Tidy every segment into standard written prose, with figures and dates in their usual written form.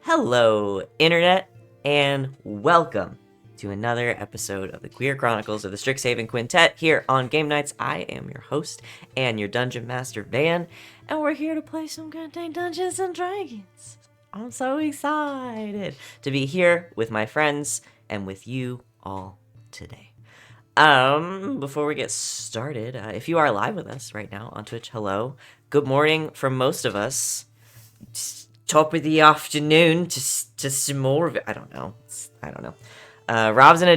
Hello, Internet, and welcome to another episode of the Queer Chronicles of the Strixhaven Quintet here on Game Nights. I am your host and your Dungeon Master, Van, and we're here to play some goddamn Dungeons and Dragons. I'm so excited to be here with my friends and with you all today. Before we get started, if you are live with us right now on Twitch, hello. Good morning from most of us. Top of the afternoon to some more of it. I don't know. Rob's in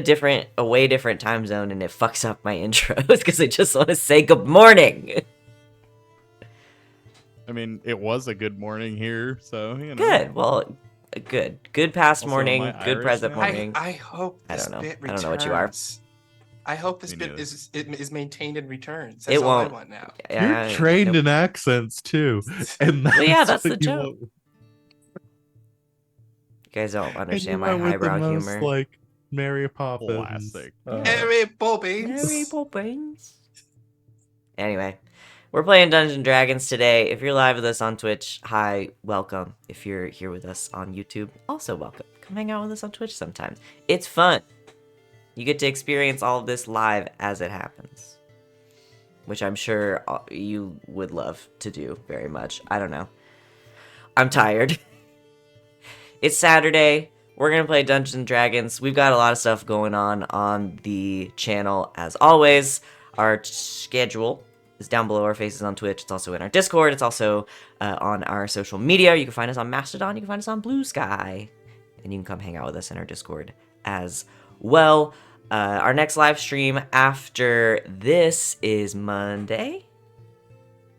a way different time zone, and it fucks up my intros because I just want to say good morning. I mean, it was a good morning here, so you know. Good. Well, good past also, morning. Good Irish present now? Morning. I hope this bit returns. I don't know what you are. I hope this bit is maintained and returns. That's all won't. I want now. You're trained in accents too, and that's the joke. You guys don't understand my highbrow humor. Like Mary Poppins. Classic. Mary Poppins. Mary Poppins. Anyway, we're playing Dungeons and Dragons today. If you're live with us on Twitch, hi, welcome. If you're here with us on YouTube, also welcome. Come hang out with us on Twitch sometimes. It's fun. You get to experience all of this live as it happens, which I'm sure you would love to do very much. I don't know. I'm tired. It's Saturday. We're going to play Dungeons and Dragons. We've got a lot of stuff going on the channel as always. Our schedule is down below our faces on Twitch. It's also in our Discord. It's also on our social media. You can find us on Mastodon. You can find us on Blue Sky. And you can come hang out with us in our Discord as well. Our next live stream after this is Monday.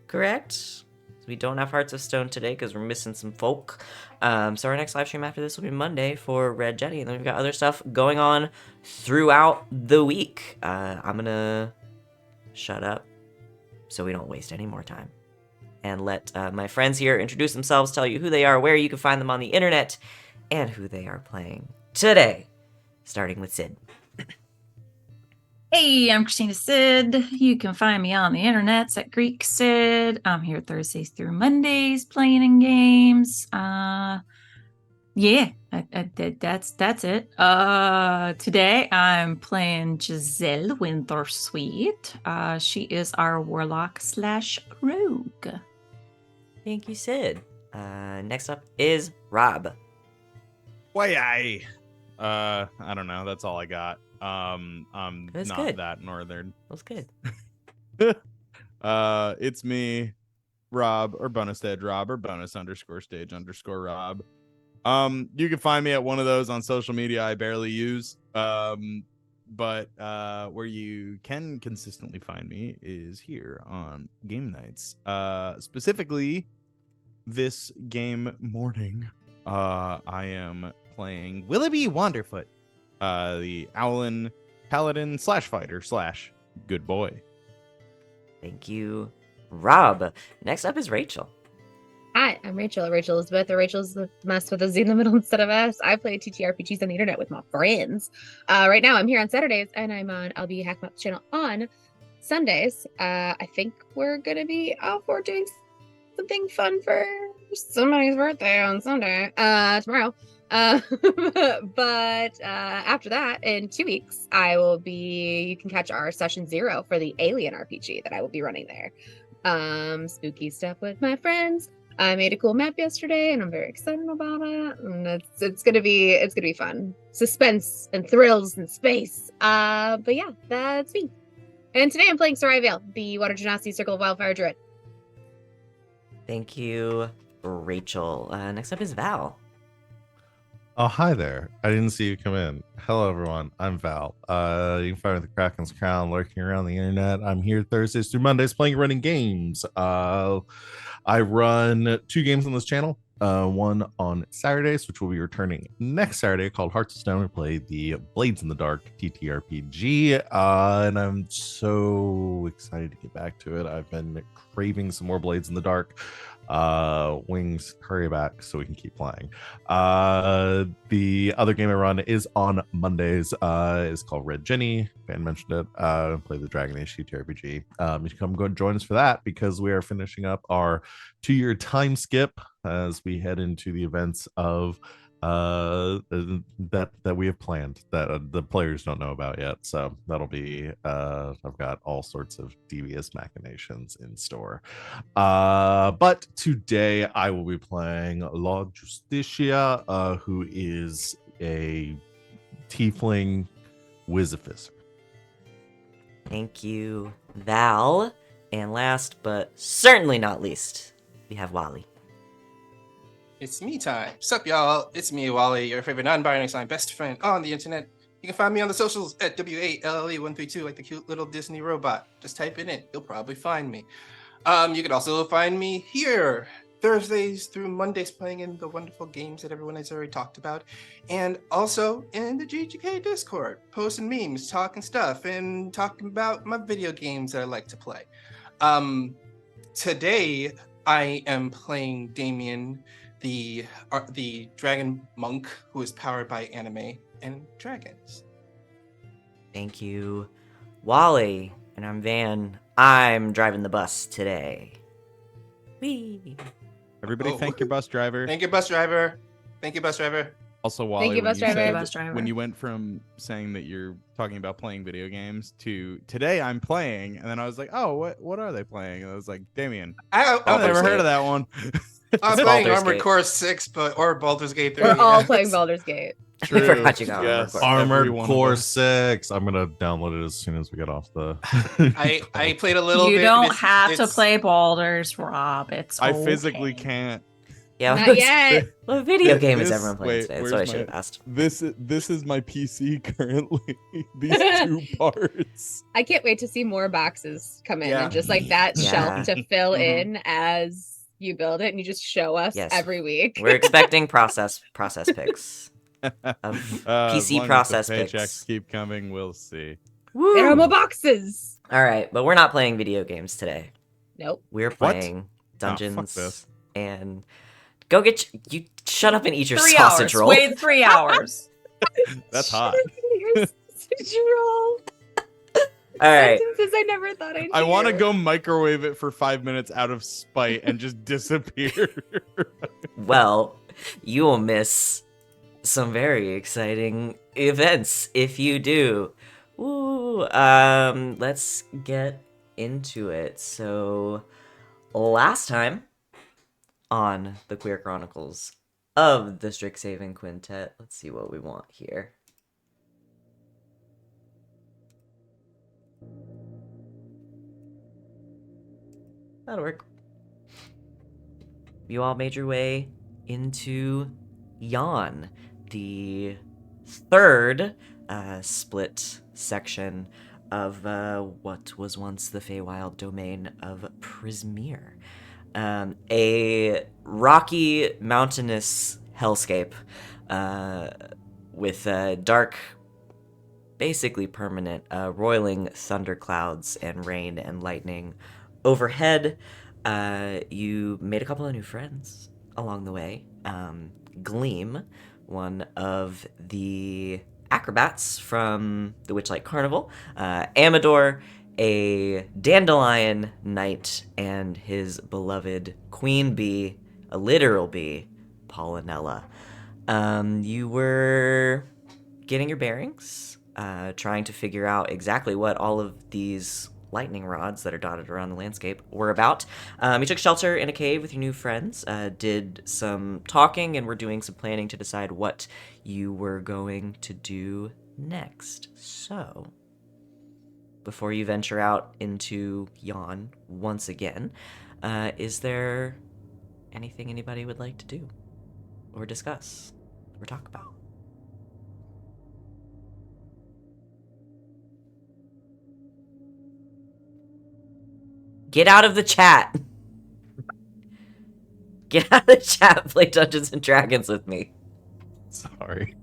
Correct? We don't have Hearts of Stone today because we're missing some folk. So our next live stream after this will be Monday for Red Jetty. And then we've got other stuff going on throughout the week. I'm going to shut up so we don't waste any more time. And let my friends here introduce themselves, tell you who they are, where you can find them on the internet, and who they are playing today. Starting with Sid. Hey, I'm Christina Sid. You can find me on the internet at Greek Sid. I'm here Thursdays through Mondays playing in games. That's it. Today I'm playing Giselle Wintersweet. She is our warlock / rogue. Thank you, Sid. Next up is Rob. I don't know. That's all I got. I'm That's not good. that northern. That's good. It's me, Rob, or Bonusted Rob, or bonus_stage_Rob. You can find me at one of those on social media I barely use. But where you can consistently find me is here on Game Nights. Specifically, this game morning, I am playing Willoughby Wanderfoot. The Owlin Paladin /fighter / good boy. Thank you, Rob. Next up is Rachel. Hi, I'm Rachel. Rachel Elizabeth, or Rachel's the mess with a Z in the middle instead of S. I play TTRPGs on the internet with my friends. Right now, I'm here on Saturdays, and I'm on LB Hackmap's channel on Sundays. I think we're going to be out for doing something fun for somebody's birthday on Sunday, tomorrow. But after that, in 2 weeks, you can catch our session 0 for the Alien RPG that I will be running there. Spooky stuff with my friends. I made a cool map yesterday, and I'm very excited about it. And it's gonna be fun. Suspense and thrills and space. But yeah, that's me. And today I'm playing Sereia, the Water Genasi Circle of Wildfire Druid. Thank you, Rachel. Next up is Val. Oh, hi there. I didn't see you come in. Hello, everyone. I'm Val. You can find me with the Kraken's Crown lurking around the internet. I'm here Thursdays through Mondays playing running games. I run 2 games on this channel. One on Saturdays, which will be returning next Saturday, called Hearts of Stone. We play the Blades in the Dark TTRPG, and I'm so excited to get back to it. I've been craving some more Blades in the Dark. Wings, hurry back so we can keep playing. The other game I run is on Mondays. It's called Red Jenny. Ben mentioned it. Play the Dragon Age TTRPG. You can come go and join us for that, because we are finishing up our 2-year time skip as we head into the events of that we have planned that the players don't know about yet. So that'll be I've got all sorts of devious machinations in store. But today I will be playing La Justicia, who is a tiefling wizardificer. Thank you, Val. And last but certainly not least, we have Wally. It's me time. Sup, y'all? It's me, Wally, your favorite non-binary sign best friend on the internet. You can find me on the socials at WALLE132, like the cute little Disney robot. Just type it in. You'll probably find me. You can also find me here Thursdays through Mondays playing in the wonderful games that everyone has already talked about. And also in the GGK Discord, posting memes, talking stuff, and talking about my video games that I like to play. Today, I am playing Damian, the dragon monk who is powered by anime and dragons. Thank you, Wally. And I'm Van. I'm driving the bus today. Whee! Everybody, thank your bus driver. Thank you, bus driver. Thank you, bus driver. Also, Wally, Thank you, bus driver. Thank you, bus driver. when you went from saying that you're talking about playing video games to today I'm playing, and then I was like, oh, what are they playing? And I was like, Damian. I've never heard of that one. I'm It's playing Baldur's Armored Gate. Core 6, or Baldur's Gate 3. We're all yes. playing Baldur's Gate. I forgot you got Yes. Armored Core. Every Armored one of Core them. 6. I'm gonna download it as soon as we get off the. I played a little bit. You don't It's- have to it's- play Baldur's, Rob. It's I okay. physically can't. Yeah, Not yet. what video game is This- everyone playing wait, today? That's where's what I should my- have asked. This is my PC currently. These two parts. I can't wait to see more boxes come in Yeah. and just like that Yeah. shelf to fill Mhm. in as you build it, and you just show us Yes. every week. We're expecting process picks. As PC long as process the paychecks picks. keep coming, we'll see. There are more boxes. All right, but we're not playing video games today. Nope. We're What? playing fuck Dungeons this. and go get you. Shut up and eat your 3 sausage hours. roll. Wait 3 hours. That's hot. Your sausage roll. All right, Sentences I never thought I'd I want to hear. go microwave it for 5 minutes out of spite and just disappear. well, you will miss some very exciting events if you do. Ooh, let's get into it. So, last time on the Queer Chronicles of the Strixhaven Quintet, let's see what we want here. That'll work. You all made your way into Yon, the third split section of what was once the Feywild domain of Prismere. A rocky, mountainous hellscape with dark, basically permanent, roiling thunderclouds and rain and lightning overhead. You made a couple of new friends along the way. Gleam, one of the acrobats from the Witchlight Carnival, Amador, a dandelion knight, and his beloved queen bee, a literal bee, Pollinella. You were getting your bearings, trying to figure out exactly what all of these lightning rods that are dotted around the landscape were about. You took shelter in a cave with your new friends, did some talking, and were doing some planning to decide what you were going to do next. So, before you venture out into Yon once again, is there anything anybody would like to do, or discuss, or talk about? Get out of the chat. Get out of the chat. Play Dungeons and Dragons with me. Sorry.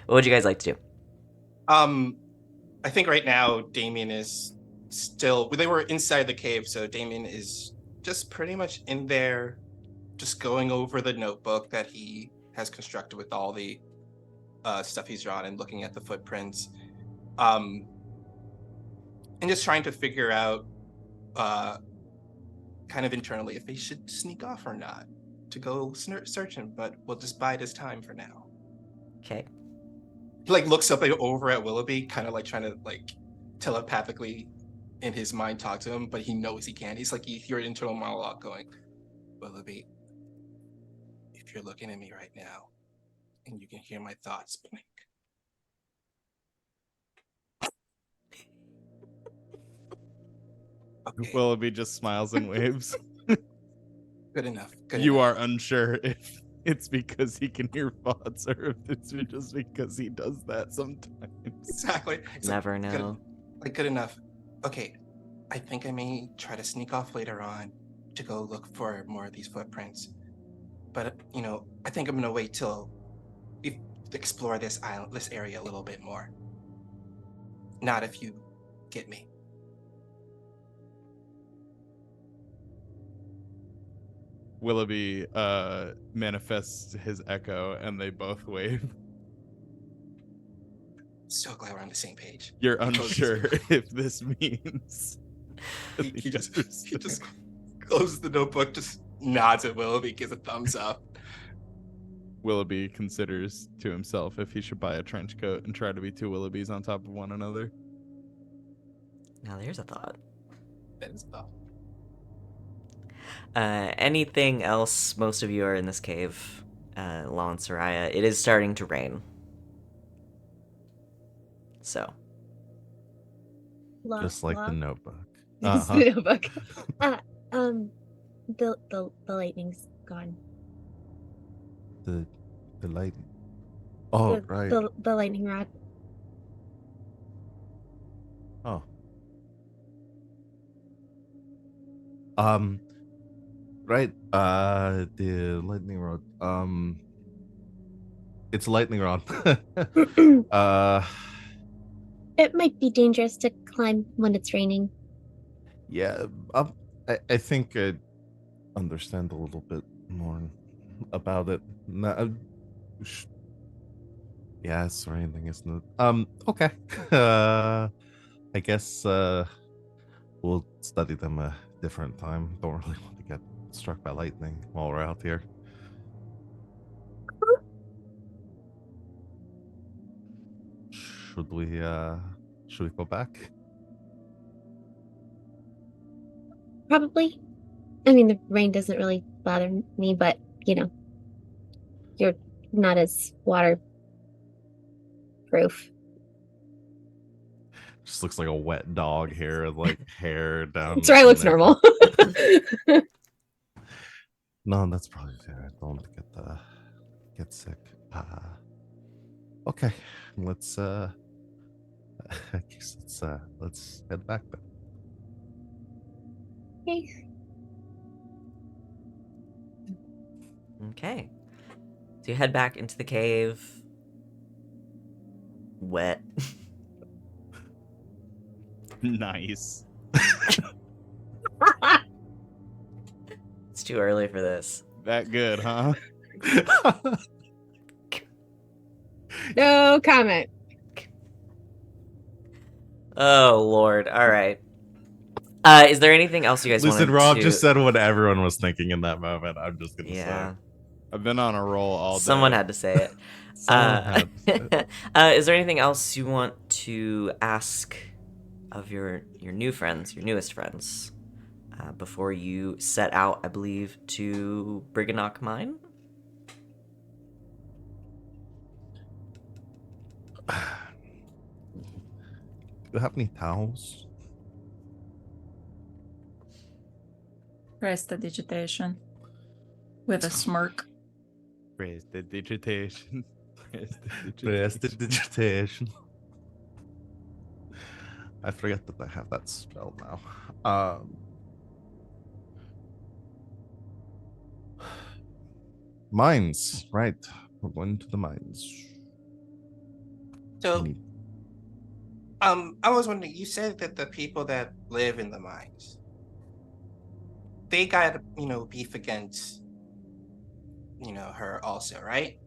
What would you guys like to do? I think right now Damian is still. They were inside the cave, so Damian is just pretty much in there, just going over the notebook that he has constructed with all the stuff he's drawn and looking at the footprints. And just trying to figure out kind of internally if they should sneak off or not to go search him, but we'll just bide his time for now. Okay. He like looks up over at Willoughby, kind of like trying to like telepathically in his mind talk to him, but he knows he can't. He's like, you hear an internal monologue going, Willoughby, if you're looking at me right now and you can hear my thoughts blink. Okay, Willoughby just smiles and waves. good enough. Good You enough. are unsure if it's because he can hear thoughts or if it's just because he does that sometimes. Exactly. It's Never like, know. good enough. Okay, I think I may try to sneak off later on to go look for more of these footprints. But I think I'm gonna wait till we explore this island, this area a little bit more. Not if you get me. Willoughby manifests his echo and they both wave. So glad we're on the same page. You're He closes- unsure if this means. He just closes the notebook, just nods at Willoughby, gives a thumbs up. Willoughby considers to himself if he should buy a trench coat and try to be two Willoughbys on top of one another. Now there's a thought. That is tough. Anything else? Most of you are in this cave. Law and Sereia. It is starting to rain. So. Just like the Notebook. It's Uh-huh. the notebook. The lightning's gone. The light. Oh, the, right. The lightning rod. Oh. Right. The lightning rod. It's a lightning rod. It might be dangerous to climb when it's raining. Yeah. I think I understand a little bit more about it. Yeah, it's raining, isn't it? Okay. I guess we'll study them a different time. Don't really want to get struck by lightning while we're out here. Should we go back? Probably. I mean, the rain doesn't really bother me, but you're not as waterproof. Just looks like a wet dog here with like hair down. That's right. Looks the neck. normal. No, that's probably fair. I don't want to get sick. Okay, let's I guess let's head back then. Okay. Okay. So you head back into the cave. Wet. Nice. It's too early for this. That good, huh? No comment. Oh Lord! All right. Is there anything else you guys Listen, wanted Rob to... just said what everyone was thinking in that moment. I'm just gonna Yeah. say. I've been on a roll all day. Someone had to say it. Someone had to Is there anything else you want to ask of your new friends, your newest friends, before you set out, I believe, to Briganock Mine? Do you have any towels? Prestidigitation. With a smirk. Prestidigitation. Prestidigitation. I forget that I have that spell now. Mines, right. We're going to the mines. So, Any- I was wondering, you said that the people that live in the mines, they got, beef against, her also, right?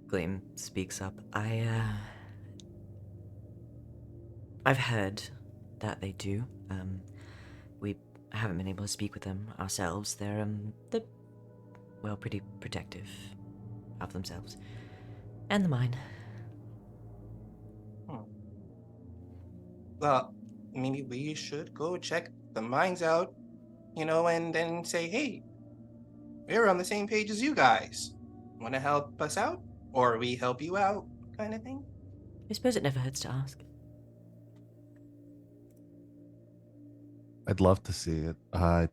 Gleam speaks up. I've had that they do. We haven't been able to speak with them ourselves. They're well, pretty protective of themselves and the mine. Well, maybe we should go check the mines out, and then say, hey, we're on the same page as you guys. Want to help us out? Or we help you out, kind of thing? I suppose it never hurts to ask. I'd love to see it. I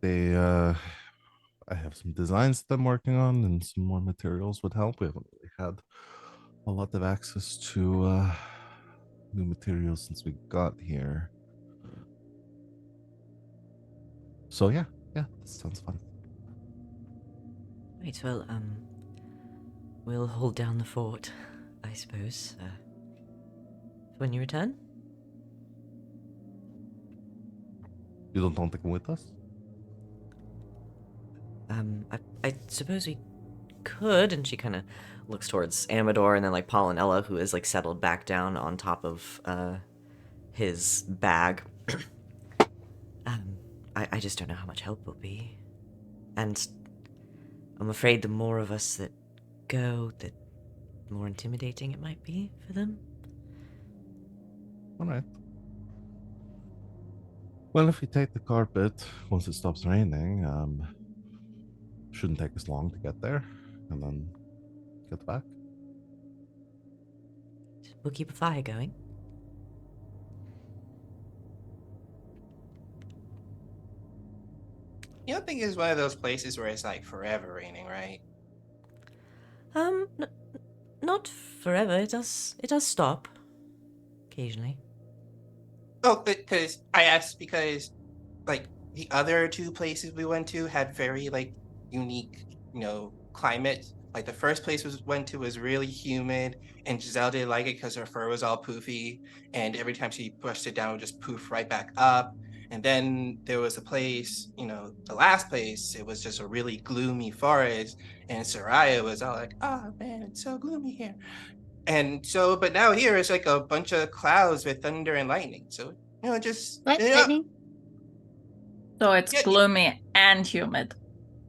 have some designs that I'm working on, and some more materials would help. We haven't really had a lot of access to new materials since we got here. So yeah, that sounds fun. Right, well, we'll hold down the fort, I suppose, when you return. You don't want to come with us? I suppose we could, and she kind of looks towards Amador and then, like, Pollinella, who is, like, settled back down on top of, his bag. I just don't know how much help will be. And I'm afraid the more of us that go, the more intimidating it might be for them. All right. Well, if we take the carpet once it stops raining, shouldn't take us long to get there, and then get back. We'll keep a fire going. You don't think it's one of those places where it's like forever raining, right? Not forever. It does stop occasionally. Oh, because I asked because, like, the other two places we went to had very, like, unique, climate. Like, the first place we went to was really humid, and Giselle didn't like it because her fur was all poofy, and every time she brushed it down, it would just poof right back up. And then there was a place, the last place, it was just a really gloomy forest, and Sereia was all like, oh man, it's so gloomy here. And so, but now here it's like a bunch of clouds with thunder and lightning. So, just... What? Lightning? So it's Yeah. gloomy and humid.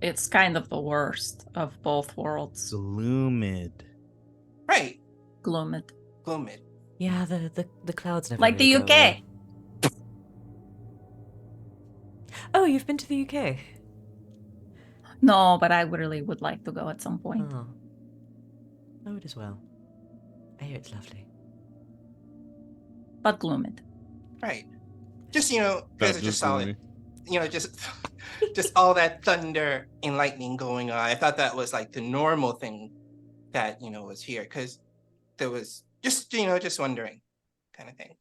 It's kind of the worst of both worlds. Gloomed. Right. Gloomed. Gloomed. Yeah, the clouds never Like the really go UK. away. Oh, you've been to the UK? No, but I really would like to go at some point. Oh. I would as well. I hear it's lovely. But gloomed. Right. Just, because That's it's just just solid. Just all that thunder and lightning going on. I thought that was like the normal thing that, was here. Because there was just wondering kind of thing.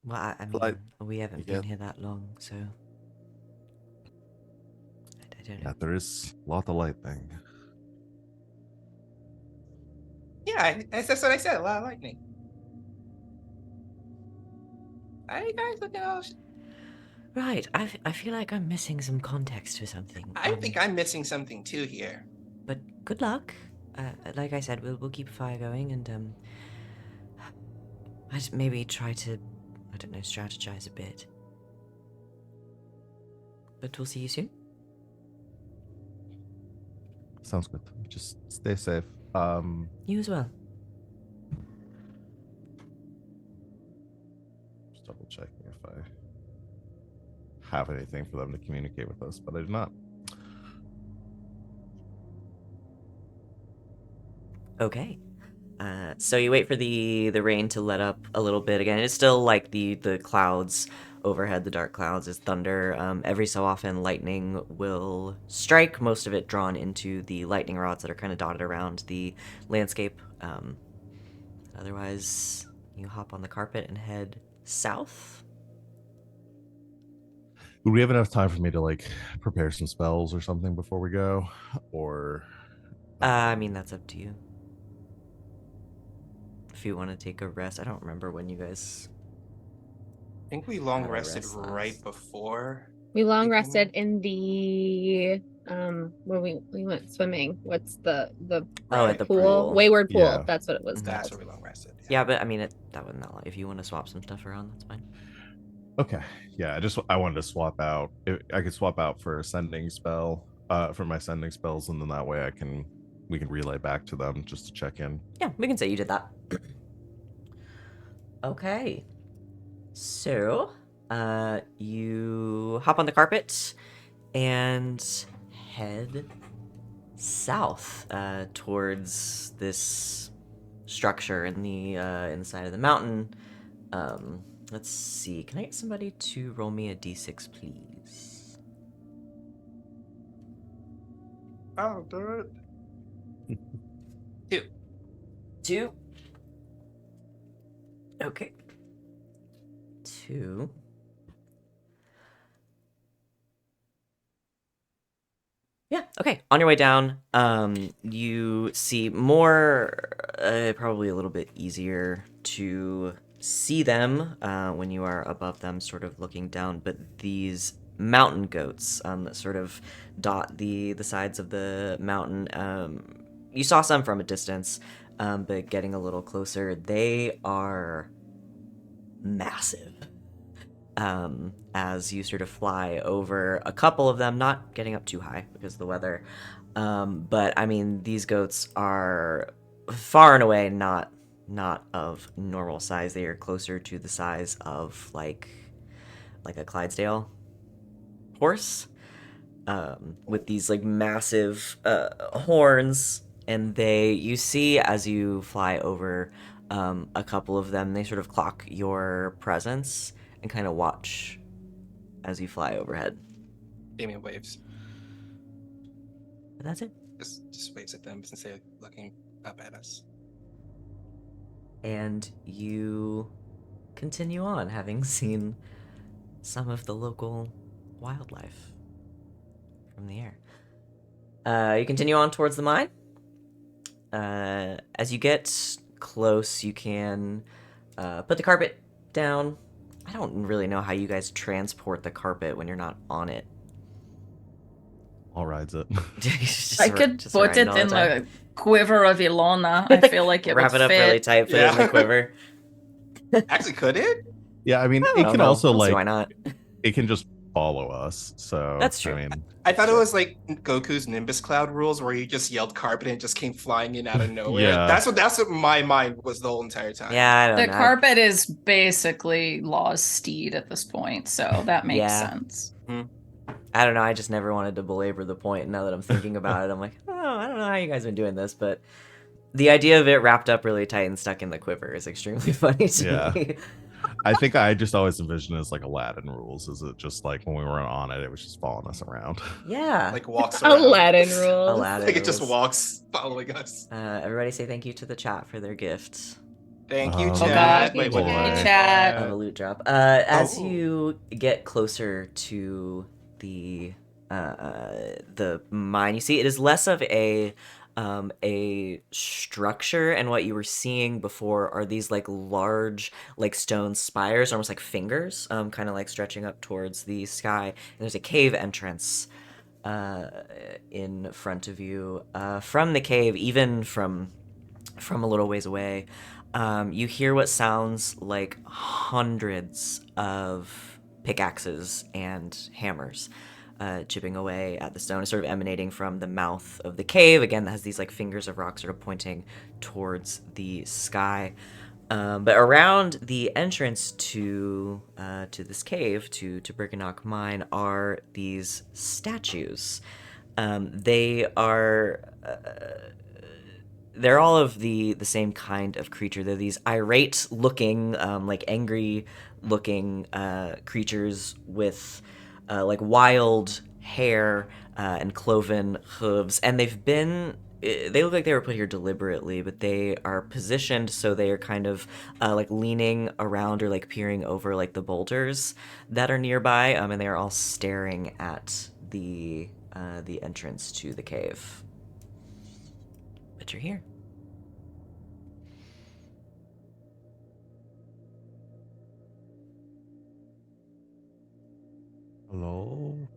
Well, I mean, Like, we haven't yeah. been here that long, so... I don't know. Yeah, there is a lot of lightning. Yeah, that's what I said. A lot of lightning. Are you guys looking all... Right, I feel like I'm missing some context for something. I think I'm missing something too here. But good luck. Like I said, we'll keep a fire going, and I'd maybe try to, I don't know, strategize a bit. But we'll see you soon. Sounds good. Just stay safe. You as well. Just double checking if I have anything for them to communicate with us, but I do not. Okay. So you wait for the rain to let up a little bit again. It's still like the clouds overhead, the dark clouds, is thunder. Every so often lightning will strike, most of it drawn into the lightning rods that are kind of dotted around the landscape. Otherwise, you hop on the carpet and head south. Would we have enough time for me to like prepare some spells or something before we go? Or I mean, that's up to you. If you want to take a rest. I don't remember when you guys... I think we long Had a rested rest right last. before. We long Mhm. rested in the where we went swimming. What's the Oh, at the pool? pool. Wayward Pool. Yeah. That's what it was Mhm. That's called. where we long rested. Yeah, but I mean, that wasn't that long. If you want to swap some stuff around, that's fine. Okay. Yeah, I wanted to swap out. I could swap out for ascending spell, for my ascending spells, and then that way we can relay back to them just to check in. Yeah, we can say you did that. Okay. So, you hop on the carpet and head south towards this structure in the side of the mountain. Let's see. Can I get somebody to roll me a d6, please? I'll do it. 2. 2. Okay. 2. Yeah, okay. On your way down, you see more, probably a little bit easier to see them when you are above them, sort of looking down, but these mountain goats that sort of dot the sides of the mountain, you saw some from a distance, but getting a little closer, they are massive. As you sort of fly over a couple of them, not getting up too high because of the weather. But I mean, these goats are far and away not of normal size. They are closer to the size of like a Clydesdale horse, with these like massive horns. And you see as you fly over a couple of them, they sort of clock your presence and kind of watch as you fly overhead. Damian waves. But that's it. Just waves at them since they're looking up at us. And you continue on, having seen some of the local wildlife from the air. You continue on towards the mine. As you get close, you can put the carpet down. I don't really know how you guys transport the carpet when you're not on it. All rides it. I could put it in the quiver of Ilona. I feel like it wrap would it up fit. really tight, put it in the quiver. Actually, could it? Yeah, I mean, I it don't can know. also I don't see like why not. it can just follow us. So That's true. I mean, I thought it was like Goku's Nimbus Cloud rules, where he just yelled carpet and it just came flying in out of nowhere. Yeah. That's what my mind was the whole entire time. Yeah, I don't The know. carpet is basically Law's steed at this point, so that makes Yeah. sense. I don't know. I just never wanted to belabor the point. Now that I'm thinking about it, I'm like, oh, I don't know how you guys have been doing this, but the idea of it wrapped up really tight and stuck in the quiver is extremely funny to me. I think I just always envisioned it as like Aladdin rules. Is it just like when we were on it was just following us around? Yeah. Like walks around. Aladdin rules. Aladdin Like it just rules. walks following us. Everybody say thank you to the chat for their gift Thank you, Oh, chat. God. Wait, what? Thank you, boy. Chat. of a loot drop. As Oh. you get closer to the mine, you see it is less of a structure, and what you were seeing before are these like large like stone spires, almost like fingers, kind of like stretching up towards the sky. And there's a cave entrance in front of you. From the cave, even from a little ways away, you hear what sounds like hundreds of pickaxes and hammers chipping away at the stone, sort of emanating from the mouth of the cave. Again, that has these like fingers of rock sort of pointing towards the sky. But around the entrance to this cave, to Brickenock Mine, are these statues. They are they're all of the same kind of creature. They're these irate looking, like angry looking creatures with like wild hair and cloven hooves, and they look like they were put here deliberately, but they are positioned so they are kind of like leaning around or like peering over like the boulders that are nearby, and they are all staring at the entrance to the cave. But you're here. Hello.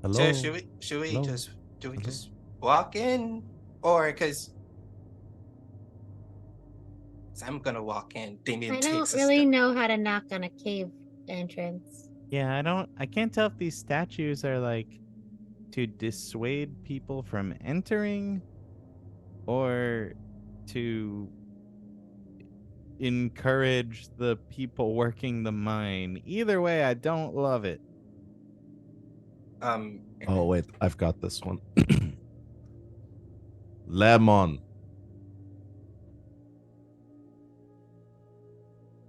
Hello. So should we Hello? just Hello? walk in, or because So I'm gonna walk in. Damian I takes don't a really step. know how to knock on a cave entrance. Yeah, I can't tell if these statues are like to dissuade people from entering or to encourage the people working the mine. Either way, I don't love it. Oh wait, I've got this one. Lemon.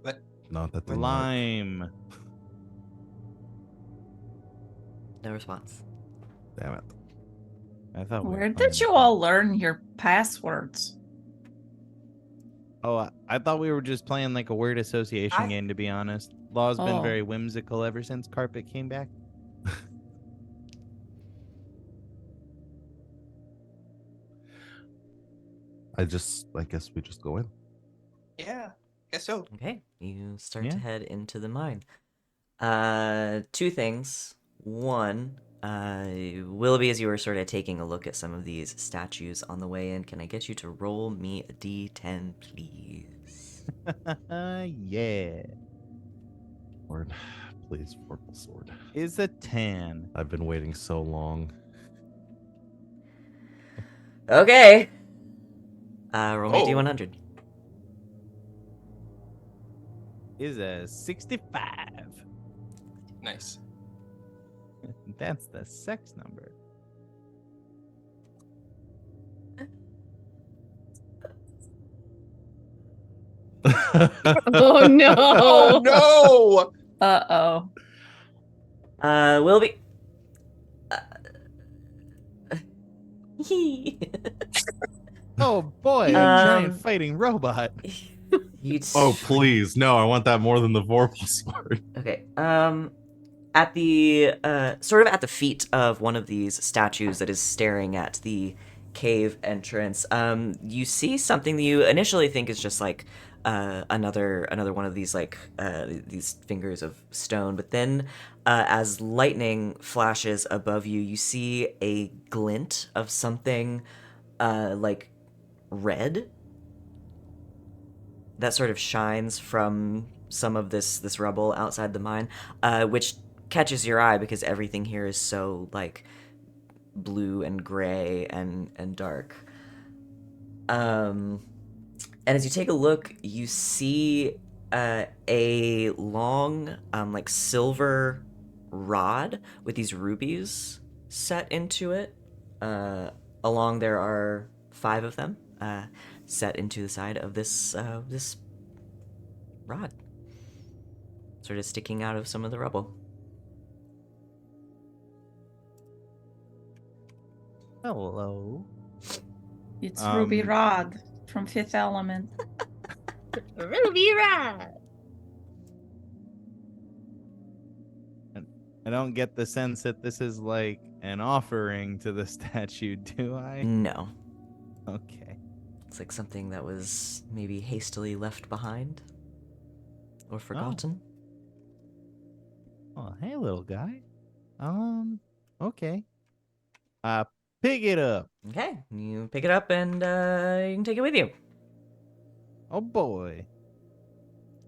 But Not that thing. Lime. No response. Damn it. I thought we were Where playing did you this all learn your passwords? Oh, I thought we were just playing like a word association I- game, to be honest. Law's been Oh. very whimsical ever since Carpet came back. I guess we just go in. yeah, guess so. Okay, you start Yeah. to head into the mine. Two things. One, Willoughby, as you were sort of taking a look at some of these statues on the way in, can I get you to roll me a d10, please? Yeah. Lord, please, purple sword. Is a 10. I've been waiting so long. Okay. Roll me a Oh. d100. Is a 65. Nice. That's the sex number. Oh no! Oh no! Uh-oh. Willoughby. Oh boy, a giant fighting robot. Oh please, no! I want that more than the vorpal sword. Okay. At the sort of at the feet of one of these statues that is staring at the cave entrance, you see something that you initially think is just like another one of these like these fingers of stone, but then as lightning flashes above you, you see a glint of something like red that sort of shines from some of this rubble outside the mine, which catches your eye because everything here is so like blue and gray and dark. And as you take a look, you see a long like silver rod with these rubies set into it. Along there are 5 of them set into the side of this this rod, sort of sticking out of some of the rubble. Hello. It's Ruby Um, Rod from Fifth Element. Ruby Rod. I don't get the sense that this is like an offering to the statue, do I? No, Okay. it's like something that was maybe hastily left behind or forgotten. Oh, hey, little guy. Okay. Pick it up. Okay, you pick it up and you can take it with you. Oh boy.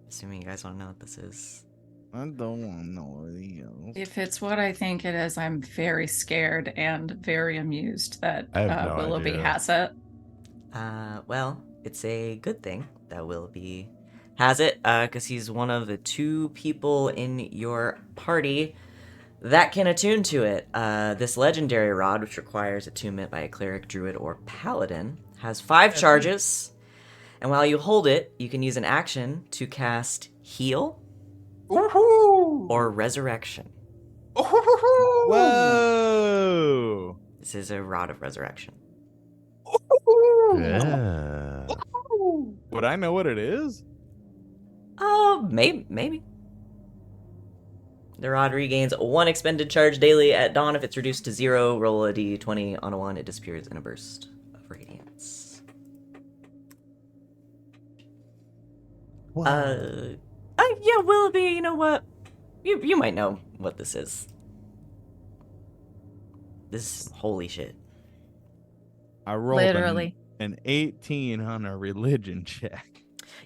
Assuming you guys want to know what this is. I don't want to know anything else. If it's what I think it is, I'm very scared and very amused that I have no Willoughby idea. has it. Well, it's a good thing that Willoughby has it, because he's one of the 2 people in your party that can attune to it. This legendary rod, which requires attunement by a cleric, druid, or paladin, has 5 charges, and while you hold it, you can use an action to cast Heal Woohoo! or Resurrection. Woohoo! Whoa! This is a rod of resurrection. Woohoo! Yeah. Woohoo! Would I know what it is? Oh, maybe. The rod regains 1 expended charge daily at dawn. If it's reduced to 0, roll a d20. On a 1, it disappears in a burst of radiance. Yeah, Willoughby, you know what? You might know what this is. This is holy shit. I rolled Literally. an 18 on a religion check.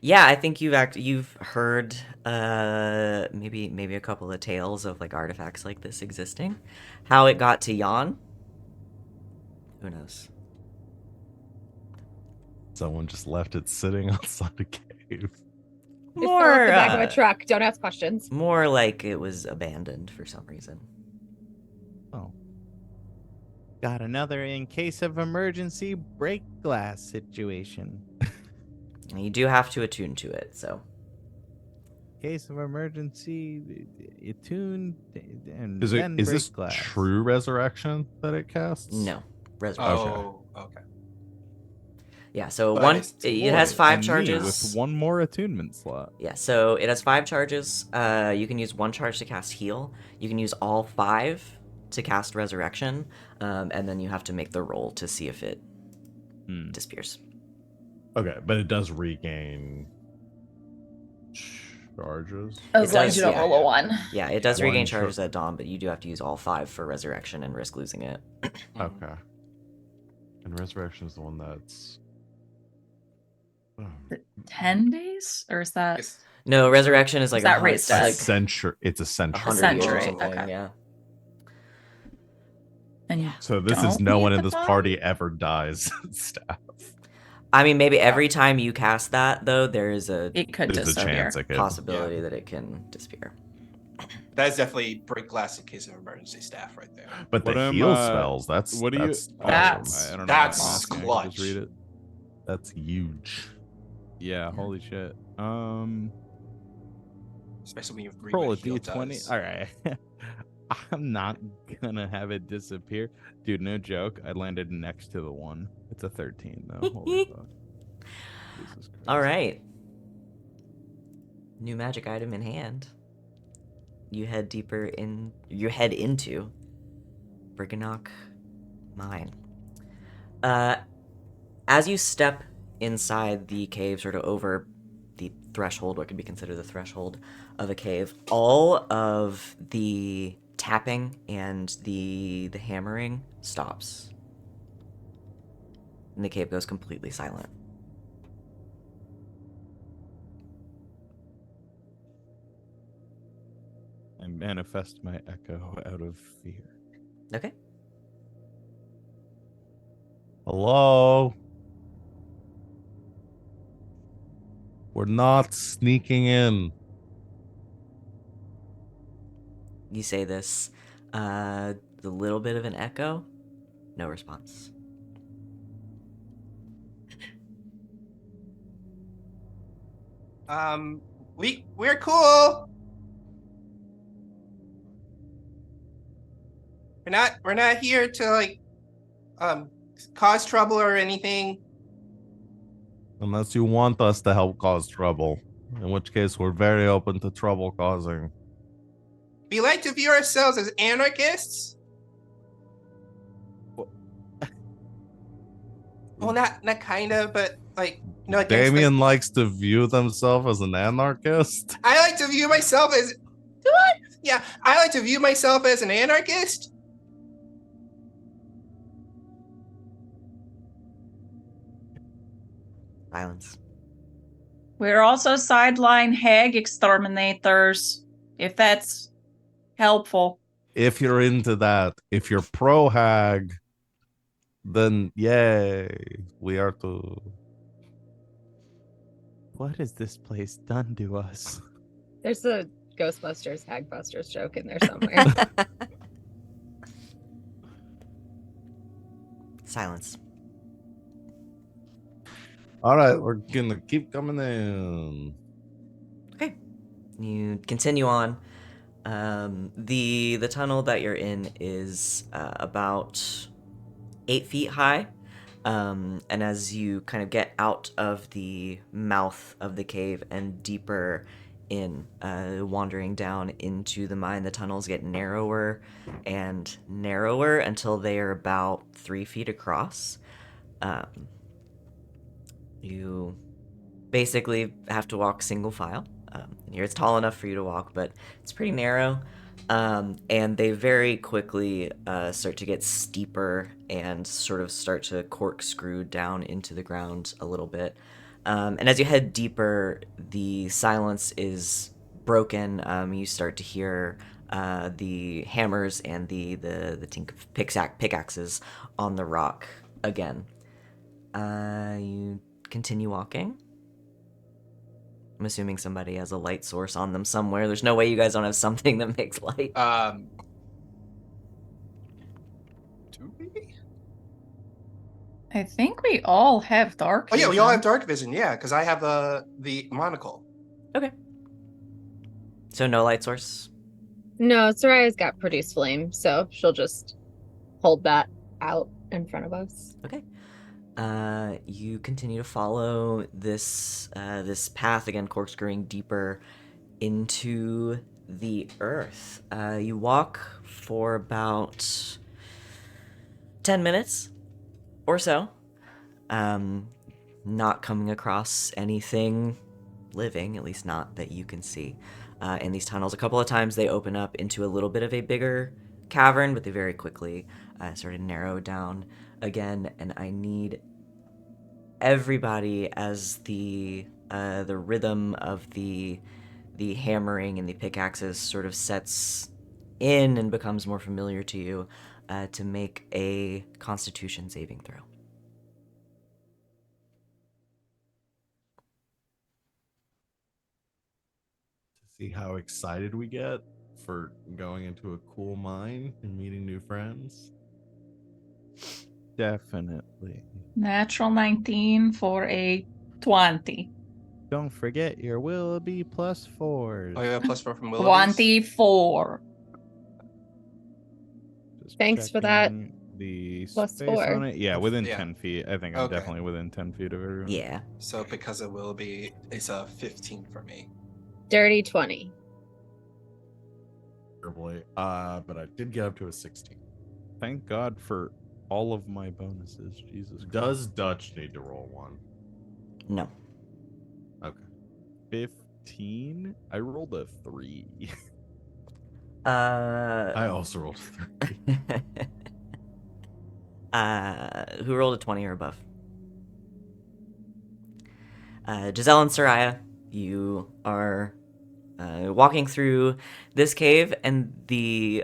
Yeah, I think you've heard maybe a couple of tales of like artifacts like this existing. How it got to Jan, who knows? Someone just left it sitting outside a cave. It fell off the back of a uh, truck. Don't ask questions. more like it was abandoned for some reason. Oh. Got another in case of emergency break glass situation. And you do have to attune to it, so Case of emergency, attune, and Is then break this glass. true resurrection that it casts? no. Resurrection. Okay. Yeah, so But one it's it has Boy, 5 and me charges. with one more attunement slot. Yeah, so it has 5 charges. You can use 1 charge to cast heal. You can use all 5 to cast resurrection, and then you have to make the roll to see if it disappears. Okay, but it does regain charges. As It long does, as you don't yeah. roll a 1. Yeah, it does One regain char- charges at dawn, but you do have to use all 5 for resurrection and risk losing it. Okay. And resurrection is the one that's 10 days? Or is that Yes. No, resurrection is like Is that a raised hun- death? like century. It's a a century. 100 years or century, something, okay. yeah. and you So this is don't no need one in the this body? party ever dies. Staff. I mean, maybe every time you cast that, though, there is a It could There's a disappear. chance it could. possibility that it can disappear. That's definitely break glass in case of emergency staff right there. But What the am, heal uh, spells. That's What do you? that's That's- I don't know. that's what I'm asking. I can clutch. Just read it. that's huge. Yeah. Holy shit. Especially when you read Roll a what heal d20. does. All right. I'm not gonna have it disappear, dude. No joke. I landed next to the 1. It's a 13 though. Holy fuck. Jesus Christ. All right. New magic item in hand. You head deeper in. You head into Briganock Mine. As you step inside the cave, sort of over the threshold, what could be considered the threshold of a cave, all of the tapping and the hammering stops, and the cave goes completely silent. I manifest my echo out of fear. Okay. Hello. We're not sneaking in. You say this, a little bit of an echo, no response. We're cool. We're not here to like cause trouble or anything. Unless you want us to help cause trouble. In which case we're very open to trouble causing. We like to view ourselves as anarchists. Well, not kind of, but like no. against the- Damian likes to view themselves as an anarchist. I like to view myself as. What? Yeah, I like to view myself as an anarchist. Silence. We're also sideline hag exterminators, if that's helpful. If you're into that, if you're pro hag, then yay, we are too. What has this place done to us? There's a Ghostbusters, Hagbusters joke in there somewhere. Silence. All right, we're gonna keep coming in. Okay. You continue on. The tunnel that you're in is about 8 feet high. And as you kind of get out of the mouth of the cave and deeper in, wandering down into the mine, the tunnels get narrower and narrower until they are about 3 feet across. You basically have to walk single file. And here it's tall enough for you to walk, but it's pretty narrow. And they very quickly start to get steeper and sort of start to corkscrew down into the ground a little bit. And as you head deeper, the silence is broken. You start to hear the hammers and the tink of pickaxes on the rock again. You continue walking. I'm assuming somebody has a light source on them somewhere. There's no way you guys don't have something that makes light. Do we? I think we all have dark Oh yeah, vision. we all have dark vision. Yeah, because I have the monocle. Okay. So no light source. No, Soraya's got produce flame, so she'll just hold that out in front of us. Okay. You continue to follow this this path again, corkscrewing deeper into the earth. You walk for about 10 minutes or so, not coming across anything living, at least not that you can see, in these tunnels. A couple of times they open up into a little bit of a bigger cavern, but they very quickly sort of narrow down again, and I need everybody as the rhythm of the hammering and the pickaxes sort of sets in and becomes more familiar to you, to make a Constitution saving throw. To see how excited we get for going into a cool mine and meeting new friends. Definitely. Natural 19 for a 20. Don't forget your Willoughby +4s. Oh yeah, +4 from Willoughby's. 24. Just Thanks for that. checking the +4. space on it. Yeah, within Yeah. 10 feet. I think I'm Okay. definitely within 10 feet of everyone. Yeah. So because it will be, it's a 15 for me. Dirty 20. Terribly. But I did get up to a 16. Thank God for all of my bonuses. Jesus Christ. Does Dutch need to roll one? No. Okay. 15? I rolled a 3. I also rolled a 3. Who rolled a 20 or above? Giselle and Sereia, you are walking through this cave, and the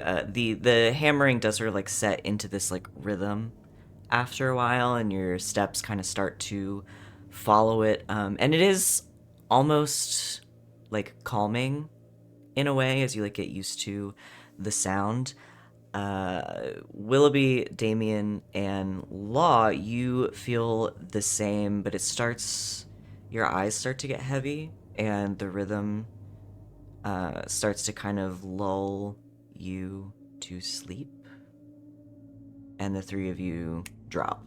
hammering does sort of like set into this like rhythm after a while, and your steps kind of start to follow it, and it is almost like calming in a way as you like get used to the sound. Willoughby, Damian, and Law, you feel the same, but it starts, your eyes start to get heavy, and the rhythm starts to kind of lull you to sleep, and the three of you drop.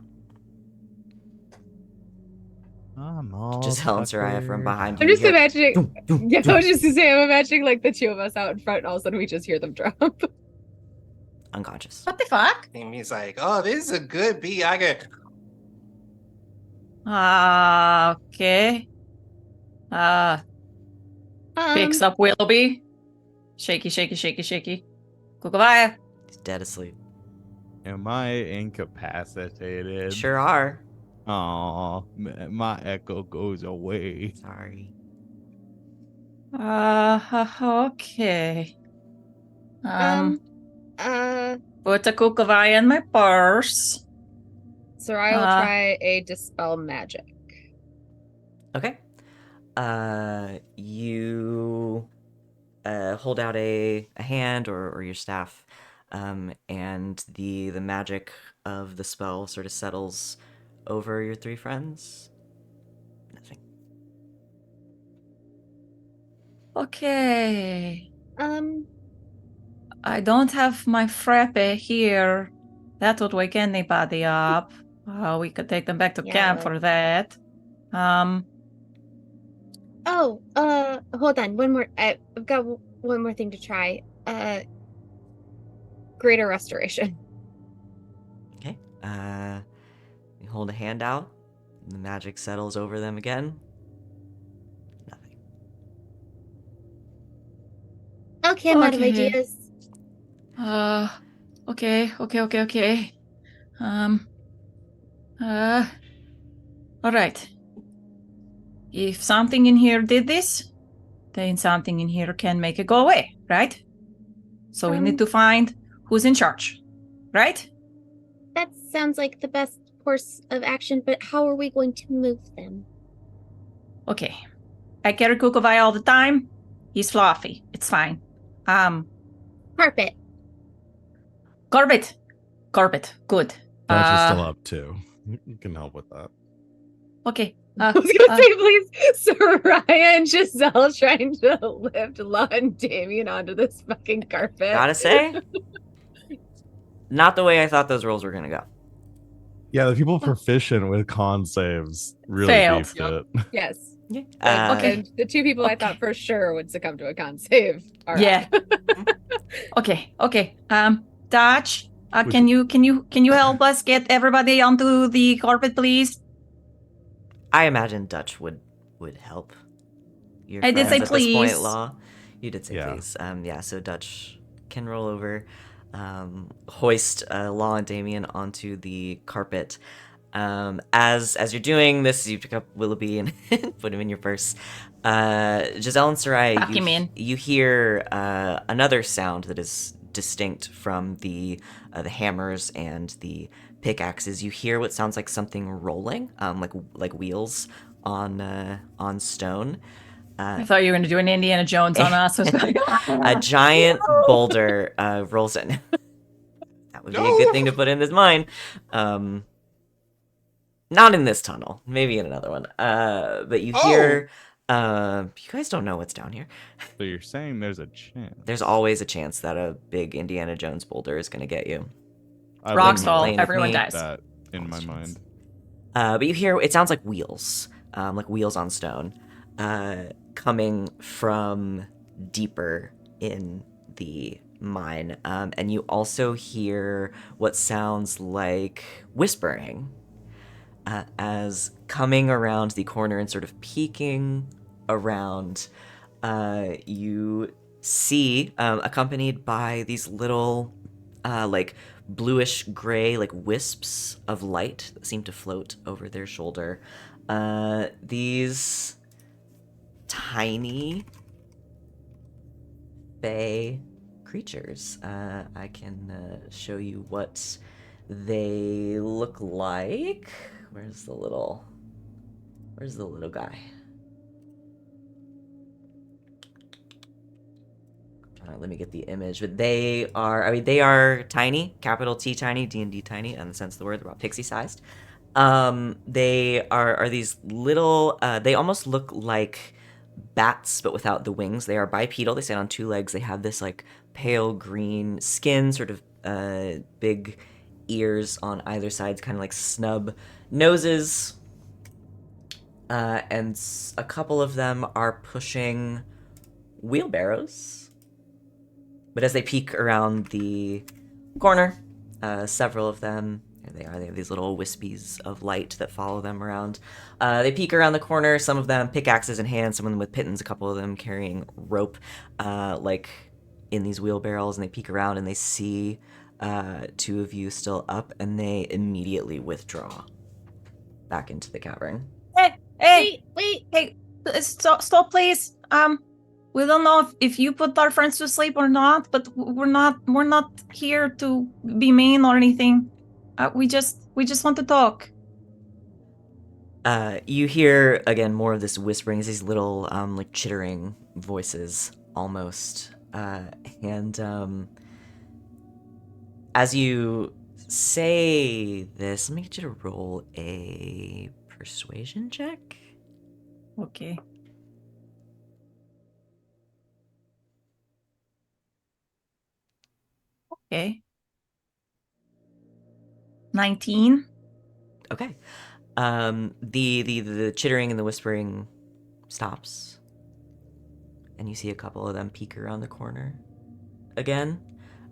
I'm all Giselle and Sereia from tuckered. behind you. I'm just hear imagining. dum, dum, Yeah, I dum, was just to say, I'm imagining like the two of us out in front, and all of a sudden we just hear them drop. unconscious. What the fuck? And he's like, "Oh, this is a good beat. I get." Okay. Picks up Willoughby. Shaky, shaky, shaky, shaky. Kukavaya. He's dead asleep. Am I incapacitated? Sure are. Aw, my echo goes away. Sorry. Okay. Put a Kukavaya in my purse. Sereia will try a dispel magic. Okay. You hold out a hand or your staff, and the magic of the spell sort of settles over your three friends. Nothing. Okay. I don't have my frappe here. That would wake anybody up. We could take them back to camp for that. Oh, hold on. One more. I've got one more thing to try. Greater restoration. Okay. You hold a hand out. The magic settles over them again. Nothing. Okay, I'm out of Okay. ideas. Okay. All right. if something in here did this, then something in here can make it go away, right? So we need to find who's in charge, right? That sounds like the best course of action, but how are we going to move them? Okay. I carry Kukovai all the time. He's fluffy. It's fine. Carpet. Carpet. Good. Dutch is still up too. You can help with that. Okay. I was gonna say, please, Sereia and Giselle trying to lift Law and Damian onto this fucking carpet. Gotta say, not the way I thought those rolls were gonna go. Yeah, the people proficient with con saves really Failed. beefed it. Yes. Okay. And the two people I thought for sure would succumb to a con save. All right. Yeah. Okay. Dutch, can you help us get everybody onto the carpet, please? I imagine Dutch would help. Your I did friends say at this point, please. Law. You did say Yeah. please. So Dutch can roll over, hoist Law and Damian onto the carpet. As you're doing this, you pick up Willoughby and put him in your purse. Giselle and Sereia, Pack him in. you hear another sound that is distinct from the hammers and the pickaxes. You hear what sounds like something rolling, like wheels on stone. I thought you were going to do an Indiana Jones on us. I was like, A giant boulder rolls in. That would be a good thing to put in this mine. Not in this tunnel. Maybe in another one. But you hear... you guys don't know what's down here. So you're saying there's a chance? There's always a chance that a big Indiana Jones boulder is going to get you. I Rock wouldn't stall, playing with everyone me. dies. That in my Questions. mind. But you hear... It sounds like wheels on stone, coming from deeper in the mine. And you also hear what sounds like whispering, as coming around the corner and sort of peeking around, you see, accompanied by these little, like bluish gray, like wisps of light that seem to float over their shoulder. These tiny bay creatures. I can show you what they look like. Where's the little guy? Let me get the image. But they are tiny, capital T tiny, D&D tiny, in the sense of the word. They're about pixie-sized. They are these little, they almost look like bats, but without the wings. They are bipedal. They stand on two legs. They have this, like, pale green skin, sort of big ears on either side, kind of like snub noses. And a couple of them are pushing wheelbarrows. But as they peek around the corner, several of them, here they are, they have these little wispies of light that follow them around. They peek around the corner, some of them pickaxes in hand, some of them with pittons, a couple of them carrying rope, like in these wheelbarrows, and they peek around and they see two of you still up, and they immediately withdraw back into the cavern. Hey, Wait. stop, please. We don't know if you put our friends to sleep or not, but we're not here to be mean or anything. We just want to talk. You hear again more of this whispering, these little like chittering voices almost, and as you say this, let me get you to roll a persuasion check. Okay. Okay. 19. Okay. The chittering and the whispering stops, and you see a couple of them peek around the corner again.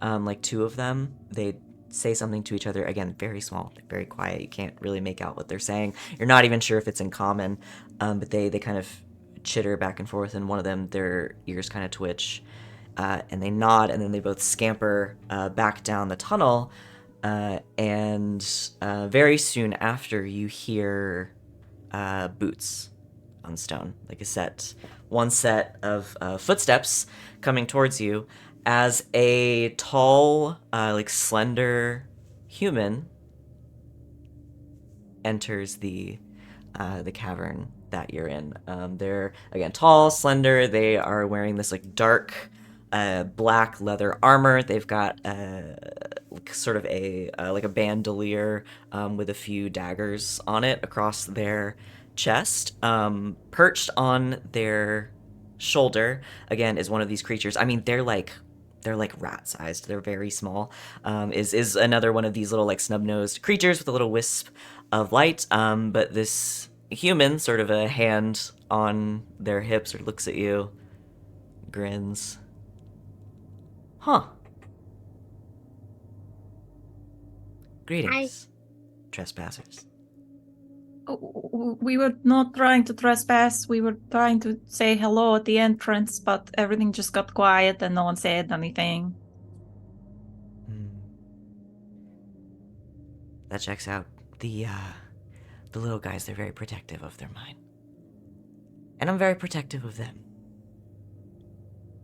Like two of them, they say something to each other, again, very small, very quiet. You can't really make out what they're saying. You're not even sure if it's in common, but they kind of chitter back and forth, and one of them, their ears kind of twitch, and they nod, and then they both scamper back down the tunnel, and very soon after, you hear boots on stone, like one set of footsteps coming towards you as a tall, like slender human enters the cavern that you're in. They're again tall, slender. They are wearing this like dark black leather armor. They've got sort of a like a bandolier with a few daggers on it across their chest. Perched on their shoulder again is one of these creatures. I mean, they're like rat sized. They're very small. Is another one of these little like snub nosed creatures with a little wisp of light. But this human, sort of a hand on their hips, or looks at you, grins. Huh. Greetings, trespassers. We were not trying to trespass. We were trying to say hello at the entrance, but everything just got quiet and no one said anything. That checks out. The little guys, they're very protective of their mine. And I'm very protective of them.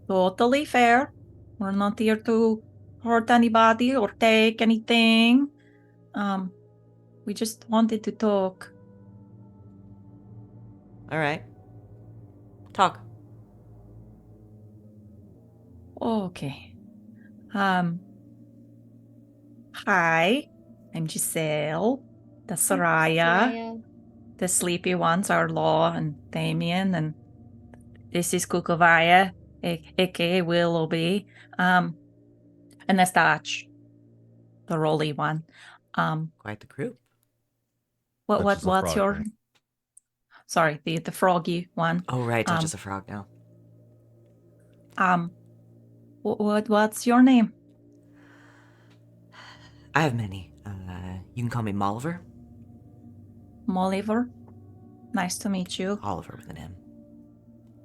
Totally fair. We're not here to hurt anybody or take anything. We just wanted to talk. All right. Talk. Okay. Hi, I'm Giselle, the Sereia. The sleepy ones are Law and Damian, and this is Kukovaya, aka Willoughby. And that's Dutch, the rolly one. Quite the group. What's frog, your? right? Sorry, the froggy one. Oh, right, Dutch is a frog now. What's your name? I have many. You can call me Molliver. Molliver. Nice to meet you. Oliver with an M.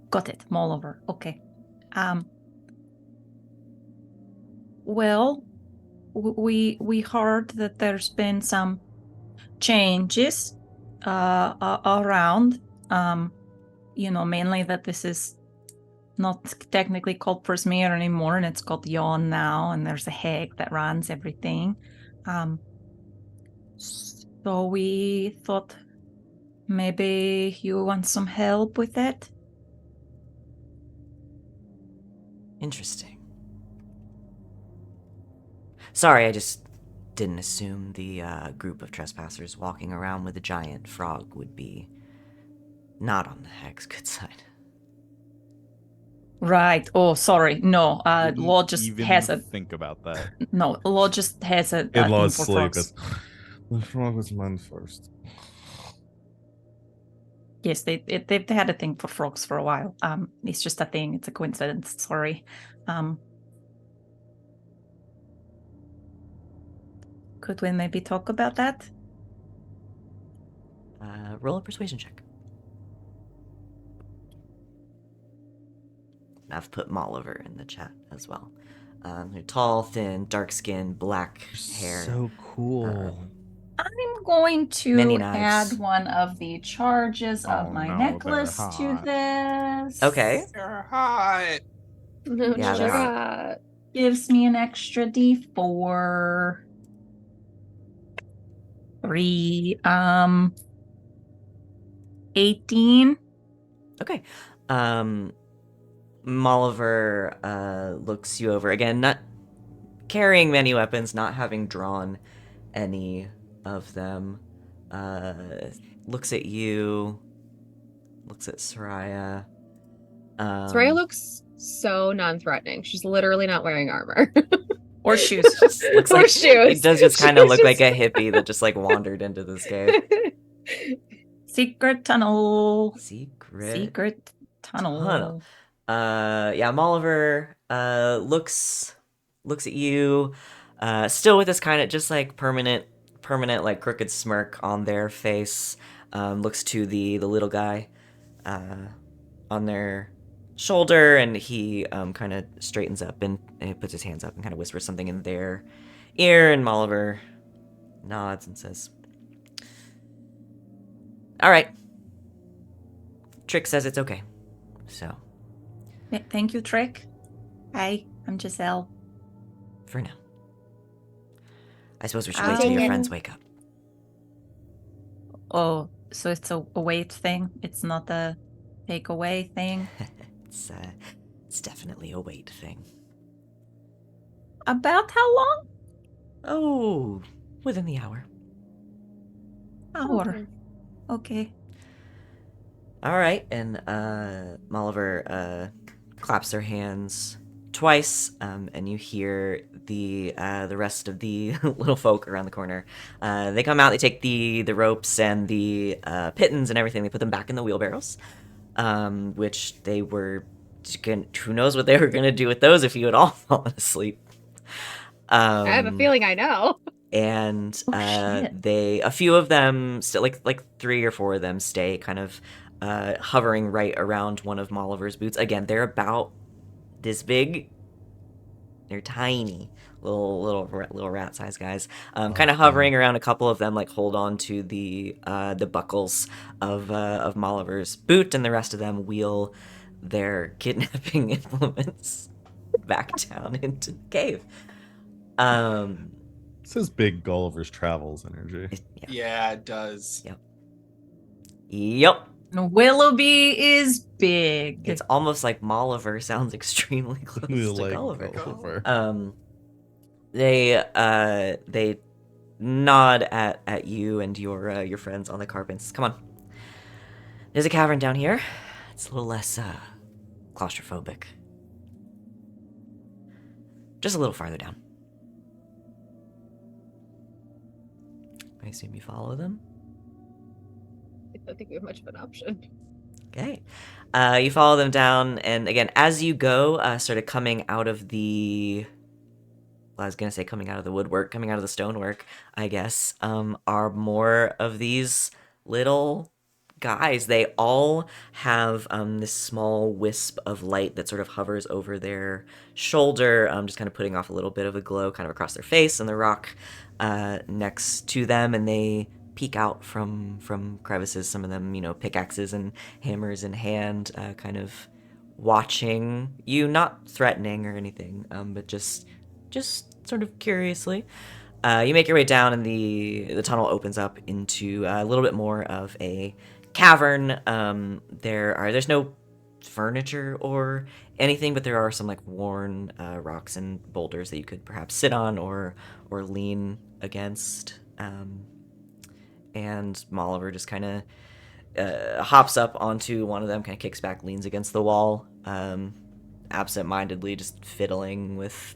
Got it, Molliver. Okay. Well, we heard that there's been some changes around. Mainly that this is not technically called Prismere anymore, and it's called Yon now, and there's a hag that runs everything. So we thought maybe you want some help with that? Interesting. Sorry, I just didn't assume the group of trespassers walking around with a giant frog would be not on the hag's good side. Right. Oh, sorry. No. Didn't Law just even has a think about that. no. Law just has a In thing Law's for sleep. frogs. The frog was mine first. Yes, they've had a thing for frogs for a while. It's just a thing. It's a coincidence. Sorry. Could we maybe talk about that? Roll a persuasion check. I've put Molliver in the chat as well. They're tall, thin, dark skin, black hair. So cool. I'm going Many to knives. add one of the charges of Oh, my no, they're necklace to hot. this. Okay. You're hot. No, Yeah, they're sugar. Gives me an extra D4. 3. 18. Okay. Molliver looks you over again, not carrying many weapons, not having drawn any of them. Looks at you. Looks at Sereia. Sereia looks so non-threatening. She's literally not wearing armor. Or shoes. Looks Or like shoes. it does just kind of She's look like just- a hippie that just like wandered into this cave. Secret tunnel. Secret tunnel. tunnel. Yeah, Molliver looks at you, still with this kind of just like permanent like crooked smirk on their face. Looks to the little guy on their shoulder, and he kind of straightens up and puts his hands up and kind of whispers something in their ear, and Molliver nods and says, "All right, Trick says it's okay. So, Thank you, Trick. Hi, I'm Giselle. for now. I suppose we should wait till your Damian. friends wake up. Oh, so it's a wait thing? It's not a takeaway thing? It's definitely a wait thing. About how long? Oh, within the hour. Hour. Okay. All right, and Molliver claps their hands twice, and you hear the rest of the little folk around the corner. They come out, they take the ropes and the pittons and everything. They put them back in the wheelbarrows, which they were. Who knows what they were gonna do with those if you had all fallen asleep. I have a feeling I know. And shit. a few of them, still like 3 or 4 of them, stay kind of hovering right around one of Molliver's boots. Again, they're about this big. They're tiny, little rat-sized guys. Kind of hovering around a couple of them, like hold on to the buckles of Molliver's boot, and the rest of them wheel their kidnapping implements back down into the cave. This is big Gulliver's Travels energy. Yeah, it does. Yep. Willoughby is big. It's almost like Molliver sounds extremely close We to like Gulliver. Gulliver. They nod at you and your friends on the carpets. Come on. There's a cavern down here. It's a little less claustrophobic. Just a little farther down. I assume you follow them. I don't think we have much of an option. Okay. You follow them down, and again, as you go, sort of coming out of the... Well, I was going to say coming out of the woodwork, coming out of the stonework, I guess, are more of these little guys. They all have this small wisp of light that sort of hovers over their shoulder, just kind of putting off a little bit of a glow kind of across their face and the rock next to them, and they peek out from crevices, some of them, pickaxes and hammers in hand, kind of watching you, not threatening or anything, but just sort of curiously. You make your way down, and the tunnel opens up into a little bit more of a cavern. There's no furniture or anything, but there are some like worn rocks and boulders that you could perhaps sit on or lean against. And Molliver just kind of hops up onto one of them, kind of kicks back, leans against the wall, absent-mindedly just fiddling with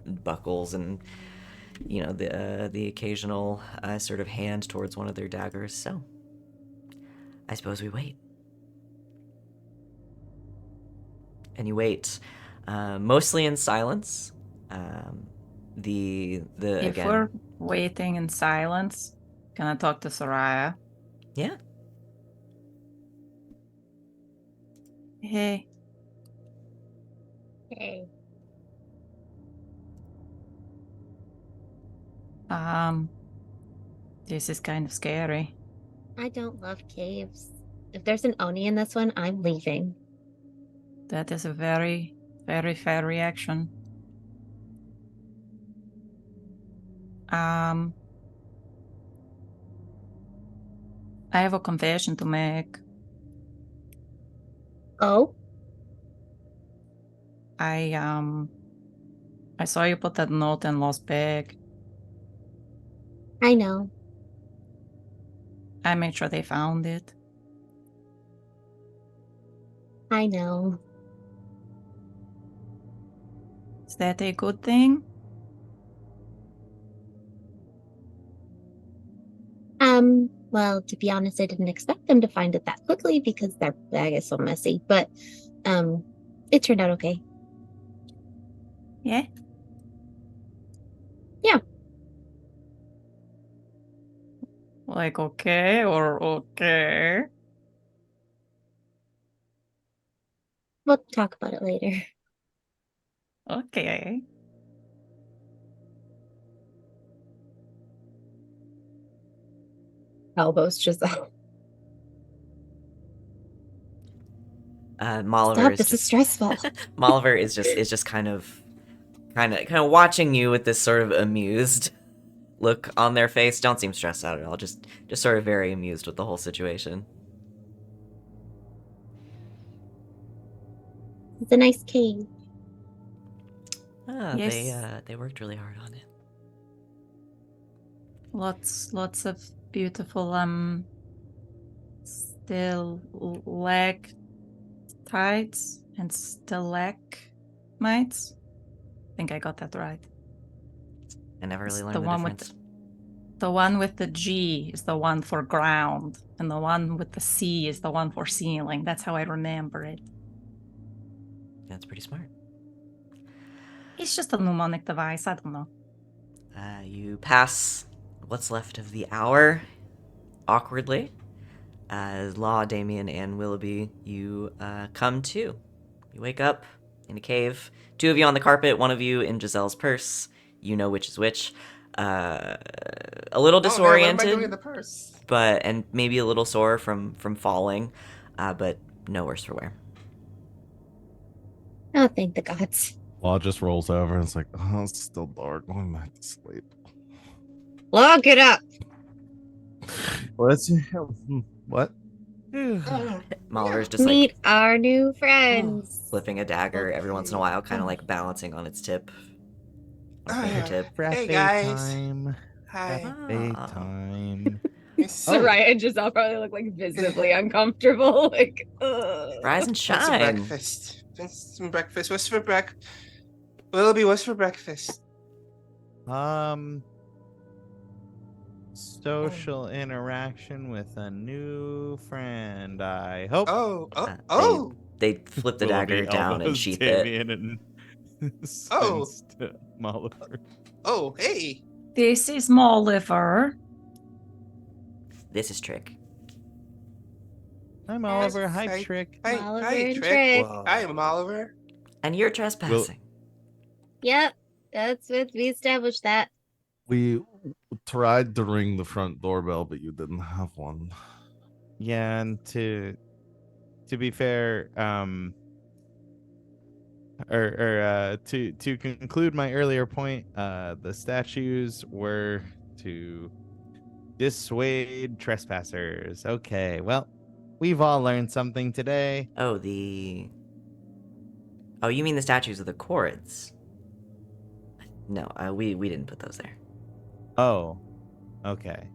buckles and the occasional sort of hand towards one of their daggers. So I suppose we wait. And you wait, mostly in silence. If Again, we're waiting in silence, can I talk to Sereia? yeah. Hey. Hey. This is kind of scary. I don't love caves. If there's an Oni in this one, I'm leaving. That is a very, very fair reaction. I have a confession to make. Oh? I saw you put that note in Lost Bag. I know. I made sure they found it. I know. Is that a good thing? Well, to be honest, I didn't expect them to find it that quickly because their bag is so messy, but, it turned out okay. Yeah? Yeah. Like okay or okay? We'll talk about it later. Okay. Elbows Giselle. Molliver Stop, is this is just stressful. Molliver is just kind of watching you with this sort of amused look on their face. Don't seem stressed out at all. Just sort of very amused with the whole situation. It's a nice cave. Yes. They worked really hard on it. Lots of beautiful stalactites and stalagmites. I think I got that right. I never really It's learned the the one with difference. The one with the G is the one for ground, and the one with the C is the one for ceiling. That's how I remember it. That's pretty smart. It's just a mnemonic device. I don't know. You pass what's left of the hour awkwardly. Law, Damian, and Willoughby, you come to. You wake up in a cave. Two of you on the carpet, one of you in Giselle's purse. You know which is which. A little Oh, man, what am I disoriented, doing in the purse? and maybe a little sore from falling, but no worse for wear. Oh, thank the gods. Law just rolls over and it's like, oh, it's still dark. Going back to sleep. Lock it up. What's what? Molliver's just Meet like our new friends. flipping a dagger every once in a while, kind of like balancing on its tip. On its fingertip. Hey, guys. Time. Hi. Time. Sereia and Giselle probably look like visibly uncomfortable. Like, Rise and What's for shine. breakfast? Some breakfast. What's for breakfast? Willoughby, what's for breakfast? Social interaction with a new friend, I hope. They flip the dagger down and elbows sheath it. Damian and Oh. spins to Molliver. Oh, hey. This is Molliver. This is Trick. Hi, Molliver. Hi, Hi. Trick. Hi, Oliver hi, and Trick. Trick. Whoa. Hi, I'm Oliver. And you're trespassing. Yep, that's what we established that. We tried to ring the front doorbell, but you didn't have one. Yeah, and to be fair, to conclude my earlier point, the statues were to dissuade trespassers. Okay, well, we've all learned something today. Oh, you mean the statues of the Chords? No, we didn't put those there. Oh, okay.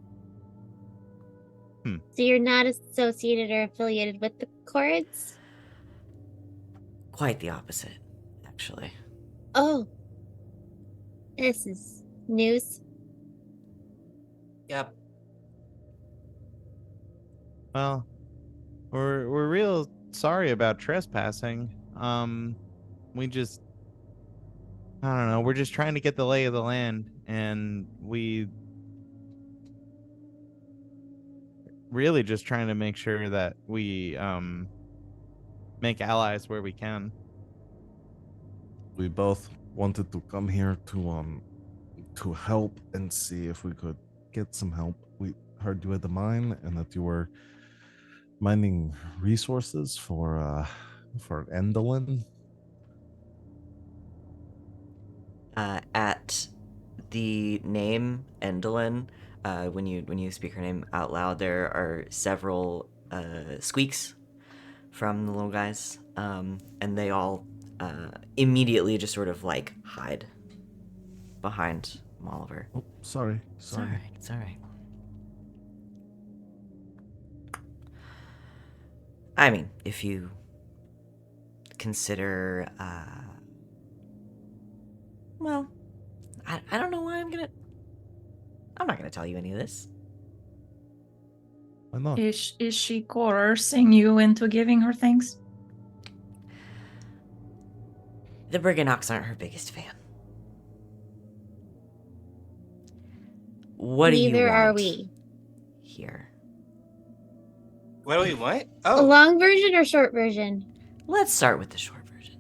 So you're not associated or affiliated with the Chords? Quite the opposite, actually. Oh. This is news. Yep. Well, we're real sorry about trespassing. We just, I don't know, we're just trying to get the lay of the land, and we really just trying to make sure that we make allies where we can. We both wanted to come here to help and see if we could get some help. We heard you had the mine and that you were mining resources for Endolin. At the name Endolin, when you speak her name out loud, there are several squeaks from the little guys, and they all immediately just sort of like hide behind Molliver. Oh, sorry. It's all right. It's all right. I mean, if you consider, well, I don't know why I'm not gonna tell you any of this. Why not? Is she coercing you into giving her things? The Briganocks aren't her biggest fan. What do you want? Neither are we. Here. What do we want? A Oh, long version or short version? Let's start with the short version.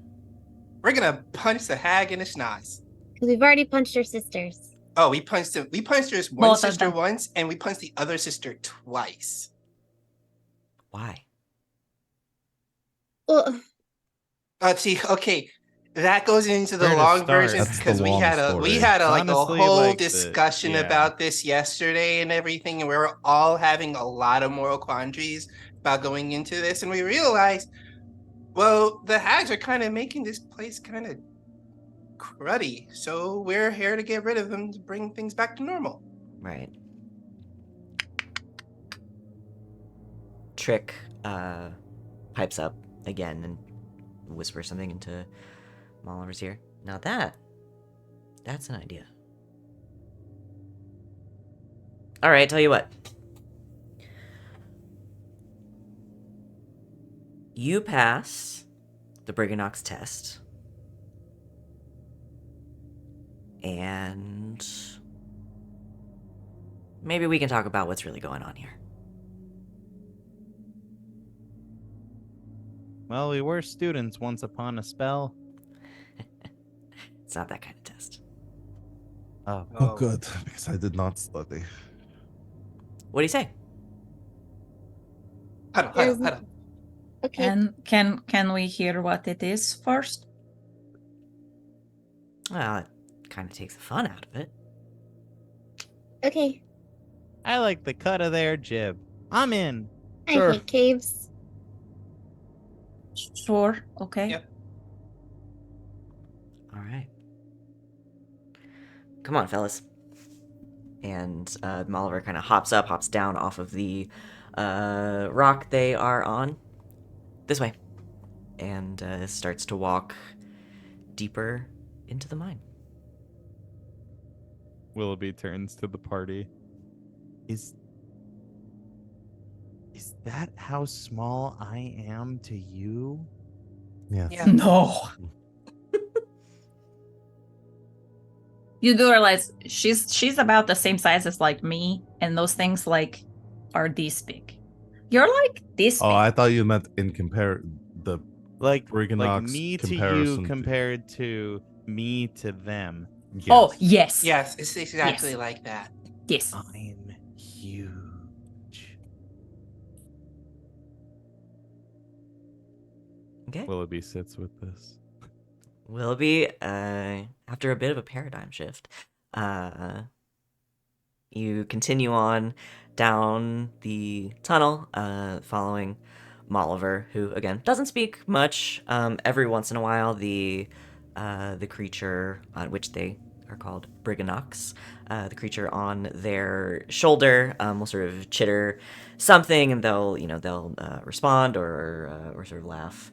we're gonna punch the hag in the schnoz. Because we've already punched her sisters. Oh, we punched her. We punched her one Both of sister them. once, and we punched the other sister twice. Why? Well, See, okay, that goes into the Where to long start? version That's the because long we story. had a like a Honestly, whole like, discussion yeah. about this yesterday and everything, and we were all having a lot of moral quandaries about going into this, and we realized, well, the hags are kind of making this place kind of cruddy, so we're here to get rid of them to bring things back to normal. Right. Trick pipes up again and whispers something into Molliver's ear. Now that's an idea. All right, tell you what. You pass the Briganox test. And maybe we can talk about what's really going on here. Well, we were students once upon a spell. It's not that kind of test. Oh. Oh, good, because I did not study. What do you say? Huddle. okay. And can we hear what it is first? Well, it kind of takes the fun out of it. Okay. I like the cut of their jib. I'm in. I Sure. hate caves. Sure. Okay. Yep. All right. Come on, fellas. And Molliver kind of hops down off of the rock they are on. This way. And starts to walk deeper into the mine. Willoughby turns to the party. Is that how small I am to you? Yes. Yeah. No. You do realize she's about the same size as like me, and those things like are this big. You're like this Oh, big. I thought you meant in the Like Briganox me to comparison you compared to me to them. Yes. Oh yes. Yes, it's exactly Yes. like that. Yes. I'm huge. Okay. Willoughby sits with this. Willoughby, after a bit of a paradigm shift, you continue on down the tunnel, following Molliver, who again doesn't speak much. Every once in a while, the creature on which they are called Briganox, the creature on their shoulder will sort of chitter something, and they'll respond or sort of laugh.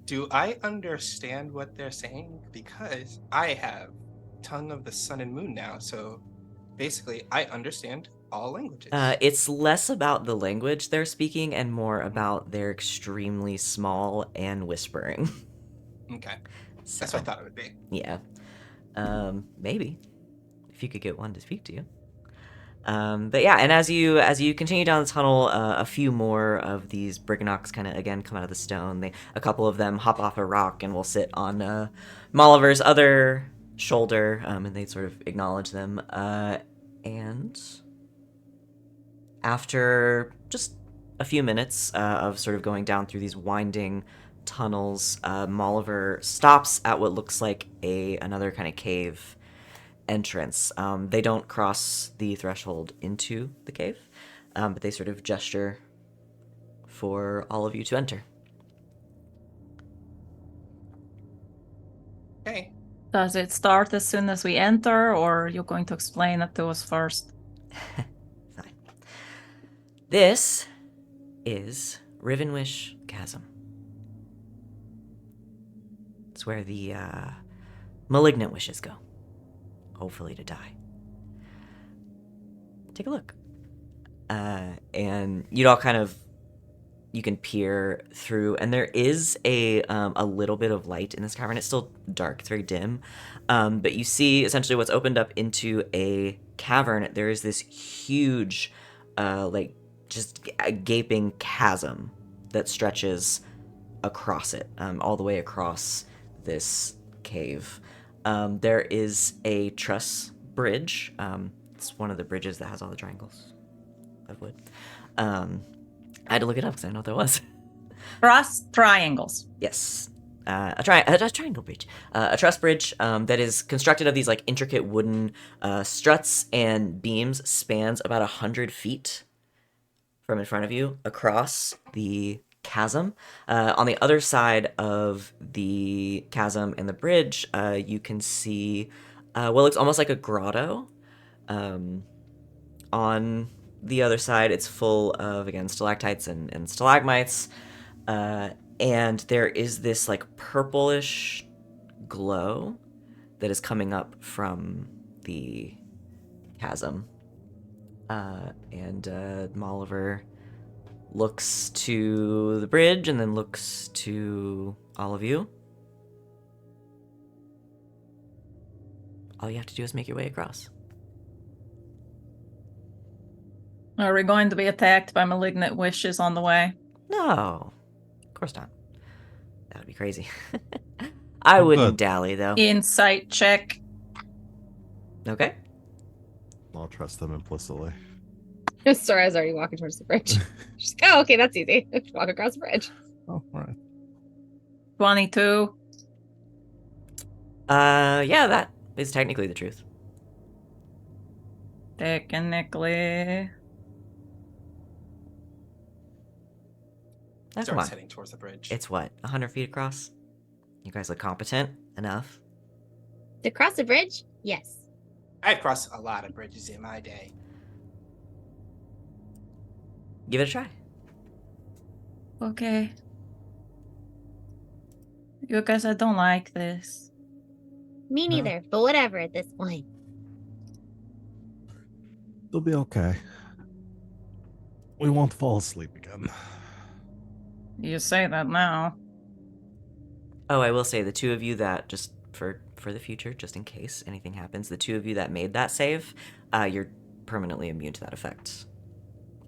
Do I understand what they're saying? Because I have tongue of the sun and moon now, so basically I understand all languages. It's less about the language they're speaking and more about they're extremely small and whispering. Okay, So, that's what I thought it would be. yeah. Maybe if you could get one to speak to you. But yeah, and as you continue down the tunnel, a few more of these Briganox kind of again come out of the stone. A couple of them hop off a rock and will sit on Molliver's other shoulder, and they sort of acknowledge them. And after just a few minutes of sort of going down through these winding tunnels, Molliver stops at what looks like another kind of cave entrance. They don't cross the threshold into the cave, but they sort of gesture for all of you to enter. Okay. Does it start as soon as we enter, or you're going to explain it to us first? Fine. This is Rivenwish Chasm. It's where the malignant wishes go, hopefully to die. Take a look. And you'd all kind of, you can peer through, and there is a little bit of light in this cavern. It's still dark, it's very dim, but you see essentially what's opened up into a cavern. There is this huge, just a gaping chasm that stretches across it, all the way across this cave. There is a truss bridge. It's one of the bridges that has all the triangles of wood. I had to look it up because I didn't know what that was. Cross triangles. Yes. A triangle bridge. A truss bridge that is constructed of these like intricate wooden struts and beams, spans about 100 feet from in front of you across the chasm. On the other side of the chasm and the bridge, you can see what looks almost like a grotto. On the other side, it's full of, again, stalactites and stalagmites. And there is this like purplish glow that is coming up from the chasm. And Molliver looks to the bridge and then looks to all of you. All you have to do is make your way across. Are we going to be attacked by malignant wishes on the way? No, of course not. That would be crazy. I Oh, wouldn't good. dally, though. Insight check. Okay. I'll trust them implicitly. Soraya's already walking towards the bridge. She's like, oh, okay, that's easy. Walk across the bridge. Oh, all right. 22. Yeah, that is technically the truth. Technically. Oh, come Starts on. heading towards the bridge. It's what, 100 feet across? You guys look competent enough. To cross the bridge? Yes. I've crossed a lot of bridges in my day. Give it a try. Okay. You guys, I don't like this. Me No. neither, but whatever at this point. They'll be okay. We won't fall asleep again. You say that now. Oh, I will say the two of you that, just for the future, just in case anything happens, the two of you that made that save, you're permanently immune to that effect,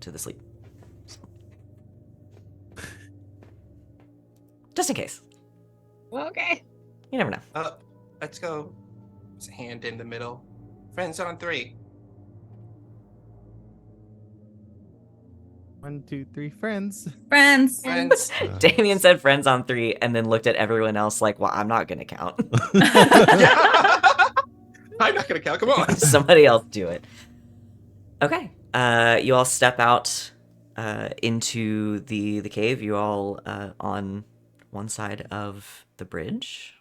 to the sleep. So. Just in case. Okay. You never know. Let's go. It's a hand in the middle. Friends on 3. 1, 2, 3, friends. Friends. Friends. Damian said friends on 3 and then looked at everyone else like, well, I'm not going to count. I'm not gonna count. Come on. Somebody else do it. Okay. You all step out into the cave. You all on one side of the bridge.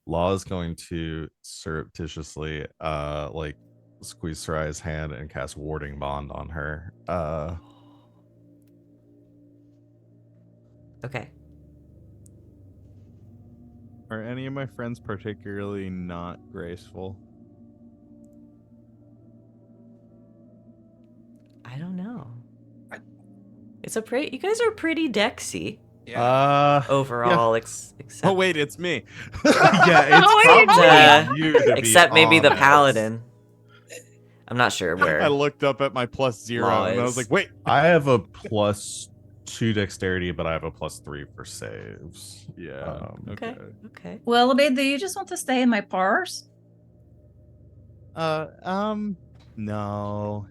Law is going to surreptitiously like squeeze Soraya's hand and cast warding bond on her. Okay. Are any of my friends particularly not graceful? I don't know. I- It's a pretty. You guys are pretty dexy Yeah. overall, except Oh wait, it's me. Yeah, it's Oh, wait, probably you, to be except maybe the honest. paladin. I'm not sure where. I looked up at my +0 Law and I is- was like, wait. I have a +2 dexterity, but I have a +3 for saves. Yeah. Okay. Okay. Willoughby, do you just want to stay in my purse? No.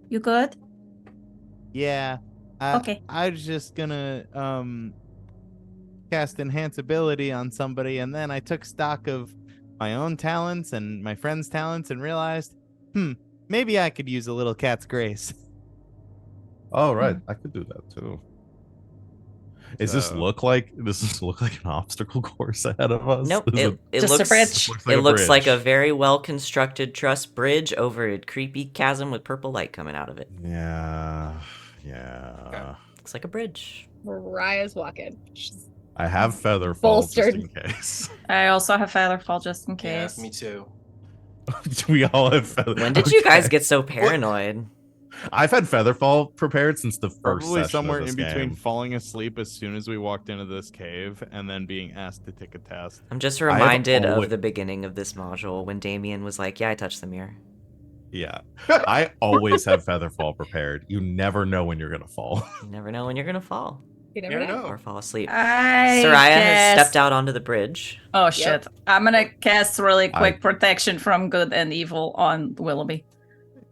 You good? Yeah. Okay. I was just gonna cast enhance ability on somebody, and then I took stock of my own talents and my friend's talents and realized, maybe I could use a little cat's grace. Oh right, I could do that too. Does this So- look like an obstacle course ahead of us? Nope. Is It Just a looks. bridge. It looks like a bridge. very well constructed truss bridge over a creepy chasm with purple light coming out of it. Yeah. Looks like a bridge. Mariah's walking. She's I have featherfall Bolstered. just in case. I also have Featherfall just in Yeah, case. me too. We all have feather. When did you guys Okay. get so paranoid? I've had featherfall prepared since the first Probably session somewhere of in this between game. falling asleep as soon as we walked into this cave and then being asked to take a test. I'm just have reminded always- of the beginning of this module when Damian was like, "Yeah, I touched the mirror." Yeah, I always have featherfall prepared. You never know when you're gonna fall. You never know when you're gonna fall you never Never know. know. or fall asleep. I Soraya has guess- stepped out onto the bridge. Oh shit. I'm gonna cast really I- quick protection from good and evil on Willoughby.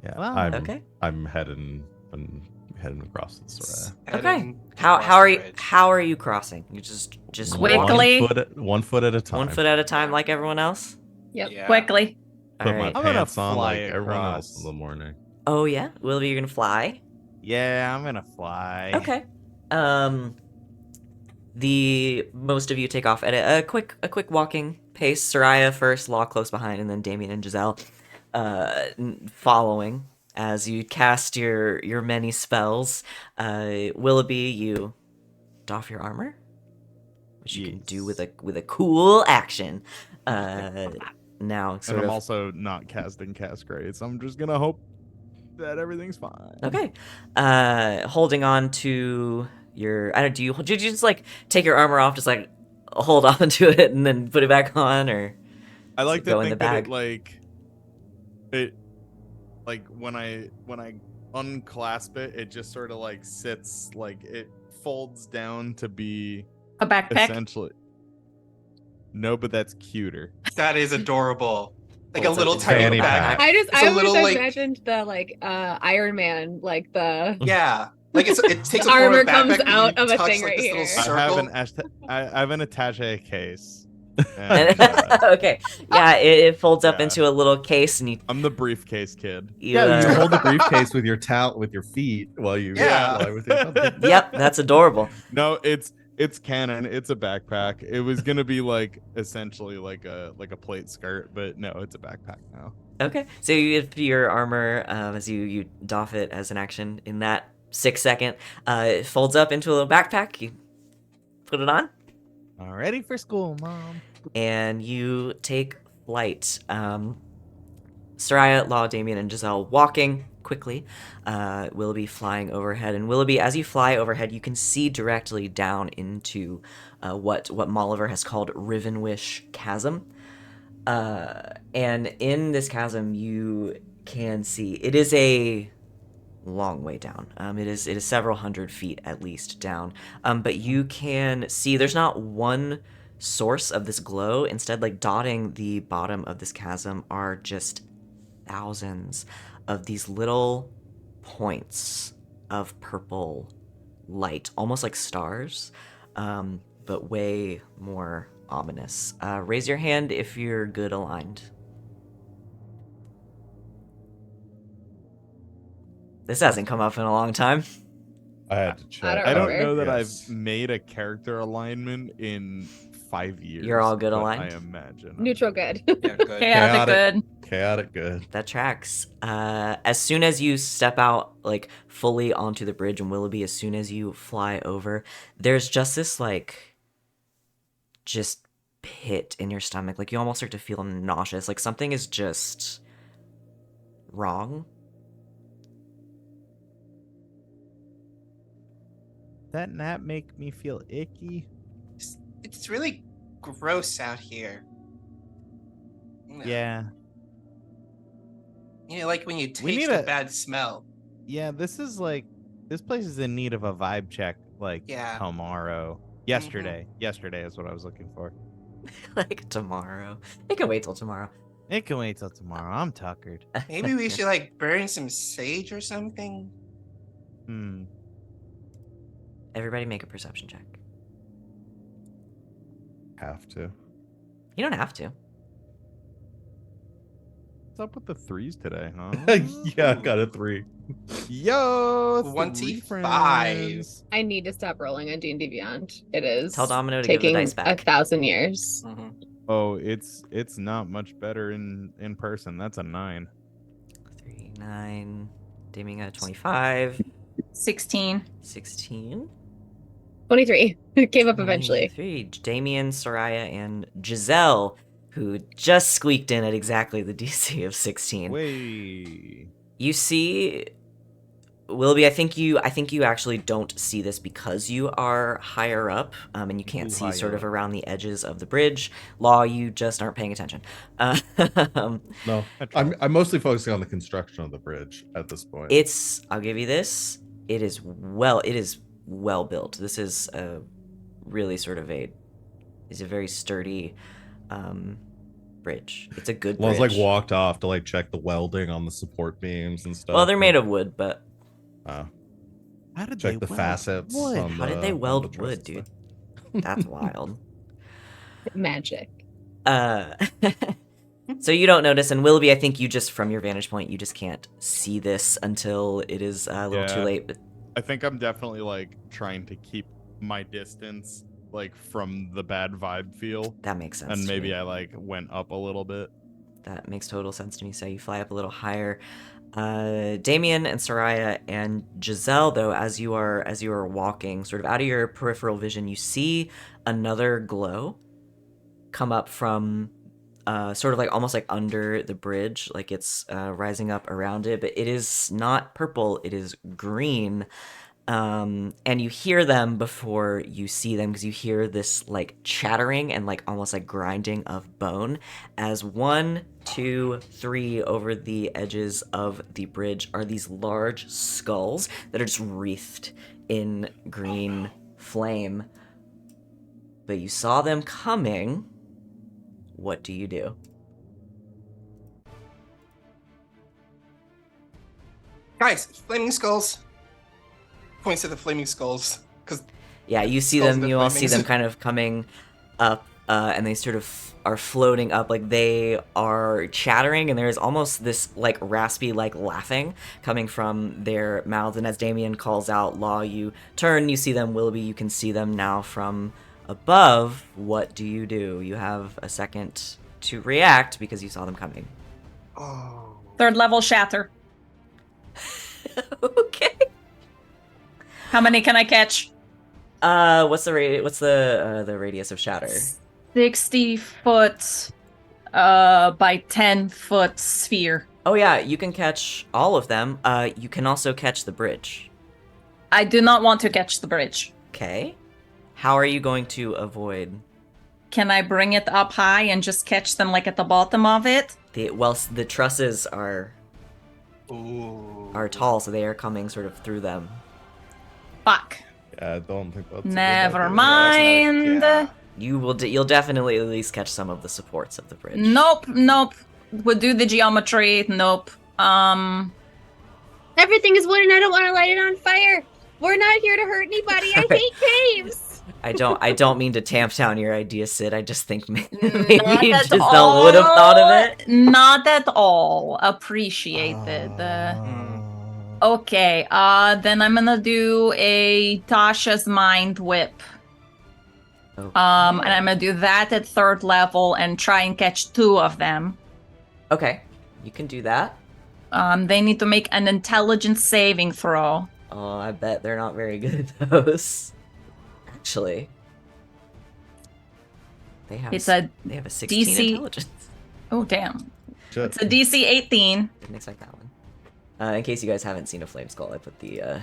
Yeah, Wow. I'm Okay. I'm heading and heading across the Sereia. Okay. How are you crossing? You just Quickly. One foot at a time. 1 foot at a time, like everyone else. Yep. Yeah. Quickly. All Put my right. I'm gonna pants on fly like everyone else across. in the morning. Oh yeah, Willoughby, you're gonna fly. Yeah, I'm gonna fly. Okay. The most of you take off at a quick walking pace. Sereia first, Law close behind, and then Damian and Giselle, following as you cast your many spells. Willoughby, you doff your armor, which you can do with a cool action. Now, And sort I'm of. also not casting cast grades. I'm just gonna hope that everything's fine. Okay. Holding on to your, I don't. Do you just like take your armor off, just like hold on to it, and then put it back on, or I like does it go to in the think that bag? it when I unclasp it, it just sort of like sits, like it folds down to be A backpack. essentially. No, but that's cuter. That is adorable. Like Oh, a it's little it's tiny fanny backpack. pack. I It's a always little, like- imagined the like Iron Man, like the Yeah. Like it takes a Armor form of comes backpack, and out you of a touch, thing like, right this little here. circle. I have an attache case. And, Okay. Yeah, it folds up yeah. into a little case, and you. I'm the briefcase kid. Yeah, you hold the briefcase with your with your feet while you Yeah. fly with your tongue. Yep, that's adorable. No, it's canon. It's a backpack. It was gonna be like essentially like a plate skirt, but no, it's a backpack now. Okay, so you have your armor as you doff it as an action in that 6 second. It folds up into a little backpack. You put it on, All ready for school, Mom. and you take flight. Sereia, Law, Damian, and Giselle walking quickly. Willoughby flying overhead, and Willoughby, as you fly overhead, you can see directly down into what Molliver has called Rivenwish Chasm. And in this chasm, you can see it is a long way down. It is several hundred feet at least down. But you can see there's not one source of this glow. Instead, like dotting the bottom of this chasm are just thousands of these little points of purple light, almost like stars, but way more ominous. Raise your hand if you're good aligned. This hasn't come up in a long time. I had to check. don't I don't remember. know that Yes. I've made a character alignment in 5 years. You're all good but aligned? I imagine. Neutral good. Yeah, good. Chaotic good. Chaotic good. That tracks. As soon as you step out, like fully onto the bridge, and Willoughby, as soon as you fly over, there's just this like, just pit in your stomach. Like you almost start to feel nauseous. Like something is just wrong. That nap make me feel icky. It's really gross out here. You know, Yeah. You know, like when you We taste need a a- bad smell. Yeah, this place is in need of a vibe check like Yeah. tomorrow. Yesterday. Yesterday is what I was looking for. Like tomorrow. It can wait till tomorrow. It can wait till tomorrow. I'm tuckered. Maybe we should like burn some sage or something. Everybody make a perception check. Have to. You don't have to. What's up with the threes today, huh? Yeah, I got a 3. Yo, 25. friends. I need to stop rolling on D&D Beyond. It is Tell Domino to give the taking dice back. 1,000 years. Oh, it's not much better in person. That's a 9. 3, 9. Damian got a 25. 16. 16. 23. It came up eventually. 23. Damian, Sereia, and Giselle, who just squeaked in at exactly the DC of 16. Way. You see, Willoughby, I think you actually don't see this because you are higher up, and you can't see sort of around the edges of the bridge. Law, you just aren't paying attention. No, I'm mostly focusing on the construction of the bridge at this point. I'll give you this. It is well built. This is a really sort of a very sturdy bridge. It's a good Well, bridge. I was like walked off to like check the welding on the support beams and stuff. Well, they're made of wood, but How did Check they the weld facets. wood? On How did the- they on the weld truss wood, and dude? stuff. That's wild. Magic. Uh, so you don't notice, and Willoughby, I think you just, from your vantage point, you just can't see this until it is a little too Yeah. late. But I think I'm definitely like trying to keep my distance like from the bad vibe feel. that makes sense. And to maybe me. I like went up a little bit. That makes total sense to me. So you fly up a little higher. Damian and Sereia and Giselle, though, as you are walking, sort of out of your peripheral vision, you see another glow come up from sort of like almost like under the bridge, like it's rising up around it, but it is not purple, it is green. And you hear them before you see them, because you hear this like chattering and like almost like grinding of bone as 1, 2, 3 over the edges of the bridge are these large skulls that are just wreathed in green flame. But you saw them coming. What do you do? Guys, flaming skulls. Points to the flaming skulls. Because Yeah, you see Skulls them, and you all see flamings. them kind of coming up, and they sort of are floating up, like they are chattering, and there's almost this like raspy like laughing coming from their mouths. And as Damian calls out Law, you turn, you see them. Willoughby, you can see them now from above. What do? You have a second to react because you saw them coming. oh, 3rd level shatter. Okay. How many can I catch? What's the radius of shatter? 60 foot by 10 foot sphere. Oh yeah, you can catch all of them. You can also catch the bridge. I do not want to catch the bridge. Okay. How are you going to avoid Can I bring it up high and just catch them like at the bottom of it? the trusses are ooh. tall, so they are coming sort of through them. Fuck. Yeah, I don't think that's a good Never idea. mind. Yeah. You'll definitely at least catch some of the supports of the bridge. Nope. We'll do the geometry. Nope. Everything is wood and I don't want to light it on fire. We're not here to hurt anybody. I hate caves. I don't mean to tamp down your idea, Sid. I just think maybe Not at Giselle would have thought of it. Not at all. Appreciated. Okay, then I'm gonna do a Tasha's Mind Whip. Okay. And I'm gonna do that at 3rd level and try and catch 2 of them. Okay, you can do that. They need to make an intelligence saving throw. Oh, I bet they're not very good at those. Actually, they have It's a they have a 16 DC intelligence. Oh damn. Shit. It's a DC 18. Didn't expect that one. In case you guys haven't seen a flame skull, I put the A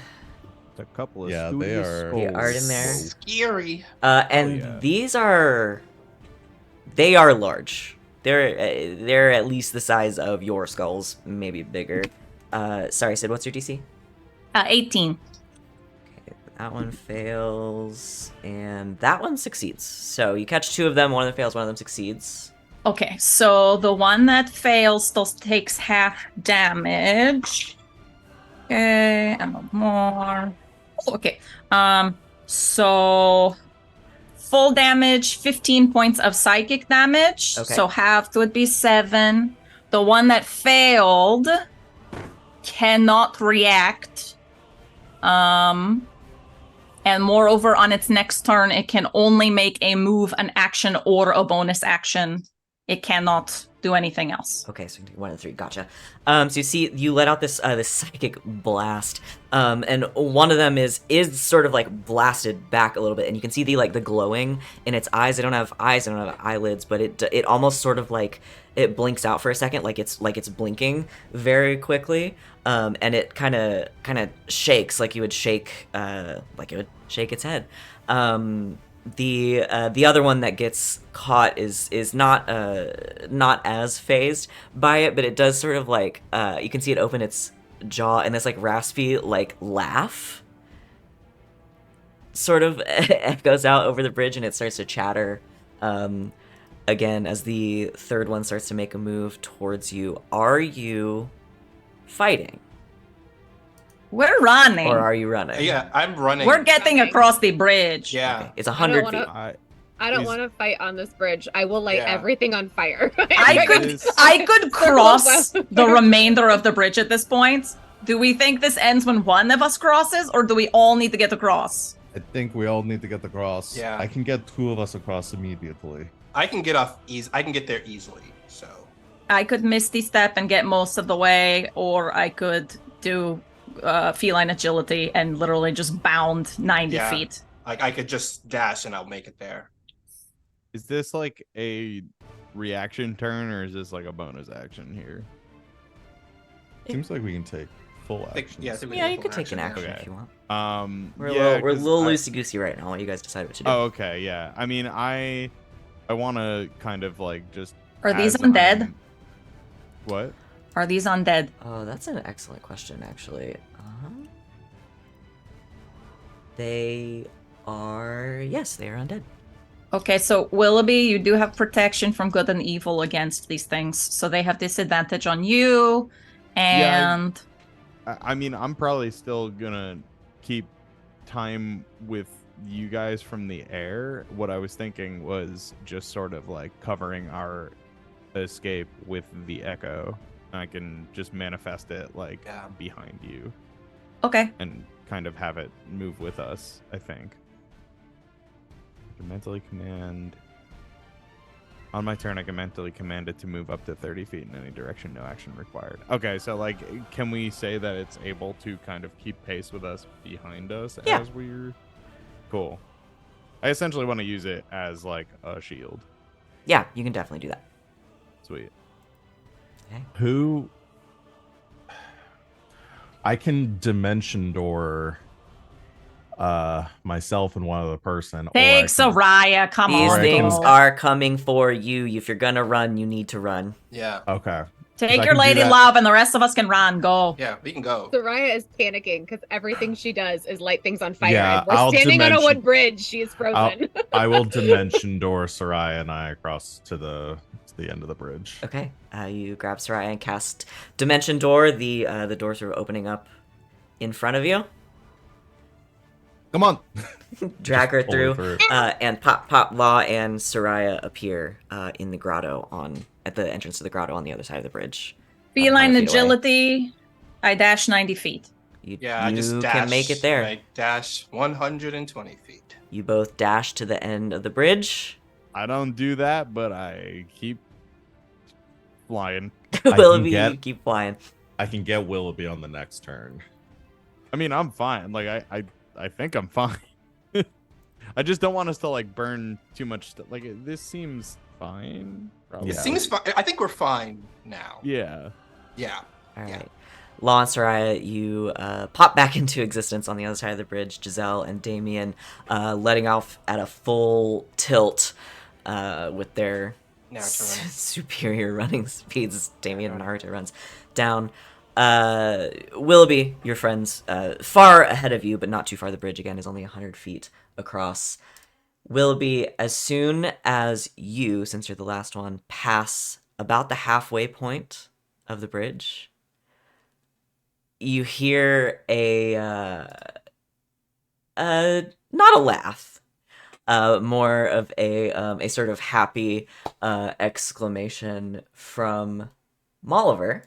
couple of Yeah, they studious are- The art in skulls. there. Scary. And yeah. these are large. They're at least the size of your skulls, maybe bigger. Sorry, Sid, what's your DC? 18. Okay, that one fails, and that one succeeds. So you catch 2 of them, one of them fails, one of them succeeds. Okay, so the one that fails still takes half damage. Okay, and no more. Okay. So full damage, 15 points of psychic damage. Okay. So half would be 7. The one that failed cannot react. And moreover, on its next turn, it can only make a move, an action, or a bonus action. It cannot do anything else. Okay, so 1 and 3, gotcha. So you let out this psychic blast, and one of them is sort of like blasted back a little bit, and you can see the glowing in its eyes. They don't have eyes, they don't have eyelids, but it almost sort of like it blinks out for a second, like it's blinking very quickly, and it kind of shakes like you would shake its head. The other one that gets caught is not as phased by it, but it does sort of like you can see it open its jaw and this like raspy like laugh sort of echoes out over the bridge, and it starts to chatter again as the 3rd one starts to make a move towards you. Are you fighting? We're running. Or are you running? Yeah, I'm running. We're getting across the bridge. Yeah. Okay. It's 100 wanna- feet. I don't Please. want to fight on this bridge. I will light Yeah. everything on fire. I could cross the remainder of the bridge at this point. Do we think this ends when one of us crosses, or do we all need to get across? I think we all need to get across. Yeah. I can get 2 of us across immediately. I can get off I can get there easily. So I could Misty Step and get most of the way, or I could do feline agility and literally just bound 90 Yeah. feet. like I could just dash and I'll make it there. Is this like a reaction turn or is this like a bonus action here? Seems like we can take full I think- action. yeah, I think we Yeah, can you full could take an action, action yeah. if you want. Yeah, We're a 'cause little I- loosey goosey right now. I'll let you guys decide what to do. Oh, okay, yeah. I mean, I want to kind of like just. Are these as undead? I'm- What? Are these undead? Oh, that's an excellent question, actually. They are. Yes, they are undead. Okay, so Willoughby, you do have protection from good and evil against these things, so they have disadvantage on you, and I mean, I'm probably still gonna keep time with you guys from the air. What I was thinking was just sort of like covering our escape with the echo. I can just manifest it like Yeah. behind you okay. and kind of have it move with us, I think. I can mentally command. On my turn, I can mentally command it to move up to 30 feet in any direction, no action required. Okay, so like, can we say that it's able to kind of keep pace with us behind us Yeah. as we're. Cool. I essentially want to use it as like a shield. Yeah, you can definitely do that. Sweet. Who? I can dimension door myself and one other person. or I Take can- Sereia, come These on. things girl. are coming for you. If you're gonna run, you need to run. Yeah. Okay. Take I your can do lady that. love, and the rest of us can run. Go. Yeah, we can go. Soraya is panicking because everything she does is light things on fire. Yeah, and we're I'll standing on a dimension- wood bridge. She is frozen. I will dimension door Sereia and I across to the end of the bridge. Okay. You grab Sereia and cast Dimension Door. The door sort of opening up in front of you. Come on. Drag her Just pull her through. And Pop, Law, and Sereia appear in the grotto at the entrance to the grotto on the other side of the bridge. Feline 100 feet away. agility. I dash 90 feet. Yeah, I just you dash. can make it there. I dash 120 feet. You both dash to the end of the bridge. I don't do that, but I keep flying. can Willoughby, get- you keep flying. I can get Willoughby on the next turn. I mean, I'm fine. Like, I think I'm fine. I just don't want us to like burn too much. Like, this seems fine. Probably. It Yeah. seems fine. I think we're fine now. Yeah. Yeah. All Yeah. right. Law and Sereia, you pop back into existence on the other side of the bridge. Giselle and Damian letting off at a full tilt with their Naruto running. superior running speeds. Damian and Naruto runs down. Willoughby, your friend's far ahead of you, but not too far. The bridge, again, is only 100 feet across. Willoughby, as soon as you, since you're the last one, pass about the halfway point of the bridge, you hear not a laugh, more of a sort of happy exclamation from Molliver,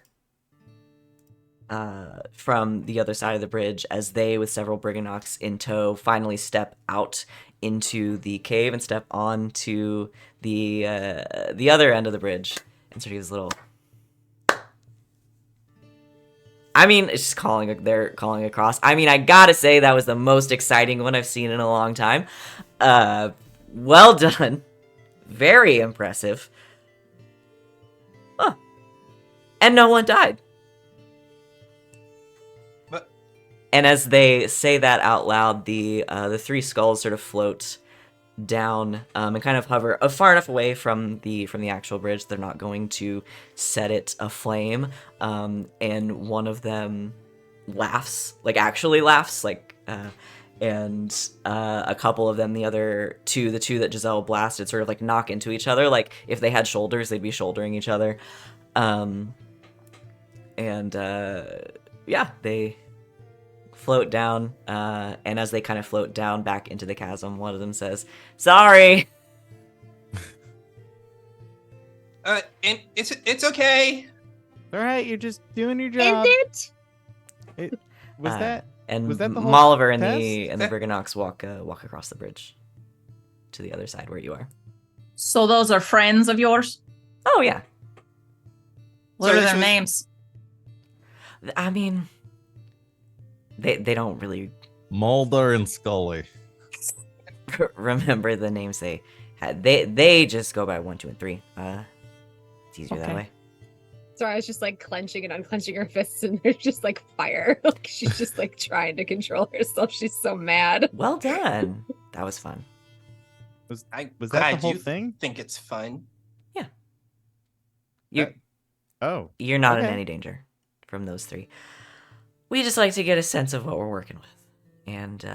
from the other side of the bridge, as they, with several Briganocks in tow, finally step out into the cave and step onto the other end of the bridge and sort of this little. I mean, it's just they're calling across. I mean, I gotta say that was the most exciting one I've seen in a long time. Well done. Very impressive. Huh. And no one died. But And as they say that out loud, the three skulls sort of float down and kind of hover far enough away from the actual bridge. They're not going to set it aflame. And one of them laughs, like actually laughs, like and a couple of them, the two that Giselle blasted, sort of like knock into each other. Like if they had shoulders, they'd be shouldering each other. Yeah, float down, and as they kind of float down back into the chasm, one of them says, "Sorry." And it's okay. All right, you're just doing your Is job. it? Was that? And Was that the whole Molliver and test? the Briganox walk across the bridge to the other side where you are. So those are friends of yours? Oh yeah, What So are this their was- names? I mean, they don't really Mulder and Scully. remember the names they had. They just go by 1, 2, and 3. It's easier that Okay. way. Sorry, I was just like clenching and unclenching her fists, and there's just like fire. Like she's just like trying to control herself. She's so mad. Well done. That was fun. I'm Was that the glad whole you thing? think it's fun. Oh, You're not in okay. any danger from those 3. We just like to get a sense of what we're working with, and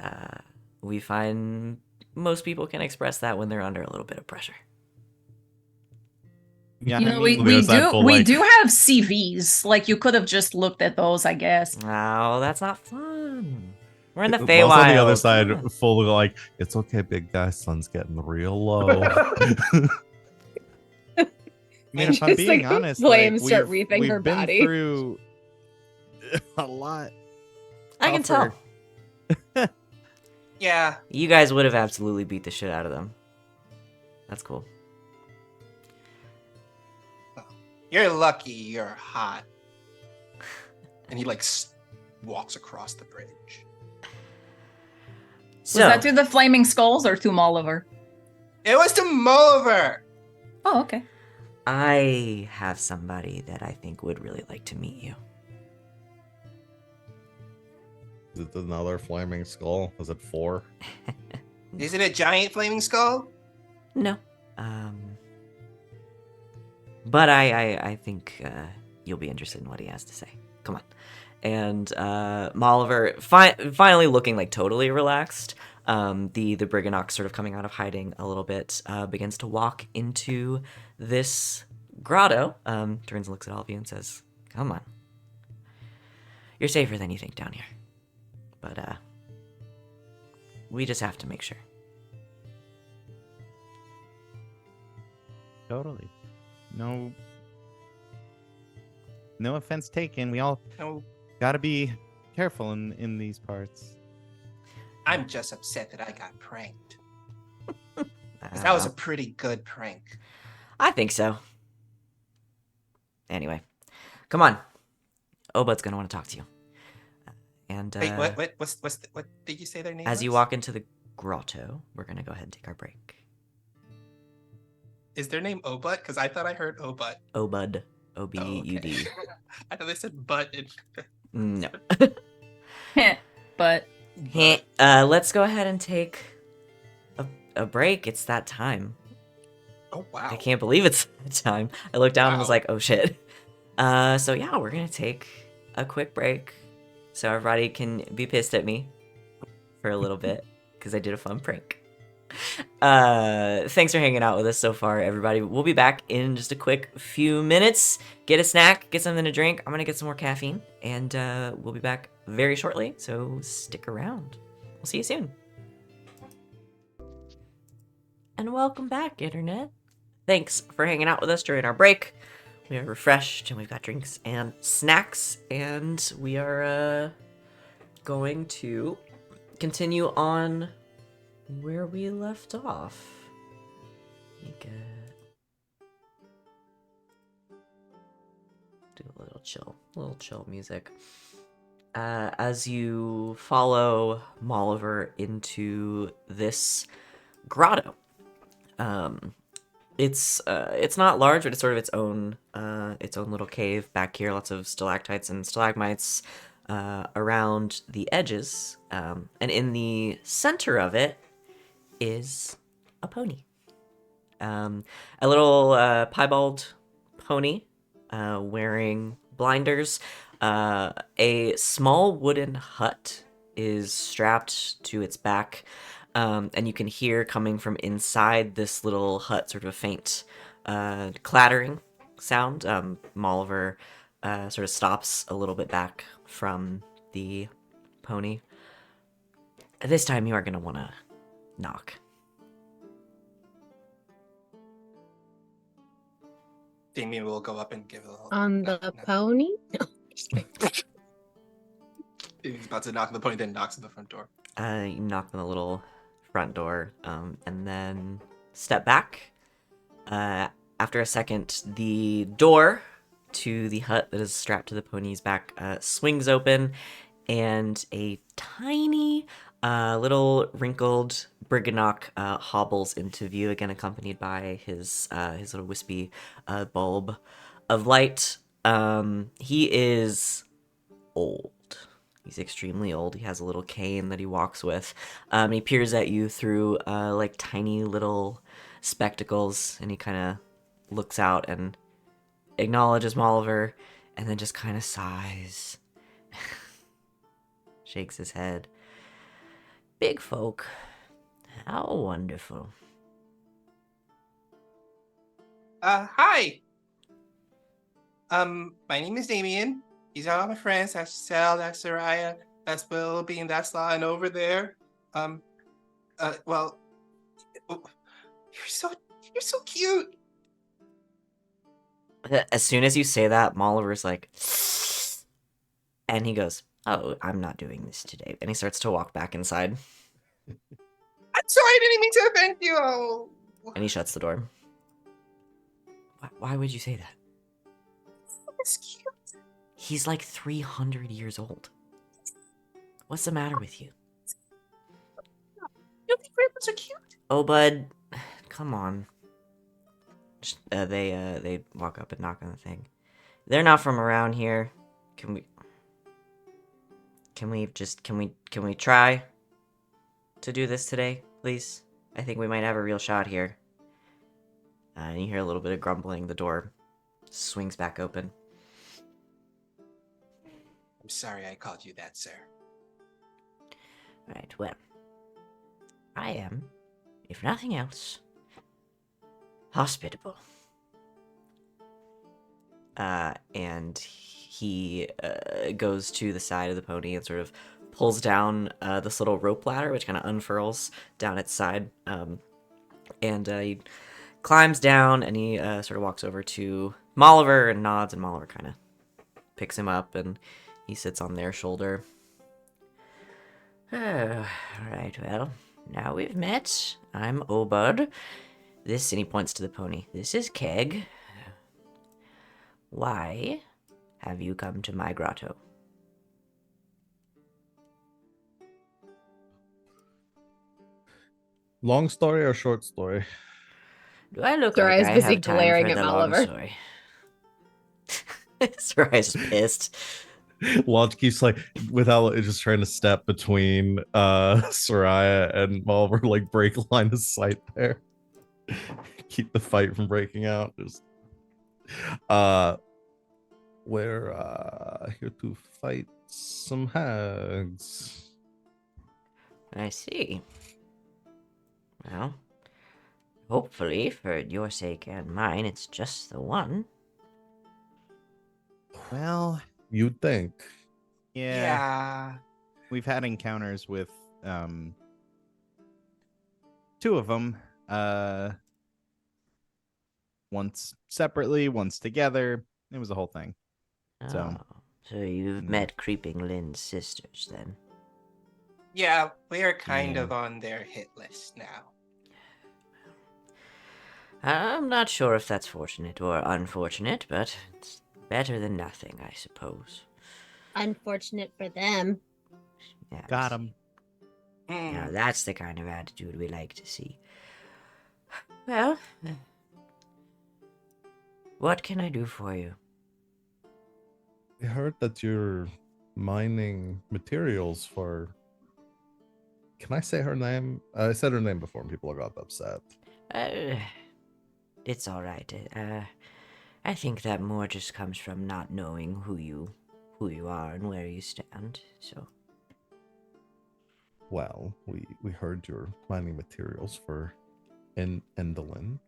we find most people can express that when they're under a little bit of pressure. yeah. You I know, mean, we There's that do full, we like- do have CVs. Like you could have just looked at those, I guess. Oh, that's not fun. We're in the Whilst Feywild. on the other Come side, on. full of like, it's okay, big guy. Sun's getting real low. I mean, And if I'm just, being like, honest, flames like, start we've wreathing her been body. through a lot. I can tell. tougher. Yeah. You guys would have absolutely beat the shit out of them. That's cool. You're lucky you're hot. And he like walks across the bridge. So, Was that to the Flaming Skulls or to Molliver? It was to Mulliver. Oh, okay. I have somebody that I think would really like to meet you. Is it another flaming skull? Is it 4? Is it a giant flaming skull? No. But I think you'll be interested in what he has to say. Come on. And Molliver, finally looking like totally relaxed, the Briganox sort of coming out of hiding a little bit, begins to walk into this grotto, turns and looks at all of you and says, "Come on. You're safer than you think down here. But we just have to make sure." Totally. No offense taken. We all No, gotta be careful in these parts. I'm just upset that I got pranked. 'Cause that was a pretty good prank. I think so. Anyway, come on. Obud's gonna want to talk to you. And Wait, what did you say their name as you was? walk into the grotto, we're gonna go ahead and take our break. Is their name Obut? Because I thought I heard Obut. Obud, O-B-U-D. I thought they said butt. No. But Let's go ahead and take a break. It's that time. Oh wow. I can't believe it's that time. I looked down and was Wow. like, oh shit. So yeah, we're gonna take a quick break so everybody can be pissed at me for a little bit because I did a fun prank. Thanks for hanging out with us so far, everybody. We'll be back in just a quick few minutes. Get a snack, get something to drink. I'm gonna get some more caffeine, and we'll be back very shortly, so stick around. We'll see you soon. And welcome back, Internet. Thanks for hanging out with us during our break. We are refreshed, and we've got drinks and snacks, and we are going to continue on where we left off. Do a little chill music. As you follow Molliver into this grotto. It's not large, but it's sort of its own little cave back here. Lots of stalactites and stalagmites around the edges, and in the center of it is a pony. A little piebald pony wearing blinders. A small wooden hut is strapped to its back, and you can hear coming from inside this little hut sort of a faint clattering sound. Molliver sort of stops a little bit back from the pony. This time you are going to want to knock. Damian will go up and give a little On the knock. pony? No, just kidding. He's about to knock on the pony, then knocks on the front door. You knock on the little front door, and then step back. After a second, the door to the hut that is strapped to the pony's back swings open, and a tiny, little wrinkled Briganock hobbles into view, again accompanied by his little wispy bulb of light. He is old. He's extremely old. He has a little cane that he walks with. He peers at you through like tiny little spectacles, and he kind of looks out and acknowledges Molliver, and then just kind of sighs. Shakes his head. Big folk. How wonderful. Hi. My name is Damian. These are all my friends. That's Giselle, that's Sereia, that's Willoughby, and that's Lion over there. Well, you're so cute. As soon as you say that, Molliver's like, and he goes, "Oh, I'm not doing this today." And he starts to walk back inside, I'm sorry, I didn't mean to offend you. Oh. and he shuts the door. Why would you say that? It's cute. He's like 300 years old. What's the matter with you? You think grandpas are cute? Oh, bud, come on. They walk up and knock on the thing. They're not from around here. Can we try to do this today, please? I think we might have a real shot here. And you hear a little bit of grumbling. The door swings back open. I'm sorry I called you that, sir. Right, well, I am, if nothing else, hospitable. And he goes to the side of the pony and sort of pulls down this little rope ladder, which kind of unfurls down its side. And he climbs down, and he sort of walks over to Molliver and nods, and Molliver kind of picks him up, and he sits on their shoulder. All right, well, now we've met. I'm Obud. This, and he points to the pony. This is Keg. Why have you come to my grotto? Long story or short story? Do I look Sorai's like I busy have time glaring for at the long Molliver. story? Sorai's pissed. Launch keeps like without just trying to step between Sereia and Malver, like break line of sight there. Keep the fight from breaking out. Just we're here to fight some hags. I see. Well, hopefully, for your sake and mine, it's just the one. Well, You'd think. yeah. We've had encounters with two of them. Once separately, once together. It was a whole thing. So- So you've met Creeping Lynn's sisters, then? Yeah, we're kind Yeah. of on their hit list now. I'm not sure if that's fortunate or unfortunate, but it's better than nothing, I suppose. Unfortunate for them. Yes. Got him. Now that's the kind of attitude we like to see. Well, what can I do for you? I heard that you're mining materials for. Can I say her name? I said her name before and people got upset. It's all right. I think that more just comes from not knowing who you are and where you stand. So, Well, we heard you're mining materials for Endolin.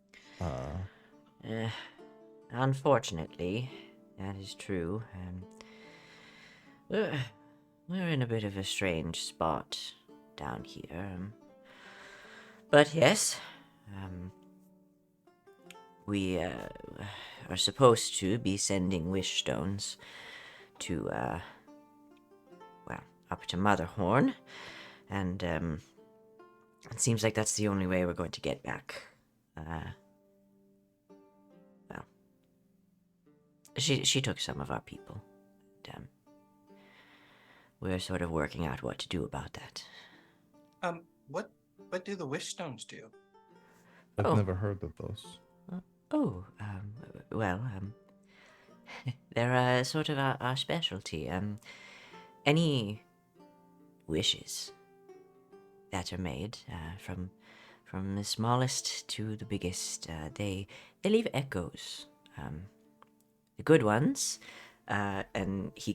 Unfortunately, that is true. we're in a bit of a strange spot down here. But yes, we are supposed to be sending wish stones to, well, up to Motherhorn, and it seems like that's the only way we're going to get back. Well, she took some of our people. And, we're sort of working out what to do about that. What do the wish stones do? I've Oh. never heard of those. Well, they're sort of our specialty. Any wishes that are made, from the smallest to the biggest, they leave echoes. The good ones, and he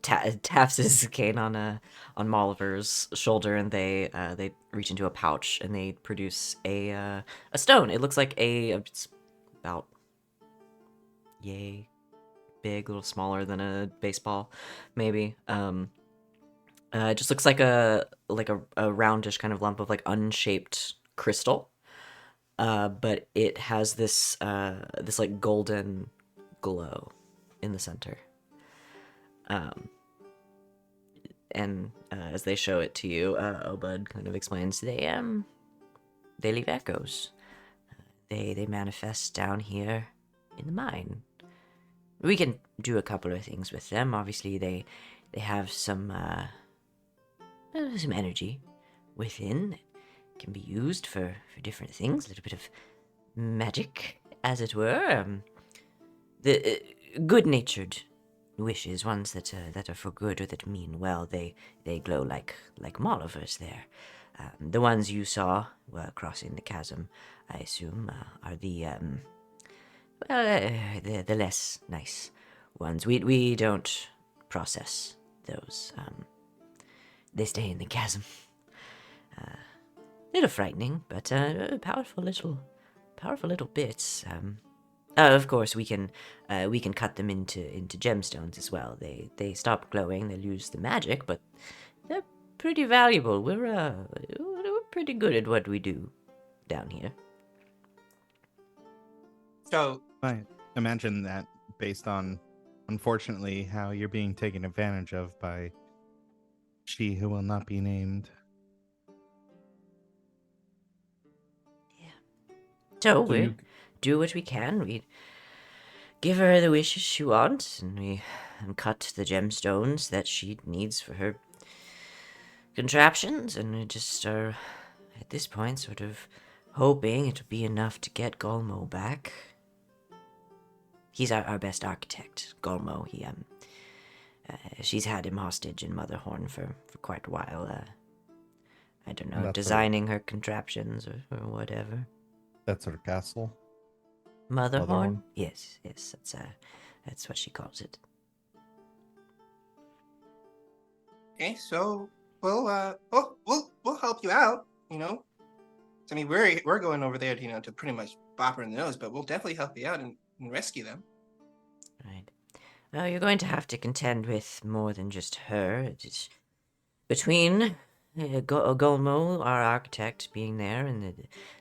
taps his cane on Molliver's shoulder, and they reach into a pouch and they produce a stone. It looks like it's about yay big, a little smaller than a baseball, maybe. It just looks like a roundish kind of lump of like unshaped crystal, but it has this like golden glow in the center. And as they show it to you, Obud kind of explains they leave echoes. They manifest down here in the mine. We can do a couple of things with them. Obviously, they have some energy within that can be used for different things. A little bit of magic, as it were. The good-natured wishes, ones that are for good or that mean well, they glow like Molliver's there. The ones you saw were crossing the chasm, I assume, are the less nice ones. We don't process those. They stay in the chasm. Little frightening, but powerful little bits. Of course, we can cut them into gemstones as well. They stop glowing, they lose the magic, but they're pretty valuable. We're pretty good at what we do down here. So, I imagine that based on, unfortunately, how you're being taken advantage of by she who will not be named. So we do what we can. We give her the wishes she wants, and we cut the gemstones that she needs for her contraptions, and we just are, at this point, sort of hoping it'll be enough to get Golmo back. He's our best architect, Golmo. She's had him hostage in Motherhorn for quite a while. I don't know, designing her contraptions or whatever. That's her castle. Motherhorn? Yes, that's what she calls it. okay, so we'll help you out. You know, I mean, we're going over there, to pretty much bop her in the nose, but we'll definitely help you out and rescue them. Right. Well, you're going to have to contend with more than just her. It's between Golmo, our architect, being there, and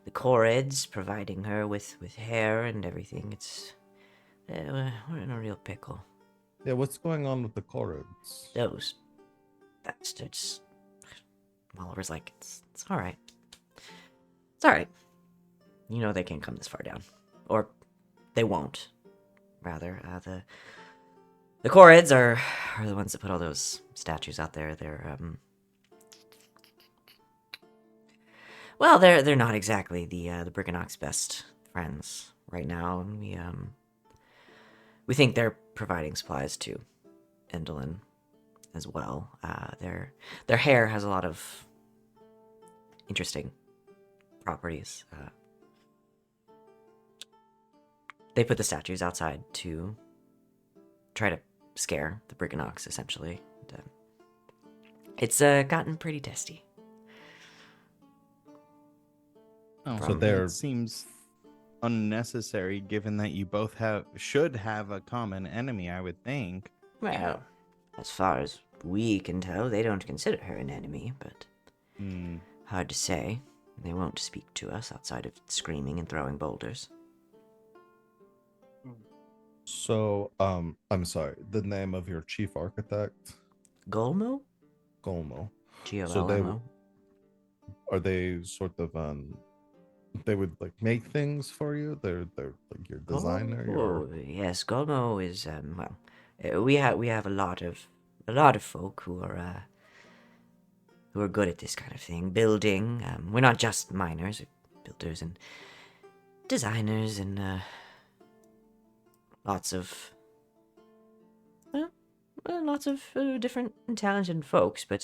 the Coreds providing her with hair and everything. It's we're in a real pickle. Yeah, what's going on with the Corrids? Those bastards. Oliver's like, it's all right. It's all right. You know they can't come this far down, or they won't. Rather, the Corrids are the ones that put all those statues out there. They're not exactly the Briganock's best friends right now, and we think they're providing supplies to Endolin as well. Their hair has a lot of interesting properties. They put the statues outside to try to scare the Briganocks, essentially. And, it's gotten pretty testy. So they're It seems unnecessary, given that you both should have a common enemy, I would think. Well, as far as we can tell, they don't consider her an enemy, but Hmm. hard to say. They won't speak to us outside of screaming and throwing boulders. So, I'm sorry. The name of your chief architect, Golmo? Golmo. G-O-L-M-O. Are they sort of they would like make things for you? They're like your designer. Oh, yes, Golmo is we have a lot of folk who are good at this kind of thing, building. We're not just miners, we're builders and designers and lots of different and talented folks. But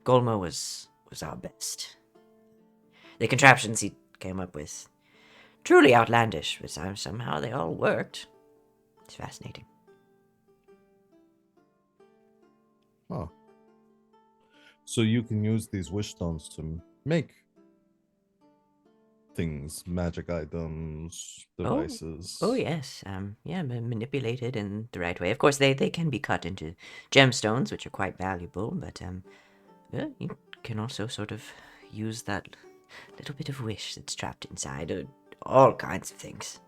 Golmo was our best. The contraptions he came up with, truly outlandish, but somehow they all worked. It's fascinating. Huh. So you can use these wish stones to make things, magic items, devices. Oh yes, manipulated in the right way. Of course, they can be cut into gemstones, which are quite valuable. But yeah, you can also sort of use that little bit of wish that's trapped inside, or all kinds of things.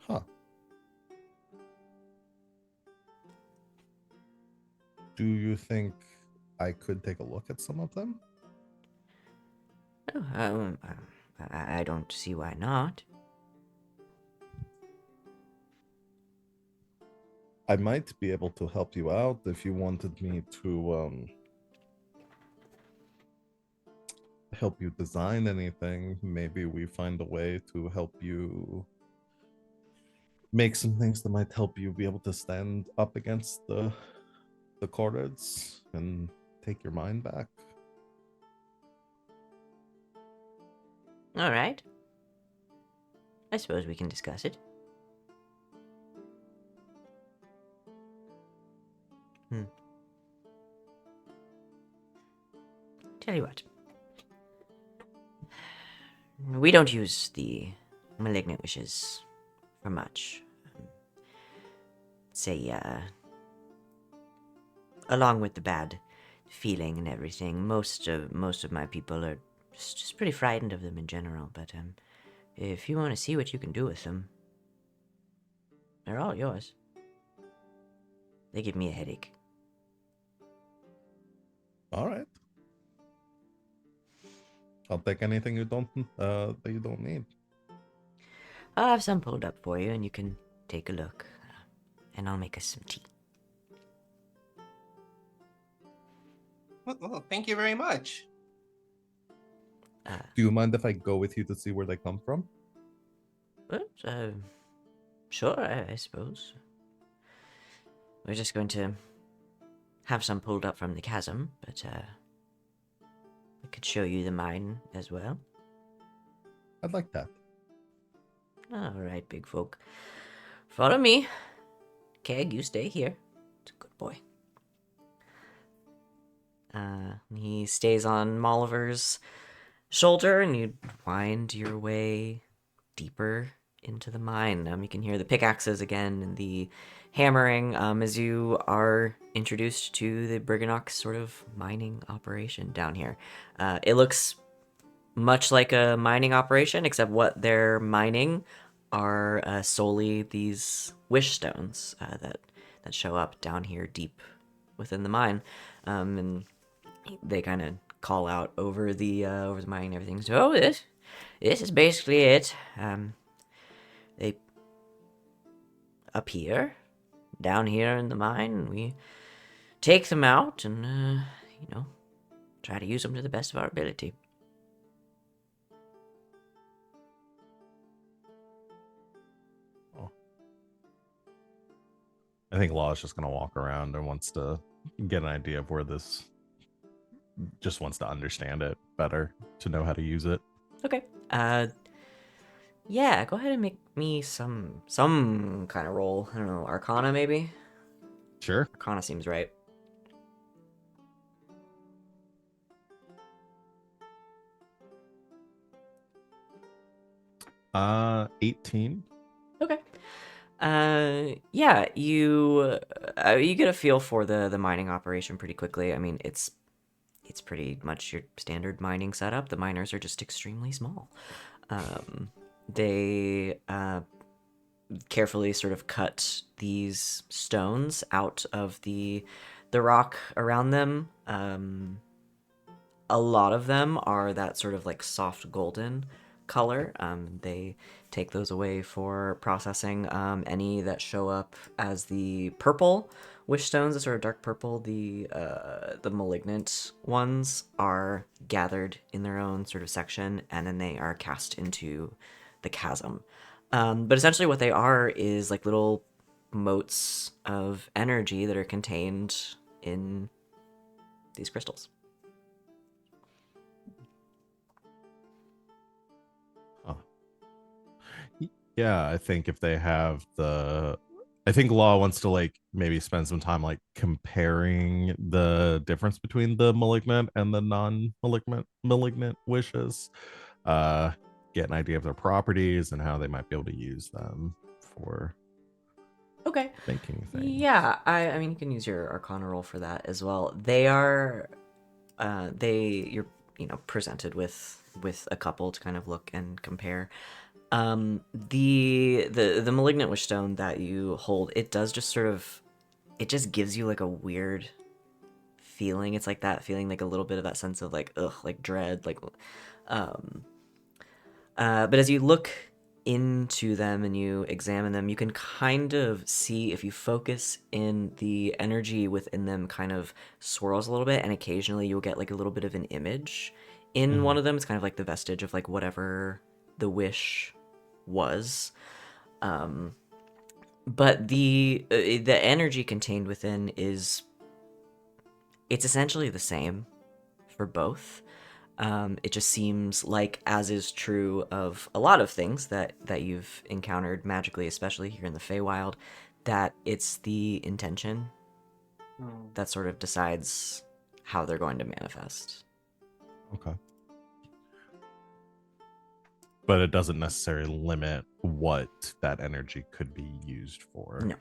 Huh. Do you think I could take a look at some of them? Oh, I don't see why not. I might be able to help you out if you wanted me to help you design anything. Maybe we find a way to help you make some things that might help you be able to stand up against the cords and take your mind back. All right. I suppose we can discuss it. Tell you what. We don't use the malignant wishes for much. Say, along with the bad feeling and everything, most of my people are just pretty frightened of them in general. But if you want to see what you can do with them, they're all yours. They give me a headache. All right. I'll take anything you don't that you don't need. I'll have some pulled up for you, and you can take a look. And I'll make us some tea. Well, thank you very much. Do you mind if I go with you to see where they come from? Sure, I suppose. We're just going to have some pulled up from the chasm, but I could show you the mine as well. I'd like that. All right, big folk. Follow me. Keg, you stay here. It's a good boy. He stays on Molliver's shoulder, and you wind your way deeper into the mine. You can hear the pickaxes again and the hammering as you are introduced to the Briganox sort of mining operation down here. It looks much like a mining operation, except what they're mining are solely these wish stones that show up down here deep within the mine, and they kind of call out over the mine and everything. So this is basically it. They appear down here in the mine, and we take them out and try to use them to the best of our ability. I think Law's just gonna walk around and wants to get an idea of where this. Just wants to understand it better to know how to use it. Okay. Yeah. Go ahead and make me some kind of roll. I don't know, Arcana maybe. Sure. Arcana seems right. 18. Okay. Yeah, you you get a feel for the mining operation pretty quickly. I mean, it's pretty much your standard mining setup. The miners are just extremely small. They carefully sort of cut these stones out of the rock around them. A lot of them are that sort of like soft golden color. They take those away for processing. Any that show up as the purple wish stones, the sort of dark purple, the malignant ones are gathered in their own sort of section, and then they are cast into the chasm. But essentially what they are is like little motes of energy that are contained in these crystals. Yeah, I think if they have I think Law wants to like maybe spend some time like comparing the difference between the malignant and the non-malignant wishes. Get an idea of their properties and how they might be able to use them for Okay. making things. Yeah, I mean you can use your Arcana roll for that as well. They are you're presented with a couple to kind of look and compare. The malignant wish stone that you hold, it does just sort of, it just gives you like a weird feeling. It's like that feeling, like a little bit of that sense of like like dread, like but as you look into them and you examine them, you can kind of see, if you focus in, the energy within them kind of swirls a little bit, and occasionally you'll get like a little bit of an image in one of them. It's kind of like the vestige of like whatever the wish was. But the energy contained within it's essentially the same for both. It just seems like, as is true of a lot of things that you've encountered magically, especially here in the Feywild, that it's the intention that sort of decides how they're going to manifest. Okay. But it doesn't necessarily limit what that energy could be used for. No.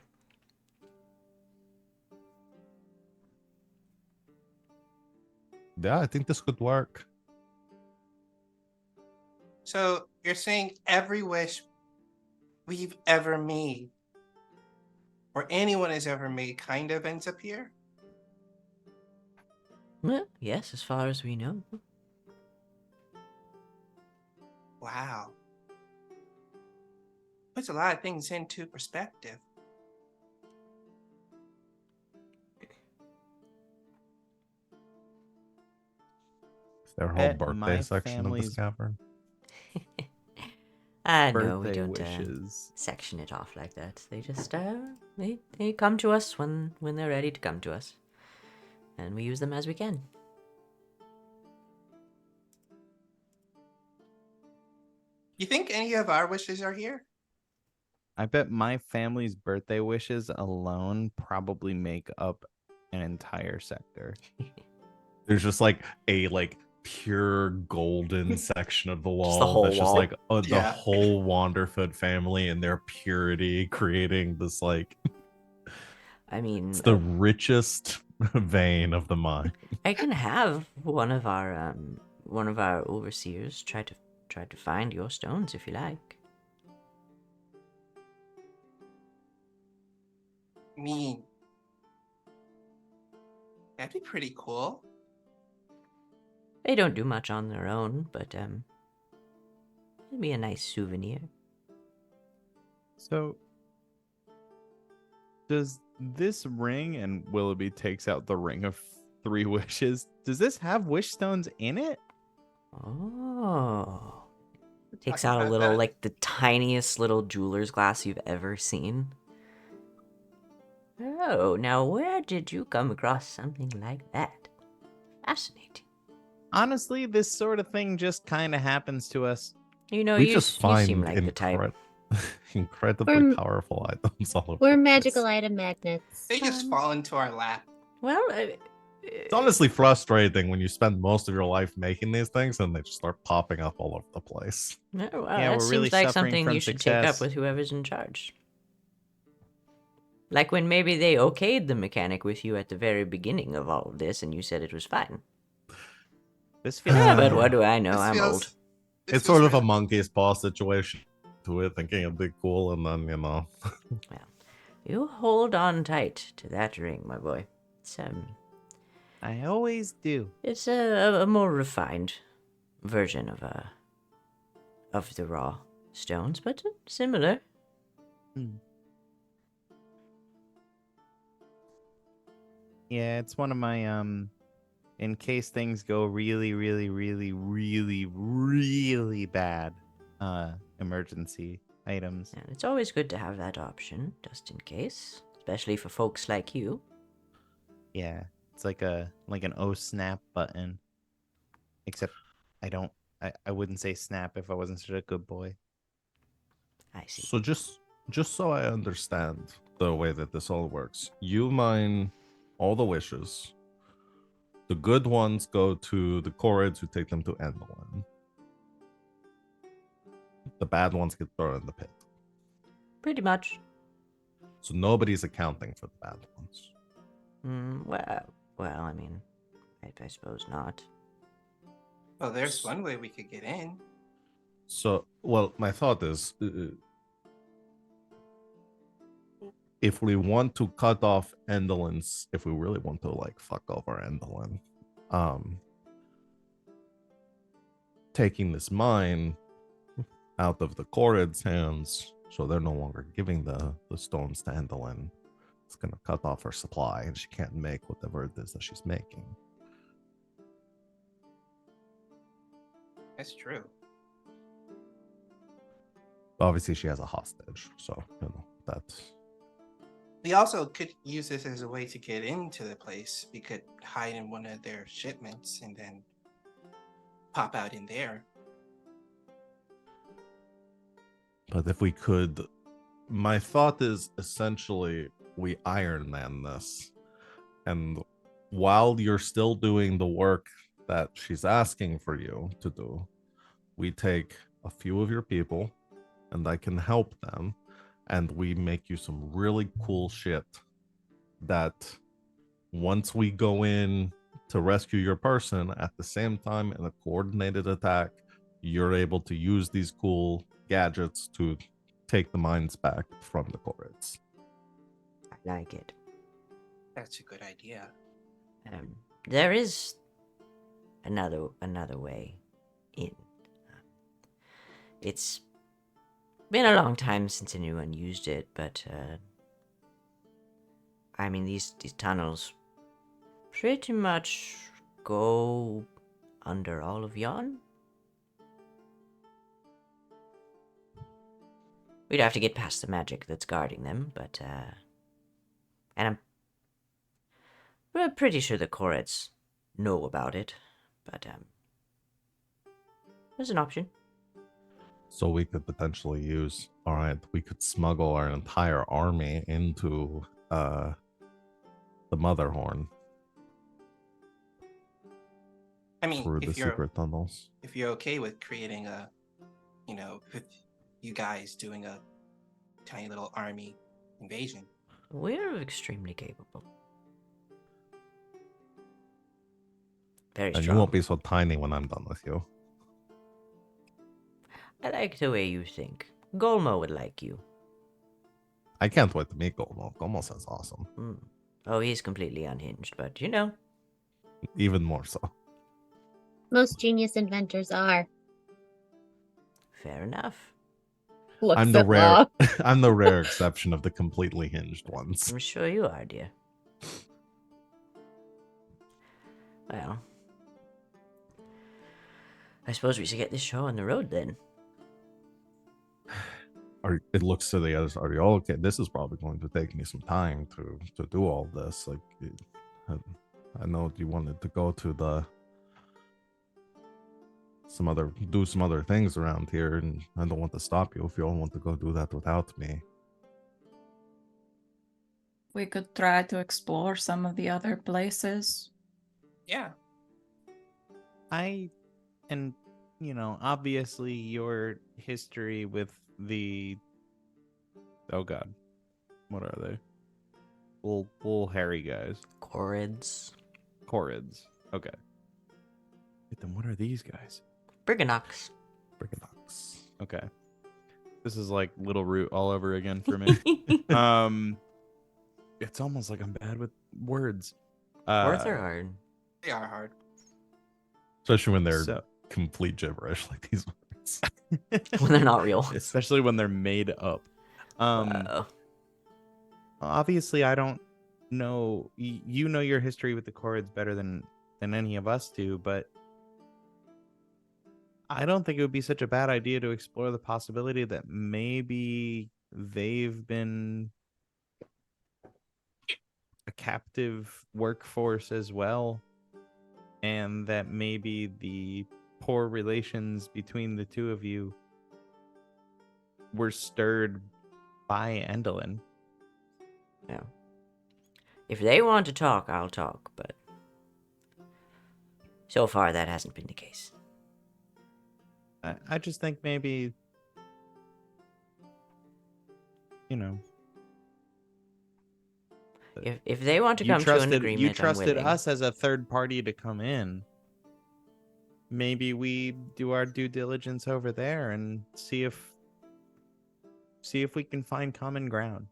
Yeah, I think this could work. So you're saying every wish we've ever made, or anyone has ever made, kind of ends up here? Well, yes, as far as we know. Wow. Puts a lot of things into perspective. Is there a whole Bet birthday my section of this family's cavern? No, we birthday don't wishes. section it off like that. They just they come to us when they're ready to come to us, and we use them as we can. You think any of our wishes are here? I bet my family's birthday wishes alone probably make up an entire sector. There's just like a pure golden section of the wall. the whole that's just wall. like the Yeah. whole Wanderfoot family and their purity, creating this like I mean, it's the richest vein of the mine. I can have one of our overseers try to find your stones if you like. Mean. That'd be pretty cool. They don't do much on their own, but it'd be a nice souvenir. So, does this ring, and Willoughby takes out the ring of 3 wishes, does this have wish stones in it? Oh. Takes Talk out a about little, that. like the tiniest little jeweler's glass you've ever seen. Oh, now where did you come across something like that? Fascinating. Honestly, this sort of thing just kind of happens to us. You know, We you just you seem find like the type. incredibly We're- powerful items all over. We're the magical place. item magnets. They just fall into our lap. Well, It's honestly frustrating when you spend most of your life making these things and they just start popping up all over the place. well, Yeah, that we're really seems like suffering something from you should take up success. with whoever's in charge. Like when maybe they okayed the mechanic with you at the very beginning of all of this and you said it was fine. This feels Yeah, but like what do I know? This I'm feels- old. this It's feels sort of a really- monkey's paw situation to it, thinking it'd be cool, and then, you know. You hold on tight to that ring, my boy. I always do. It's a more refined version of the raw stones, but similar. Yeah, it's one of my in case things go really, really, really, really, really bad, emergency items. And it's always good to have that option, just in case, especially for folks like you. Yeah, it's like an oh snap button. Except I wouldn't say snap if I wasn't such a good boy. I see. So just so I understand the way that this all works, you mine all the wishes. The good ones go to the Chorids who take them to Endlin. The bad ones get thrown in the pit. Pretty much. So nobody's accounting for the bad ones. Well, I mean, I suppose not. Well, there's one way we could get in. So, well, my thought is, if we want to cut off Endelin's, if we really want to like fuck over Endelin, taking this mine out of the Chorids' hands, so they're no longer giving the stones to Endelin, it's gonna cut off her supply, and she can't make whatever it is that she's making. That's true. Obviously, she has a hostage, so you know that's. We also could use this as a way to get into the place. We could hide in one of their shipments and then pop out in there. But if we could, my thought is essentially we Iron Man this. And while you're still doing the work that she's asking for you to do, we take a few of your people and I can help them. And we make you some really cool shit that once we go in to rescue your person at the same time in a coordinated attack, you're able to use these cool gadgets to take the mines back from the Chorids. I like it. That's a good idea. There is another way in. It's been a long time since anyone used it, but I mean these tunnels pretty much go under all of yon. We'd have to get past the magic that's guarding them, but and I'm pretty sure the Chorids know about it, but there's an option. So we could potentially use, all right, we could smuggle our entire army into the Motherhorn I mean, through the secret tunnels. if you're okay with creating a, with you guys doing a tiny little army invasion. We're extremely capable. Very And strong. you won't be so tiny when I'm done with you. I like the way you think. Golmo would like you. I can't wait to meet Golmo. Golmo sounds awesome. Oh, he's completely unhinged, but Even more so. Most genius inventors are. fair enough. Looks I'm the at rare Law. I'm the rare exception of the completely hinged ones. I'm sure you are, dear. Well, I suppose we should get this show on the road then. It looks to the others. Are you all okay? This is probably going to take me some time to do all this. Like, I know you wanted to go to do some other things around here, and I don't want to stop you if you all want to go do that without me. We could try to explore some of the other places. Yeah. Obviously your history with the oh god, what are they? Little hairy guys. Corids. Corids. Okay. Wait, then what are these guys? Briganox. Briganox. Okay. This is like Little Root all over again for me. It's almost like I'm bad with words. Words are hard. They are hard. Especially when they're So- complete gibberish like these words. When they're not real. Especially when they're made up. Wow. Obviously, I don't know. You know your history with the Corids better than any of us do, but I don't think it would be such a bad idea to explore the possibility that maybe they've been a captive workforce as well, and that maybe the poor relations between the two of you were stirred by Endelin. Yeah. If they want to talk, I'll talk, but so far that hasn't been the case. I just think maybe, you know, If they want to you come to an trusted agreement, you trusted I'm willing. us as a third party to come in. Maybe we do our due diligence over there and see if we can find common ground.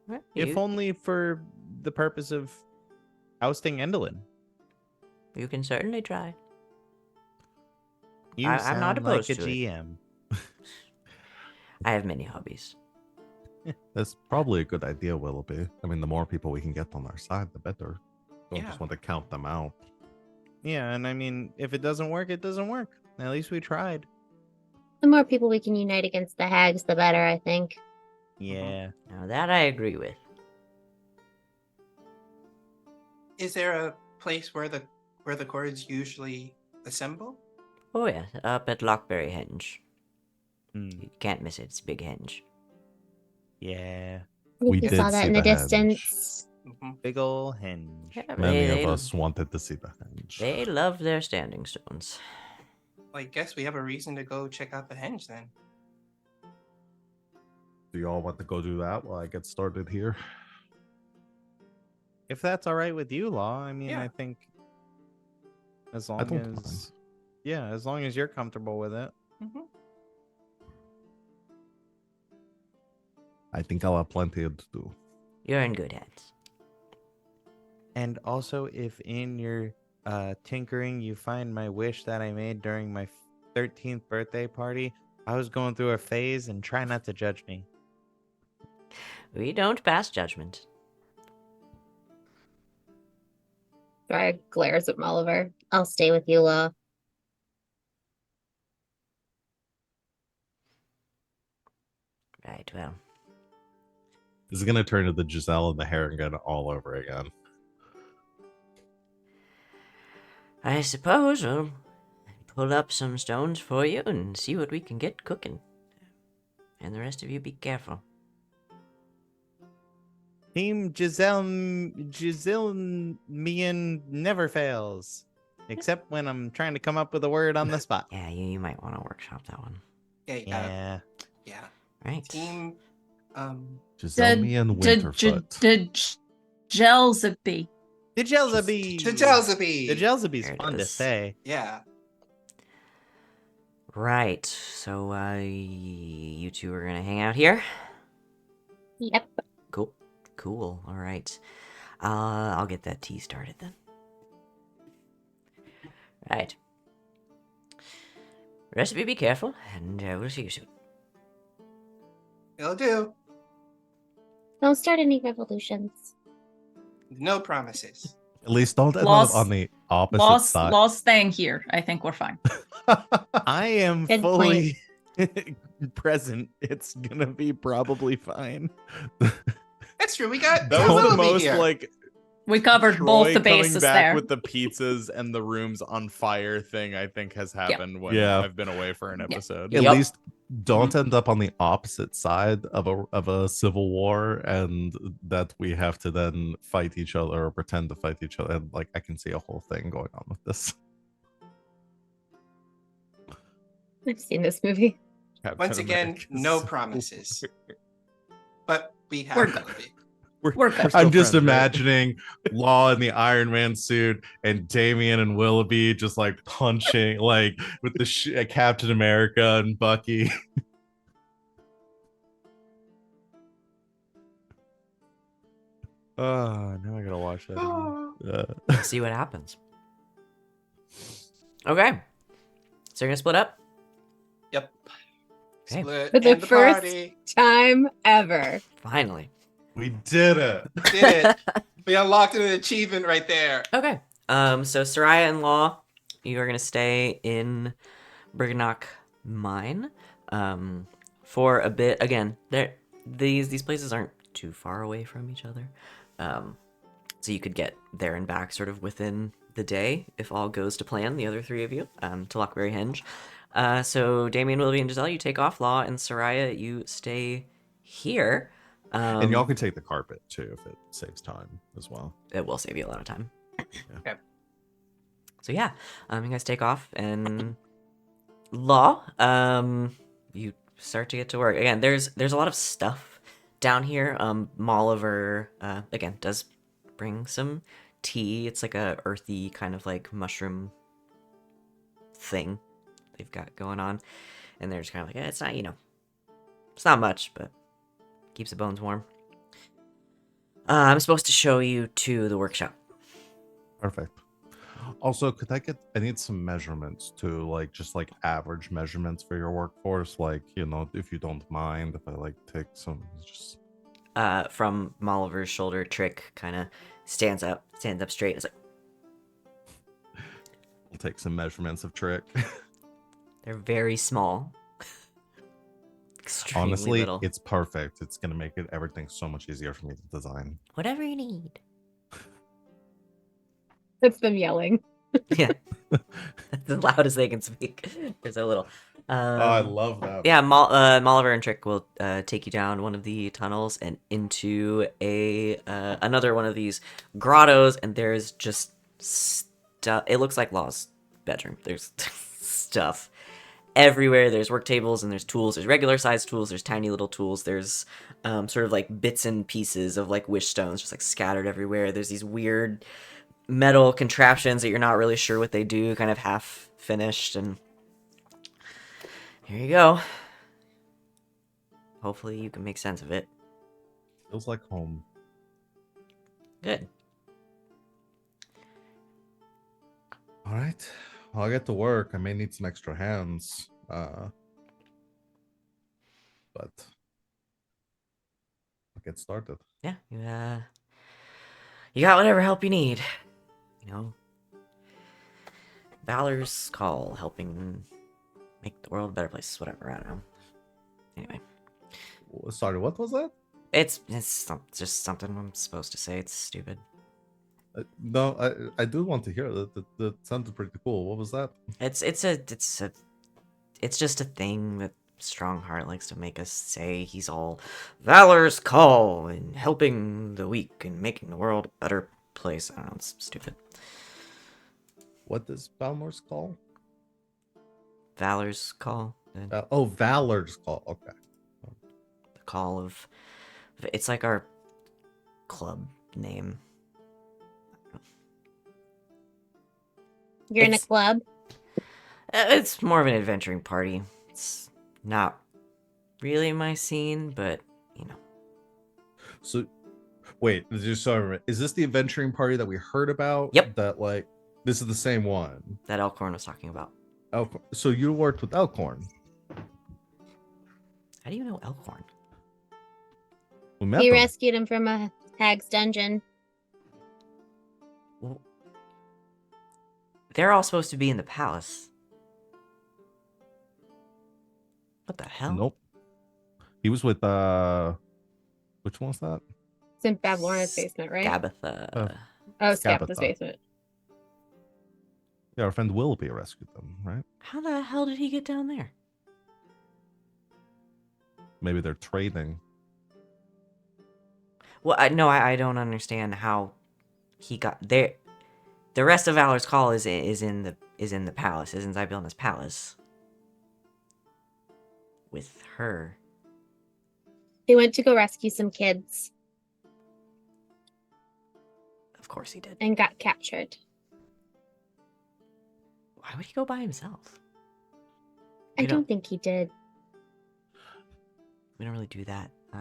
Right, If you, only for the purpose of ousting Endelin. you can certainly try. You I'm sound not opposed like a to it. GM. I have many hobbies. That's probably a good idea, Willoughby. I mean, the more people we can get on our side, the better. Don't Yeah. just want to count them out. Yeah, and I mean, if it doesn't work, it doesn't work. At least we tried. The more people we can unite against the hags, the better, I think. Yeah. Now that I agree with. Is there a place where the chords usually assemble? Oh yeah, up at Lockberry Henge. Hmm. You can't miss it. It's a big henge. Yeah. I think We we did saw that see in the the henge. distance. Mm-hmm. Big ol' henge. Yeah, Many they, of us wanted to see the henge. They love their standing stones. I guess we have a reason to go check out the henge then. Do you all want to go do that while I get started here? If that's all right with you, Law, I mean, Yeah. I think as I long don't as mind. yeah, as long as you're comfortable with it. Mm-hmm. I think I'll have plenty to do. You're in good hands. And also, if in your tinkering you find my wish that I made during my 13th birthday party, I was going through a phase, and try not to judge me. We don't pass judgment. Dry glares at Molliver. I'll stay with you, Law. Right, well. This is gonna turn into Giselle and the Harrigan all over again. I suppose we'll pull up some stones for you and see what we can get cooking. And the rest of you be careful. Team Giselle Mian never fails. Except when I'm trying to come up with a word on the spot. Yeah, you might want to workshop that one. Yeah. Right. Team. Giselle me and Winterfoot. Jelzeby. The Jelzeby. The Jelzeby. The Jelzeby's There it fun to is. say. Yeah. Right. So, you two are gonna hang out here? Yep. Cool. All right. I'll get that tea started then. Right. Rest of you be careful, and we'll see you soon. It'll do. Don't start any revolutions. No promises. At least don't end Lost- up on the opposite side. Lost staying here. I think we're fine. I am Good fully present. It's gonna be probably fine. That's true. We got That was the Willoughby most here. like We covered both Troy the coming bases back there. with the pizzas and the rooms on fire thing. I think has happened when Yeah. I've been away for an episode. At Yep. least don't end up on the opposite side of a civil war, and that we have to then fight each other or pretend to fight each other. And like, I can see a whole thing going on with this. I've seen this movie. Once Captain again, America's no Civil promises. War. But we have We're good. Willoughby. We're good. still I'm just friends, right? imagining Law in the Iron Man suit and Damian and Willoughby just like punching, like with the Captain America and Bucky. Oh, now I gotta watch that. Again. See what happens. Okay. So you're gonna split up? Yep. Okay. Split For the and the first party. time ever. Finally. We did it. Did it. We unlocked an achievement right there. Okay. So Sereia and Law, you are gonna stay in Brignock Mine. For a bit. Again, these places aren't too far away from each other. So you could get there and back sort of within the day if all goes to plan, the other three of you, to Lockberry Henge. So Damian, Willoughby, and Giselle, you take off. Law and Sereia, you stay here. And y'all can take the carpet too if it saves time as well. It will save you a lot of time. Okay. So yeah, you guys take off, and Law, you start to get to work. Again, there's a lot of stuff down here. Molliver, again, does bring some tea. It's like a earthy kind of like mushroom thing they've got going on. And they're just kind of like, it's not, it's not much, but keeps the bones warm. I'm supposed to show you to the workshop. Perfect. Also, I need some measurements too, like just like average measurements for your workforce. Like, if you don't mind, if I like take some just From Molliver's shoulder, Trick kind of stands up straight. It's like, I'll take some measurements of Trick. they're very small. Extremely Honestly, little. it's perfect. It's gonna make everything so much easier for me to design. Whatever you need. That's them yelling. Yeah. That's as loud as they can speak. They're so little. I love that. Yeah, Molliver and Trick will take you down one of the tunnels and into another one of these grottos, and there's just stuff. It looks like Law's bedroom. There's stuff everywhere. There's work tables and there's tools. There's regular sized tools. There's tiny little tools. There's sort of like bits and pieces of like wish stones just like scattered everywhere. There's these weird metal contraptions that you're not really sure what they do, kind of half finished, and here you go. Hopefully you can make sense of it. Feels like home. Good. All right. Well, I'll get to work. I may need some extra hands. But I'll get started. Yeah, you got whatever help you need. Valor's call, helping make the world a better place, whatever, I don't know. Anyway. Sorry, what was that? It's just something I'm supposed to say. It's stupid. No, I do want to hear it. That sounded pretty cool. What was that? It's just a thing that Strongheart likes to make us say. He's all Valor's call and helping the weak and making the world a better place. I don't know, it's stupid. What does Valor's call? Valor's call. Valor's call. Okay. The call of... It's like our club name. You're in a club? It's more of an adventuring party. It's not really my scene, but, So, wait, sorry, is this the adventuring party that we heard about? Yep. That, like, this is the same one. That Elkhorn was talking about. Elkhorn. So you worked with Elkhorn. How do you know Elkhorn? We met He them. rescued him from a hag's dungeon. Well, they're all supposed to be in the palace. What the hell? Nope. He was with which one was that? It's in Babylon's basement, right? Gabitha. Oh, Scappa's Gabitha. basement. Yeah, our friend Willoughby rescued them, right? How the hell did he get down there? Maybe they're trading. Well, I don't understand how he got there. The rest of Valor's call is in the palace. Is in Zybylna's palace. With her. They went to go rescue some kids. Of course he did. and got captured. Why would he go by himself? I We don't think he did. We don't really do that. But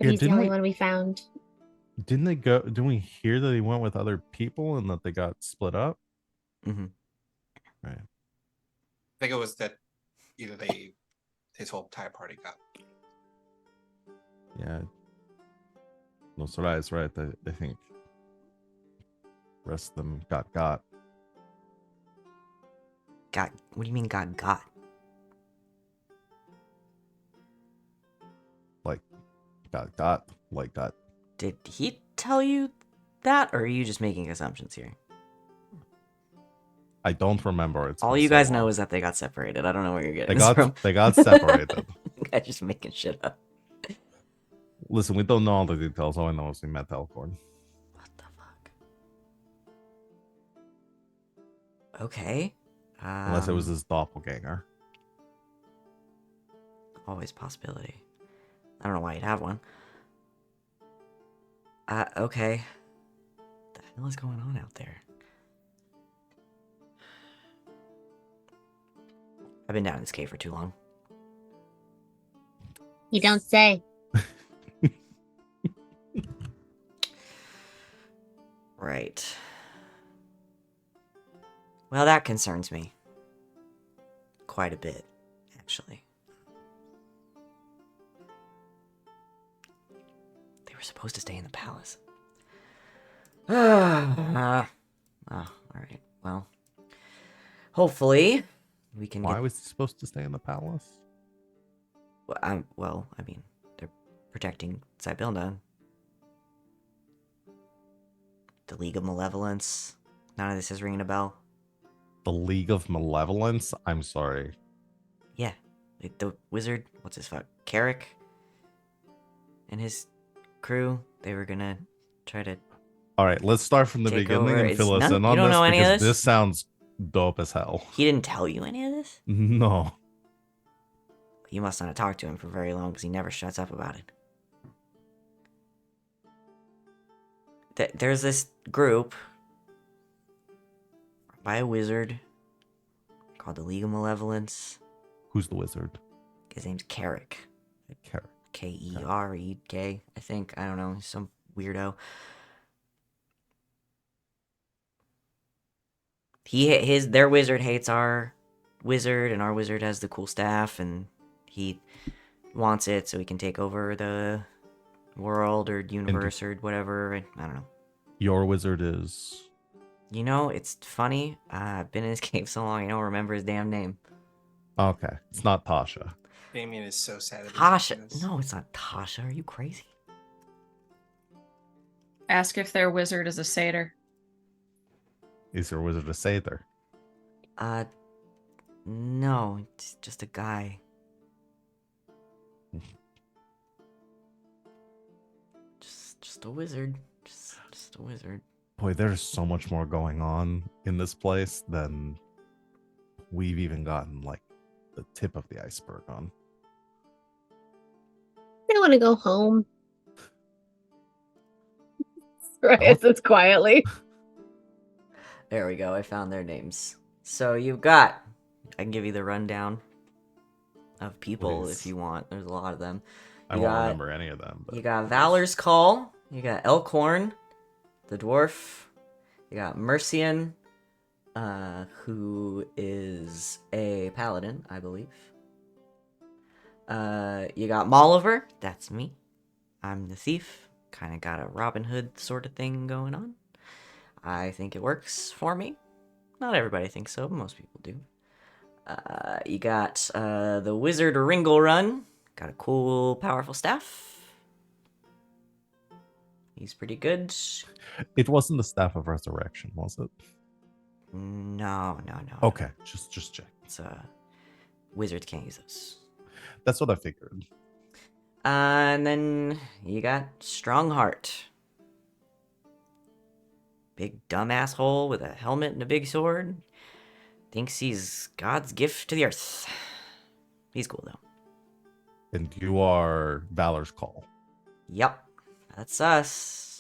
Yeah, he's the didn't only we- one we found. Didn't they go? Didn't we hear that he went with other people and that they got split up? Mm-hmm. Right. I think it was that either his whole entire party got. Yeah. No, Sereia is right. I think rest of them got. Got. What do you mean got? Like got. Did he tell you that, or are you just making assumptions here? I don't remember. It's All been you so guys know long. is that they got separated. I don't know where you're they getting this from. got separated. I'm just making shit up. Listen, we don't know all the details. All I know is we met Elcorn. What the fuck? Okay. Unless it was his doppelganger. Always possibility. I don't know why you'd have one. Okay. What the hell is going on out there? I've been down in this cave for too long. You don't say. Right. Well, that concerns me. Quite a bit, actually. They were supposed to stay in the palace. Alright. Well, hopefully we can Why get... was he supposed to stay in the palace? Well, I mean, they're protecting Sibilda. The League of Malevolence. None of this is ringing a bell. The League of Malevolence? I'm sorry. Yeah. Like the wizard, what's his fuck? Carrick? And his crew, they were gonna try to... All right, let's start from the Take beginning over. and fill It's us none- in you on don't this know any of because this? this sounds dope as hell. He didn't tell you any of this? No. You must not have talked to him for very long because he never shuts up about it. There's this group by a wizard called the League of Malevolence. Who's the wizard? His name's Carrick. Carrick. K-E-R-E-K, I think. I don't know. He's some weirdo. Their wizard hates our wizard, and our wizard has the cool staff, and he wants it so he can take over the world or universe or whatever. I don't know. Your wizard is... You know, it's funny. I've been in this cave so long, I don't remember his damn name. Okay, it's not Tasha. Damian is so sad. that he's Tasha. doing this. No, it's not Tasha. Are you crazy? Ask if their wizard is a satyr. Is your wizard a satyr? No, it's just a guy. Just a wizard. Just a wizard. Boy, there's so much more going on in this place than we've even gotten like the tip of the iceberg on. I want to go home. Sereia says quietly. There we go. I found their names. So you've got... I can give you the rundown of people Please. if you want. There's a lot of them. I You won't got- remember any of them. But You got Valor's Call. You got Elkhorn, the dwarf. You got Mercian, who is a paladin, I believe. You got Molliver. That's me. I'm the thief. Kind of got a Robin Hood sort of thing going on. I think it works for me. Not everybody thinks so, but most people do. You got the Wizard Ringle Run. Got a cool, powerful staff. He's pretty good. it wasn't the Staff of Resurrection, was it? No. Okay, just check. It's wizards can't use those. That's what I figured. And then you got Strongheart. Big dumb asshole with a helmet and a big sword. Thinks he's God's gift to the earth. He's cool though. And you are Valor's Call. Yep. That's us.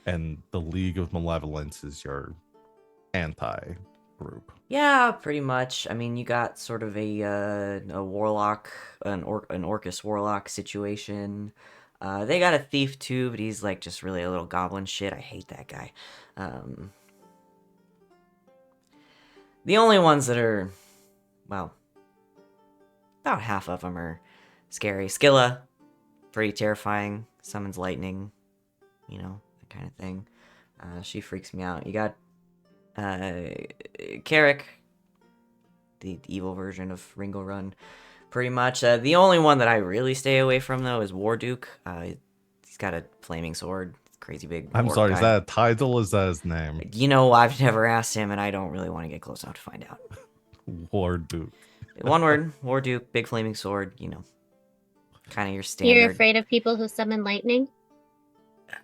And the League of Malevolence is your anti-group. Yeah, pretty much. I mean, you got sort of a warlock, an Orcus warlock situation. They got a thief too, but he's like just really a little goblin shit. I hate that guy. The only ones that are, well, about half of them are scary. Skilla, pretty terrifying. Summons lightning, you know, that kind of thing. She freaks me out. You got Carrick, the evil version of Ringo Run, pretty much. The only one that I really stay away from, though, is Warduke. He's got a flaming sword. Crazy big. I'm orc sorry, guy. is that a title? Is that his name? You know, I've never asked him, and I don't really want to get close enough to find out. Warduke. One word, Warduke, big flaming sword, you know. Kind of your standard. You're afraid of people who summon lightning?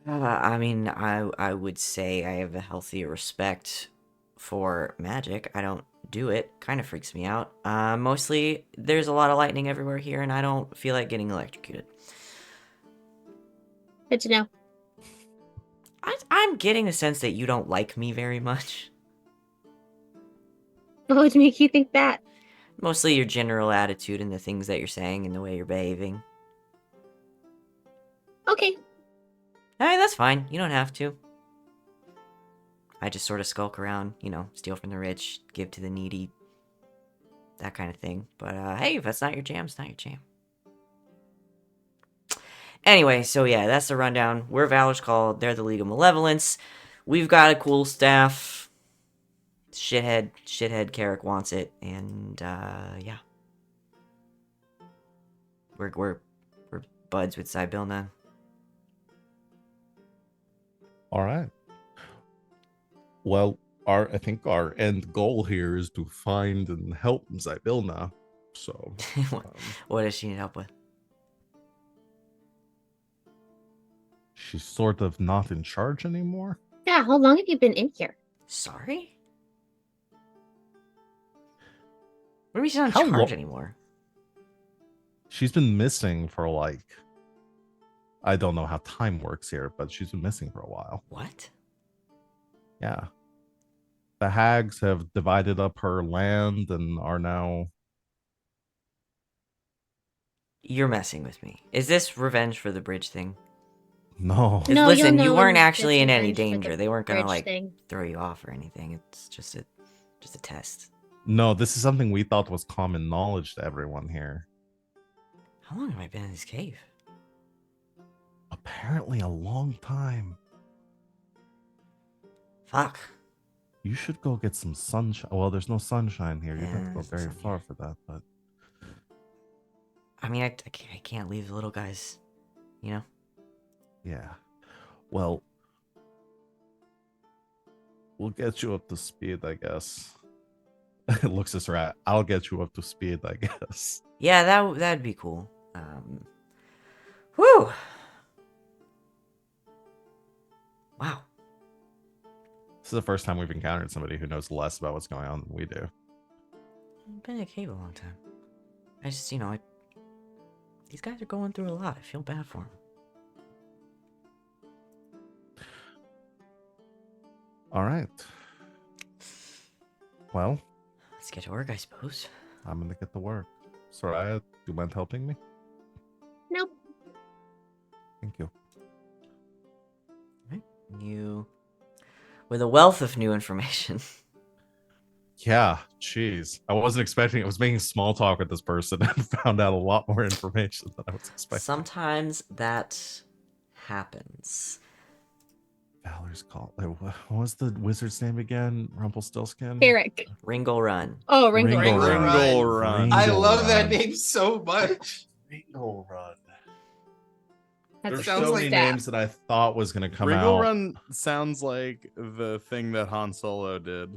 I mean, I would say I have a healthy respect for magic. I don't do it. Kind of freaks me out. Mostly, there's a lot of lightning everywhere here, and I don't feel like getting electrocuted. Good to know. I'm getting the sense that you don't like me very much. What would make you think that? Mostly your general attitude and the things that you're saying and the way you're behaving. Okay. Hey, that's fine. You don't have to. I just sort of skulk around, you know, steal from the rich, give to the needy, that kind of thing. But hey, if that's not your jam, it's not your jam. Anyway, so yeah, that's the rundown. We're Valor's Call. They're the League of Malevolence. We've got a cool staff. Shithead Carrick wants it, and yeah, we're buds with Sibilna. All right. Well, I think our end goal here is to find and help Zybilna. So, What does she need help with? she's sort of not in charge anymore. Yeah, how long have you been in here? Sorry? What do you mean she's not How in charge lo- anymore? She's been missing for like, I don't know how time works here, but she's been missing for a while. What? Yeah. The hags have divided up her land and are now. You're messing with me. Is this revenge for the bridge thing? No. 'Cause No, listen, you'll you know weren't when actually it's in any revenge for the danger. They weren't gonna bridge like thing. throw you off or anything. It's just a test. No, this is something we thought was common knowledge to everyone here. How long have I been in this cave? Apparently a long time. Fuck. You should go get some sunshine. Well, there's no sunshine here. You'd have to Yeah, go there's no very sun far here. for that, but I mean, I can't leave the little guys, you know? yeah. Well, we'll get you up to speed, I guess. It looks as rat. I'll get you up to speed, I guess. Yeah, that'd be cool. Whew. Wow. This is the first time we've encountered somebody who knows less about what's going on than we do. I've been in a cave a long time. I just, you know, these guys are going through a lot. I feel bad for them. All right. Well, Let's get to work, I suppose. I'm gonna get to work. Sereia, do you mind helping me? Nope. Thank you. You, with a wealth of new information. Yeah, jeez. I wasn't expecting. I was making small talk with this person and found out a lot more information than I was expecting. Sometimes that happens. Valor's Call. Wait, what was the wizard's name again? Rumpelstiltskin? Eric. Ringle Run. Oh, Ringo. Ringo Run. Ringle Run. I Ringo love that Run. name so much. Ringo Run. That There's sounds so like many that. names that I thought was gonna come Ringle out. Run sounds like the thing that Han Solo did.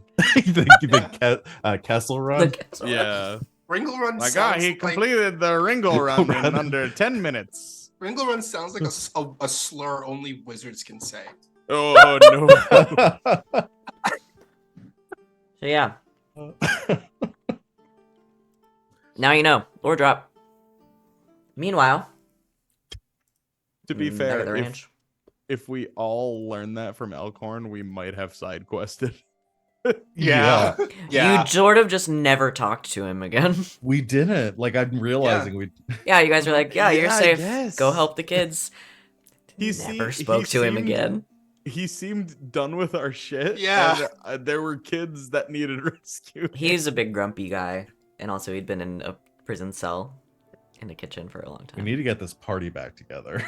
Kessel Run. Yeah. Ringle Run My sounds God, he like completed the Ringle Run in Run. under 10 minutes. Ringle Run sounds like a slur only wizards can say. Oh, no. So yeah, now you know. Or drop. Meanwhile, To be back fair, at the if, ranch. if we all learn that from Elkhorn, we might have side quested. Yeah. Yeah. You sort of just never talked to him again. We didn't. Like, I'm realizing we. Yeah, you guys were like, yeah, you're Yeah, I safe. guess. Go help the kids. He Never se- spoke he to him seemed- again. He seemed done with our shit. Yeah. And, there were kids that needed rescue. He's a big grumpy guy, and also he'd been in a prison cell in the kitchen for a long We time. need to get this party back together.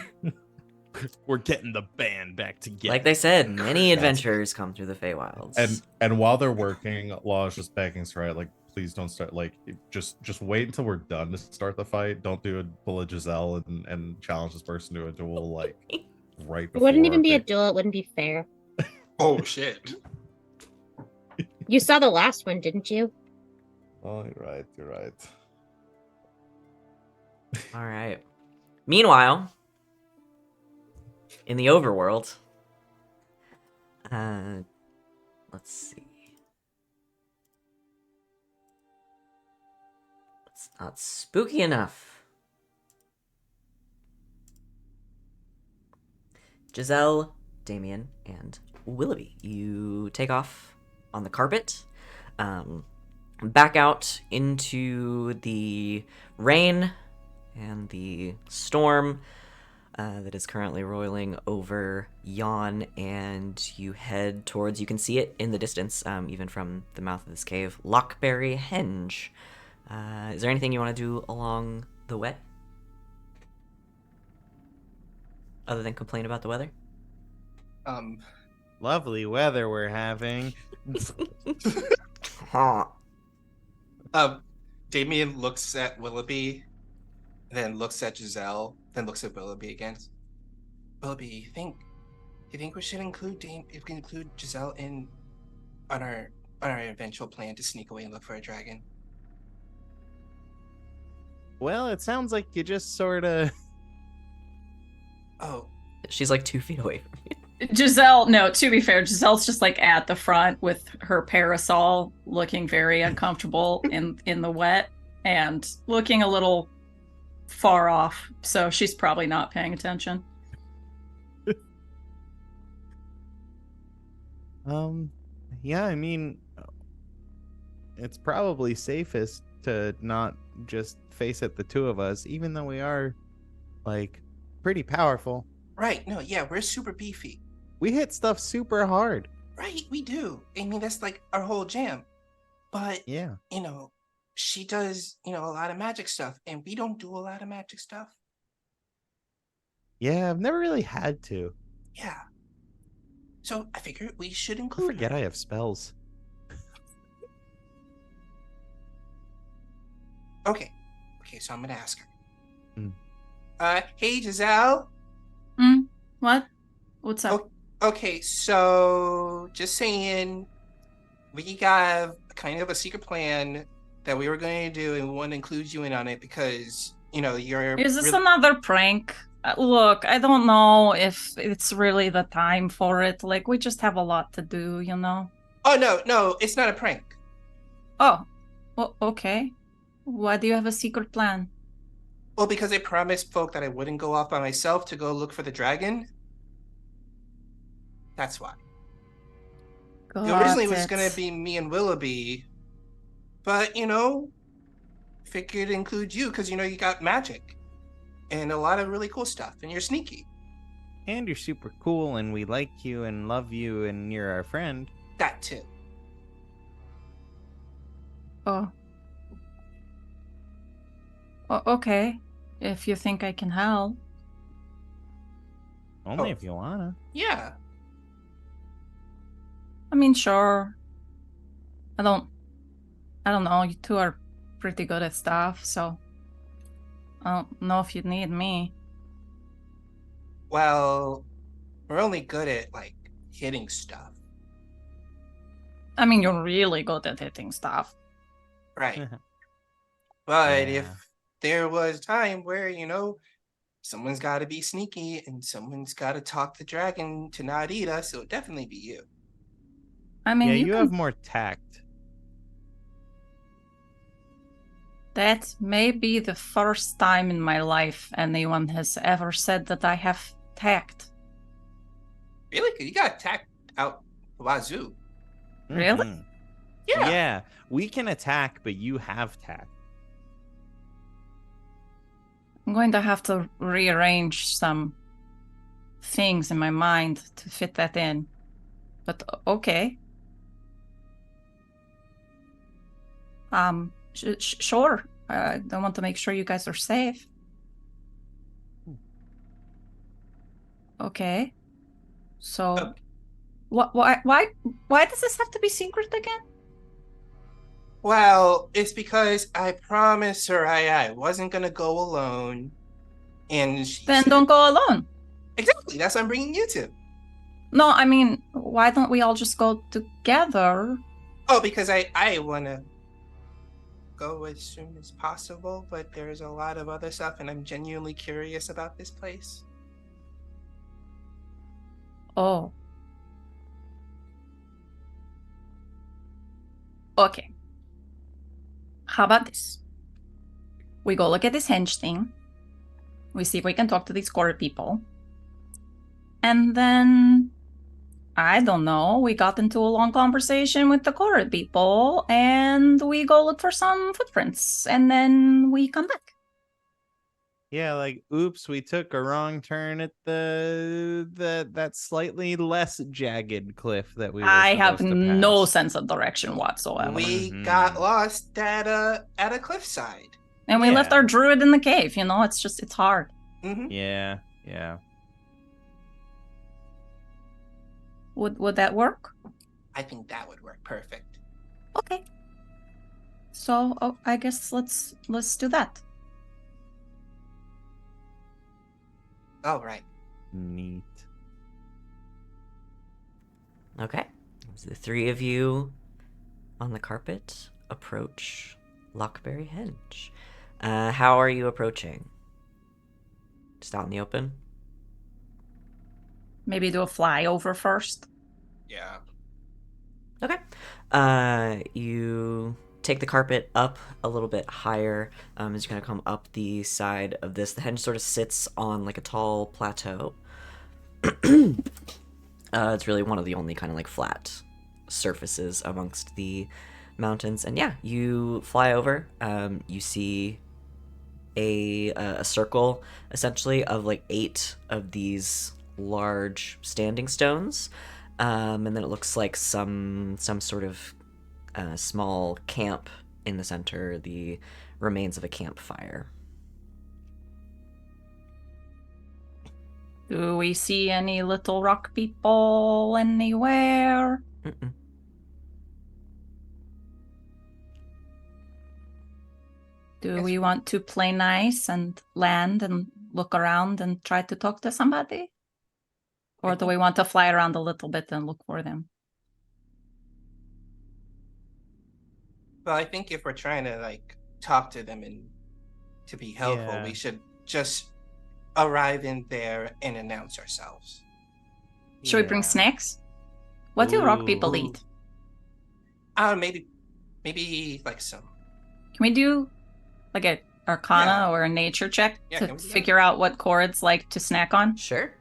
We're getting the band back together. Like they said, many That's- adventures come through the Feywilds. And while they're working, Law's just begging Sereia, like, please don't start. Like, just wait until we're done to start the fight. Don't do a pull a Giselle and challenge this person to a duel like right It before. wouldn't even be a they- duel. It wouldn't be fair. Oh shit. You saw the last one, didn't you? Oh, you're right. You're right. All right. Meanwhile, in the overworld, let's see. It's not spooky enough. Giselle, Damian, and Willoughby, you take off on the carpet, back out into the rain and the storm that is currently roiling over Yon, and you head towards, you can see it in the distance, even from the mouth of this cave, Lockberry Henge. Is there anything you want to do along the way? Other than complain about the weather? Lovely weather we're having. Huh. Damian looks at Willoughby, then looks at Giselle, then looks at Willoughby again. Willoughby, you think we should include Giselle in on our eventual plan to sneak away and look for a dragon? Well, it sounds like you just sort of. Oh, She's like 2 feet away from you. Giselle, no, to be fair, Giselle's just like at the front with her parasol, looking very uncomfortable in the wet and looking a little far off. So she's probably not paying attention. Yeah, I mean, it's probably safest to not just face it, the two of us, even though we are, like, pretty powerful. right. No, yeah, we're super beefy. We hit stuff super hard. Right, we do. I mean, that's like our whole jam. But, Yeah. she does, a lot of magic stuff, and we don't do a lot of magic stuff. Yeah, I've never really had to. Yeah. So I figured we should I include forget her. I have spells. Okay. Okay, so I'm gonna ask her. Hmm. Hey Giselle. What? What's up? Oh. Okay, so just saying, we got kind of a secret plan that we were going to do, and we want to include you in on it because you're. Is this really- another prank? Look, I don't know if it's really the time for it. Like, we just have a lot to do, you know? Oh no, it's not a prank. Oh, well, okay. Why do you have a secret plan? Well, because I promised folk that I wouldn't go off by myself to go look for the dragon. That's why. Originally it was going to be me and Willoughby, but figured to include you because you got magic and a lot of really cool stuff, and you're sneaky. And you're super cool, and we like you and love you, and you're our friend. That too. Oh. Okay. If you think I can help. Only Oh. if you wanna. Yeah. I mean, sure. I don't know. You two are pretty good at stuff, so I don't know if you need me. Well, we're only good at hitting stuff, I mean, you're really good at hitting stuff. right? But Yeah. if there was time where someone's got to be sneaky and someone's got to talk the dragon to not eat us, it would definitely be you. I mean, Yeah, you you can... have more tact. That may be the first time in my life anyone has ever said that I have tact. Really? You got attacked out wazoo. Really? Mhm. Yeah. Yeah, we can attack, but you have tact. I'm going to have to rearrange some things in my mind to fit that in. But okay. Sure. I want to make sure you guys are safe. Okay. So, Okay. why does this have to be secret again? Well, it's because I promised Sereia I wasn't gonna go alone, and she Then said, don't go alone. exactly. That's what I'm bringing you to. No, I mean, why don't we all just go together? Oh, because I wanna go as soon as possible, but there's a lot of other stuff, and I'm genuinely curious about this place. Oh. Okay. How about this? We go look at this henge thing. We see if we can talk to these core people. And then, I don't know, we got into a long conversation with the core people, and we go look for some footprints, and then we come back. Yeah, like oops, we took a wrong turn at that slightly less jagged cliff that we were I have supposed to no pass. sense of direction whatsoever. We Mhm. got lost at a cliffside. And we left Yeah. our druid in the cave, it's hard. Mm-hmm. Yeah, yeah. Would that work? I think that would work perfect. Okay. So I guess let's do that. All right. Neat. Okay. So the three of you on the carpet approach Lockberry Henge. How are you approaching? Just out in the open? Maybe do a flyover first. Yeah. Okay. You take the carpet up a little bit higher as you kind of come up the side of this. The henge sort of sits on like a tall plateau. It's really one of the only kind of like flat surfaces amongst the mountains. And yeah, you fly over. You see a circle essentially of like 8 of these large standing stones. And then it looks like some sort of small camp in the center, the remains of a campfire. Do we see any little rock people anywhere? Mm-mm. Do Yes. we want to play nice and land and look around and try to talk to somebody? Or do we want to fly around a little bit and look for them? Well, I think if we're trying to like talk to them and to be helpful, Yeah. we should just arrive in there and announce ourselves. Should we bring Yeah. snacks? What do rock people Ooh. eat? Maybe like some. Can we do like a arcana Yeah. or a nature check Yeah, to can we do that? figure out what chords like to snack on? Sure.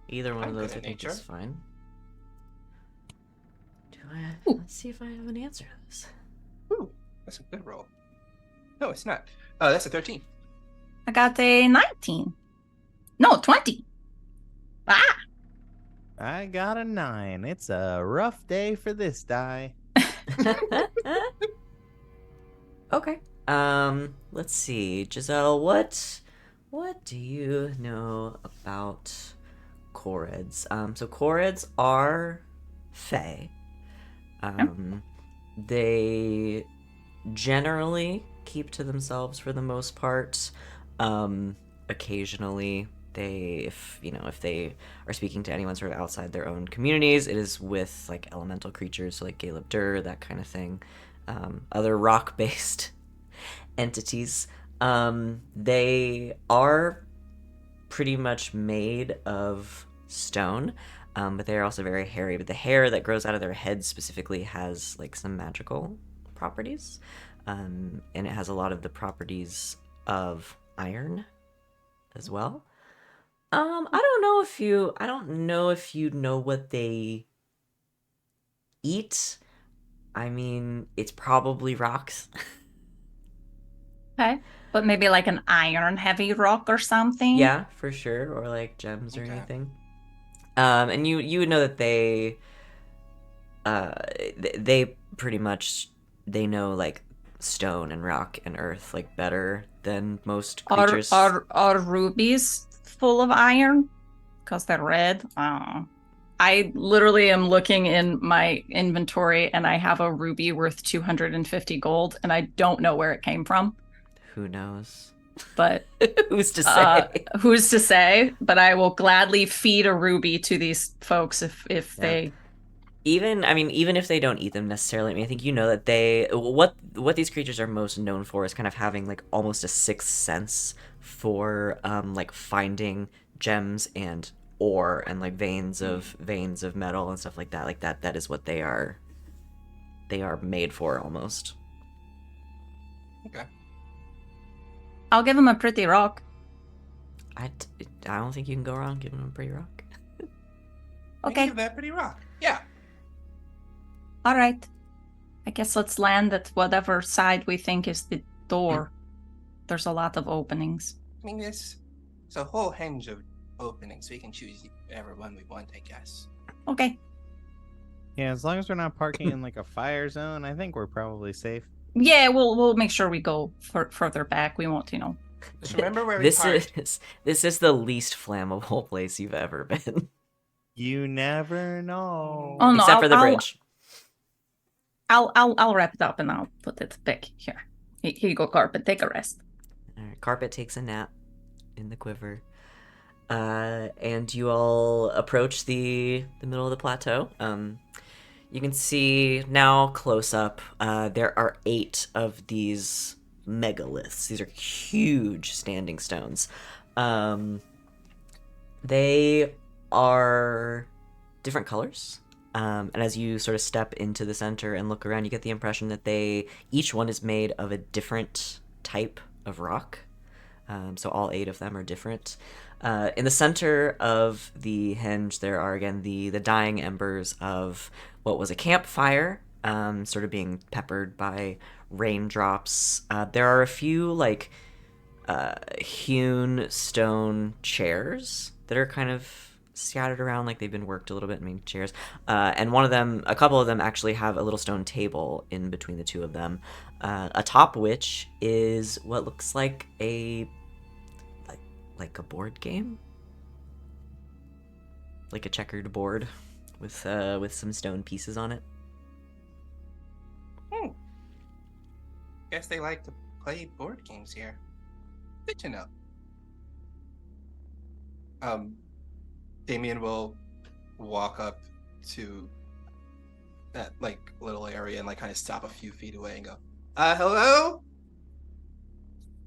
Either one I'm of good those I at think nature. is fine. Ooh. Let's see if I have an answer to this. Ooh, that's a good roll. No, it's not. That's a 13. I got a 19. No, 20. Ah! I got a 9. It's a rough day for this die. Okay. Let's see. Giselle, what do you know about Chorids? So Chorids are fae. They generally keep to themselves for the most part. Occasionally if they are speaking to anyone sort of outside their own communities, it is with like elemental creatures, so like Galeb Dur, that kind of thing. Other rock-based entities. They are pretty much made of stone, but they are also very hairy. But the hair that grows out of their heads specifically has like some magical properties, and it has a lot of the properties of iron as well. I don't know if you know what they eat. I mean, it's probably rocks. Okay. But maybe like an iron heavy rock or something. Yeah, for sure, or like gems or Okay. anything. And you would know that they pretty much they know like stone and rock and earth like better than most creatures. Are rubies full of iron? Because they're red? I literally am looking in my inventory and I have a ruby worth 250 gold and I don't know where it came from. Who knows? But Who's to say? who's to say? But I will gladly feed a ruby to these folks if they. Even if they don't eat them necessarily, I mean, I think you know that what these creatures are most known for is kind of having like almost a sixth sense for like finding gems and ore and like veins of metal and stuff like that. Like that is what they are made for almost. Okay. I'll give him a pretty rock. I don't think you can go wrong giving them a pretty rock. We Okay. can give that pretty rock. Yeah. All right. I guess let's land at whatever side we think is the door. There's a lot of openings. I mean, there's a whole hinge of openings. We can choose whichever one we want, I guess. Okay. Yeah, as long as we're not parking in like a fire zone, I think we're probably safe. Yeah, we'll make sure we go further back. We won't, Just remember where we parked. This is the least flammable place you've ever been. You never know. Oh, no, Except for the bridge. I'll wrap it up and I'll put it back here. Here you go, Carpet. Take a rest. All right, Carpet takes a nap in the quiver. And you all approach the middle of the plateau. You can see now close up, there are 8 of these megaliths. These are huge standing stones. They are different colors. And as you sort of step into the center and look around, you get the impression that each one is made of a different type of rock. So all 8 of them are different. In the center of the hinge, there are again the dying embers of what was a campfire, sort of being peppered by raindrops. There are a few like hewn stone chairs that are kind of scattered around, like they've been worked a little bit, made chairs. And a couple of them actually have a little stone table in between the 2 of them, atop which is what looks like a board game, like a checkered board with some stone pieces on it. Guess they like to play board games here. Good to know. Damian will walk up to that like little area and like kind of stop a few feet away and go, hello?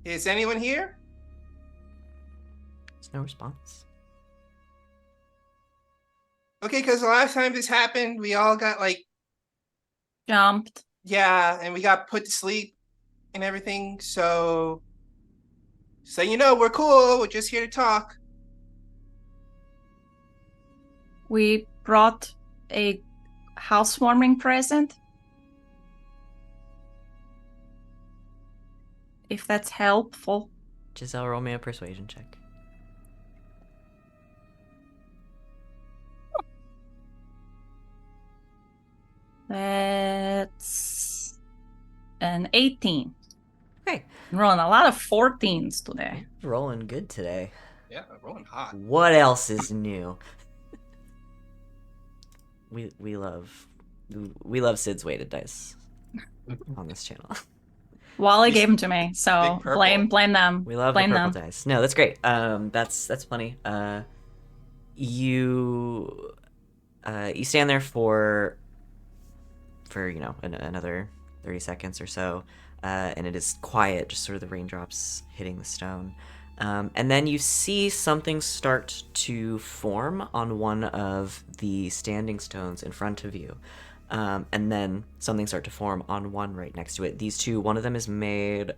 Is anyone here? There's no response. Okay, because the last time this happened, we all got like, Jumped. yeah, and we got put to sleep and everything. So you know, we're cool. We're just here to talk. We brought a housewarming present. If that's helpful. Giselle, roll me a persuasion check. That's an 18. Okay. I'm rolling a lot of 14s today. Rolling good today. Yeah, rolling hot. What else is new? We love Sid's weighted dice on this channel. Wally These gave them to me, so big purple. blame them. We love blame the purple them. dice. No, that's great. That's funny. You stand there for another 30 seconds or so, and it is quiet, just sort of the raindrops hitting the stone. And then you see something start to form on one of the standing stones in front of you. And then something start to form on one right next to it. These 2, one of them is made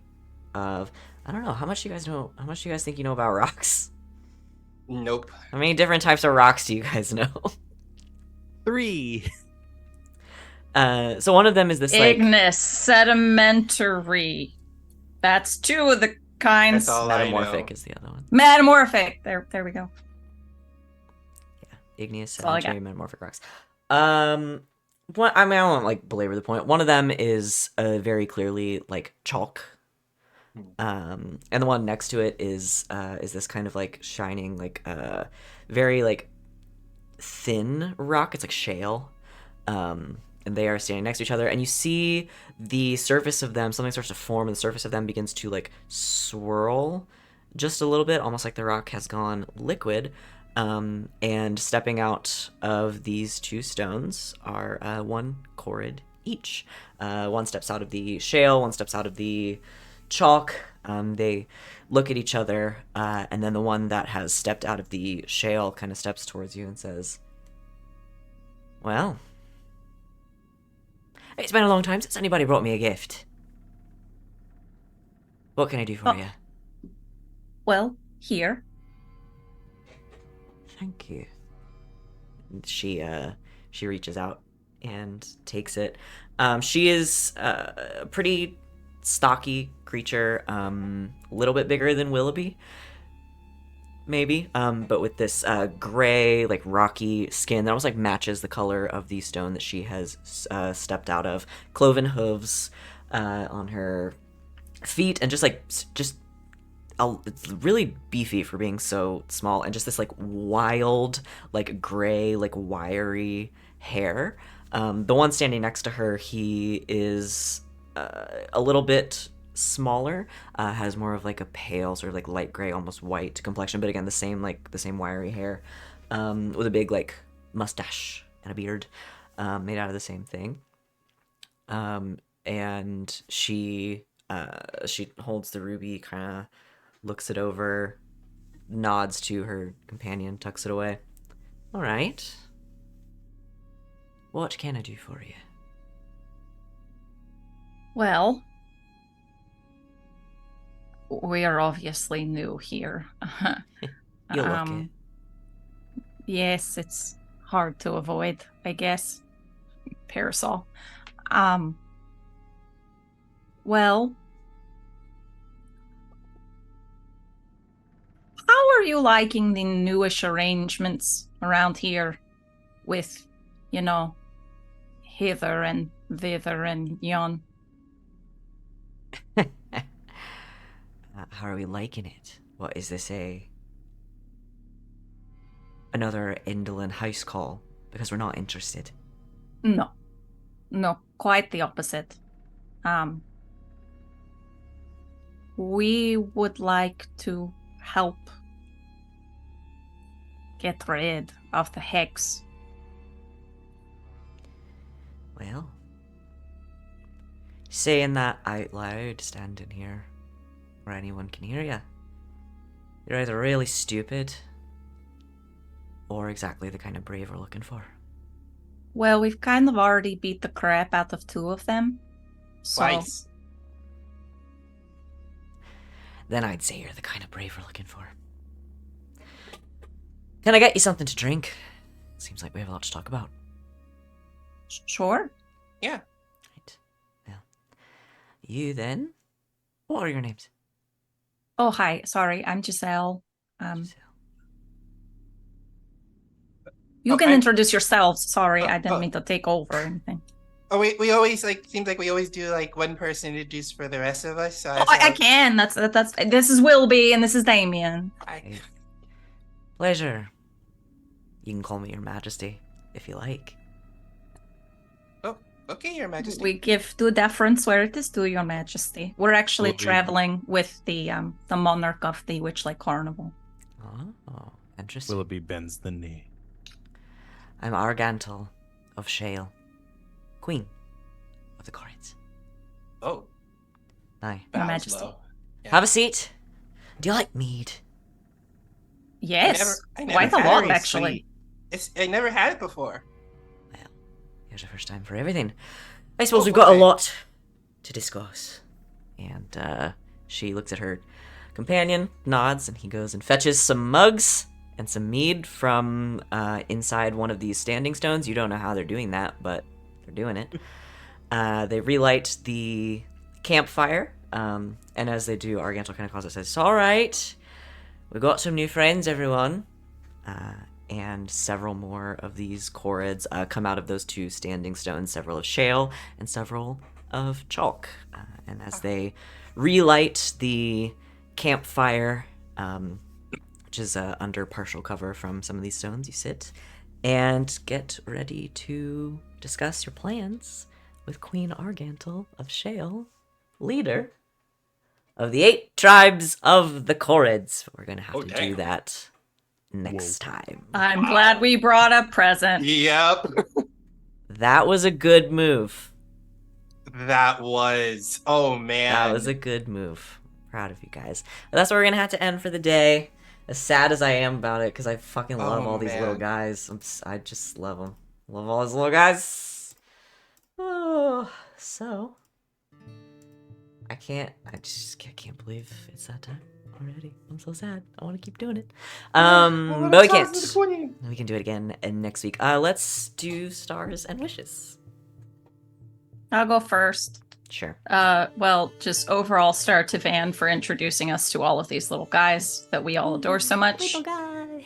of, I don't know, how much do you guys think you know about rocks? Nope. How many different types of rocks do you guys know? 3. So one of them is this like Igneous, sedimentary. That's 2 of the kinds. That's all I metamorphic know. is the other one. Metamorphic. There we go. Igneous, That's all I sedimentary, metamorphic rocks. What I mean, I don't like belabor the point. One of them is very clearly like chalk. And the one next to it is this kind of like shining, like very like thin rock. It's like shale. And they are standing next to each other, and you see the surface of them, something starts to form, and the surface of them begins to like swirl just a little bit, almost like the rock has gone liquid. And stepping out of these 2 stones are 1 Corrid each. One steps out of the shale, one steps out of the chalk. They look at each other, and then the one that has stepped out of the shale kind of steps towards you and says, "Well, it's been a long time since anybody brought me a gift. What can I do for you?" Well, here. Thank you. She reaches out and takes it. She is a pretty stocky creature, a little bit bigger than Willoughby, maybe, but with this gray, like rocky skin that almost like matches the color of the stone that she has stepped out of. Cloven hooves on her feet, and it's really beefy for being so small, and just this like wild, like gray, like wiry hair. The one standing next to her, he is a little bit smaller, has more of like a pale sort of like light gray, almost white complexion, but again the same wiry hair, with a big like mustache and a beard, made out of the same thing. And she holds the ruby, kind of looks it over, nods to her companion, tucks it away. All right. What can I do for you? Well, we are obviously new here. You'll look it. Yes, it's hard to avoid, I guess. Parasol. Well, how are you liking the newish arrangements around here with, hither and thither and yon? How are we liking it? What is this, another indolent house call? Because we're not interested. No, quite the opposite. We would like to help get rid of the hex. Well, saying that out loud, standing here where anyone can hear you, you're either really stupid or exactly the kind of brave we're looking for. Well, we've kind of already beat the crap out of 2 of them. So, Twice. Then I'd say you're the kind of brave we're looking for. Can I get you something to drink? Seems like we have a lot to talk about. sure. Yeah. Right. Well, you then? What are your names? Oh, hi. Sorry, I'm Giselle. Giselle. You can I'm- introduce yourselves. Sorry, I didn't oh. mean to take over or anything. Oh, we always seems like we always do like one person introduce for the rest of us. So Oh, I can. That's. This is Willoughby and this is Damian. Hey. Pleasure. You can call me Your Majesty if you like. Okay, Your Majesty. We give due deference where it is due, Your Majesty. We're actually Willoughby. traveling with the monarch of the Witchlight Carnival. Oh, interesting. Willoughby bends the knee. I'm Argantal of Shale, Queen of the Corrids. Oh, Aye. Your bows Majesty. low. Yeah. Have a seat. Do you like mead? Yes, I never quite a had lot it. actually. I never had it before. Well, here's the first time for everything. I suppose Oh, we've got a boy. lot to discuss. And she looks at her companion, nods, and he goes and fetches some mugs and some mead from inside one of these standing stones. You don't know how they're doing that, but they're doing it. They relight the campfire, and as they do, Argantel kind of calls it, says, "All right, we got some new friends, everyone." And several more of these chorids come out of those 2 standing stones, several of shale and several of chalk. And as they relight the campfire, which is under partial cover from some of these stones, you sit and get ready to discuss your plans with Queen Argantel of Shale, leader of the 8 tribes of the chorids. We're going to have to do that next time. I'm glad we brought a present. Yep. That was a good move. That was. Oh, man. That was a good move. Proud of you guys. But that's where we're going to have to end for the day. As sad as I am about it, because I fucking love all these little guys. I just love them. Love all these little guys. Oh, so I can't believe it's that time already. I'm so sad. I want to keep doing it. But we can't. We can do it again next week. Let's do stars and wishes. I'll go first. Sure. Well, just overall star to Van for introducing us to all of these little guys that we all adore so much. Little guy.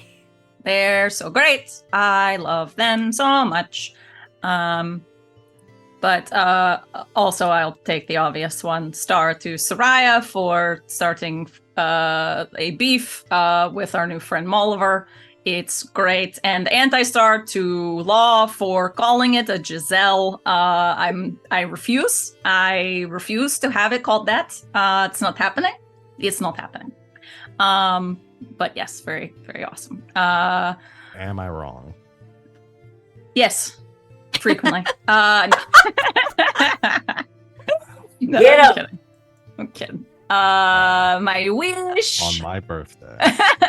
They're so great. I love them so much. But also I'll take the obvious one. Star to Sereia for starting a beef with our new friend Molliver. It's great. And anti-star to Law for calling it a Giselle. I refuse. I refuse to have it called that. It's not happening. It's not happening. But yes, very, very awesome. Am I wrong? Yes. Frequently. No. No, Get up. I'm kidding. My wish. On my birthday.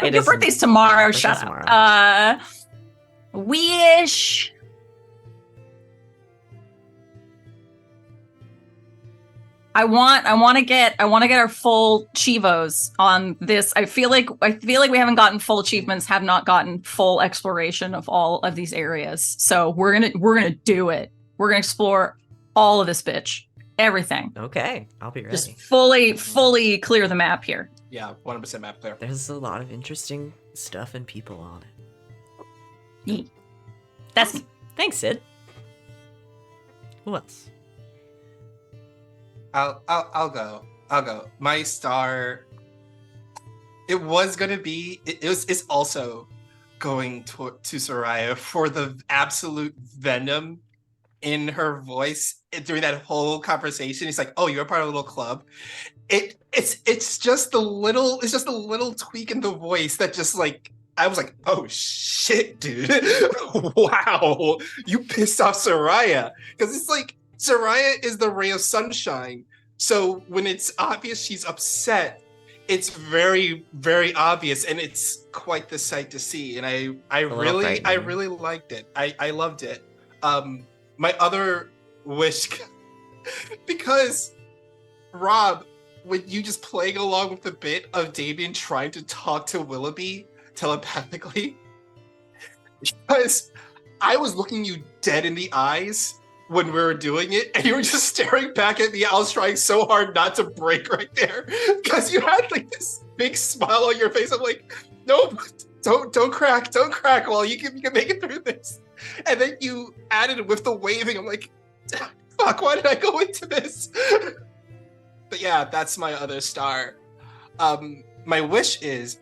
Your birthday's tomorrow. Birthday's Shut tomorrow. up. Wish. I want to get our full Chivos on this. I feel like we haven't gotten full achievements, have not gotten full exploration of all of these areas. So we're gonna do it. We're gonna explore all of this bitch. Everything. Okay, I'll be ready. Just fully clear the map here. Yeah, 100% map clear. There's a lot of interesting stuff and people on it. That's me. Thanks, Sid. Who else? I'll go. My star. It was gonna be. It's also going to Sereia for the absolute venom in her voice during that whole conversation. He's like, "Oh, you're part of a little club." It's just a little tweak in the voice that just like I was like, "Oh shit, dude! Wow, you pissed off Sereia," because it's like Sereia is the ray of sunshine. So when it's obvious she's upset, it's very, very obvious, and it's quite the sight to see. And I really liked it. I loved it. My other wish, because Rob, when you just playing along with the bit of Damian trying to talk to Willoughby telepathically, because I was looking you dead in the eyes when we were doing it, and you were just staring back at me. I was trying so hard not to break right there, because you had like this big smile on your face. I'm like, nope, don't crack. Well, you can make it through this. And then you added with the waving. I'm like, fuck, why did I go into this? But yeah, that's my other star. My wish is,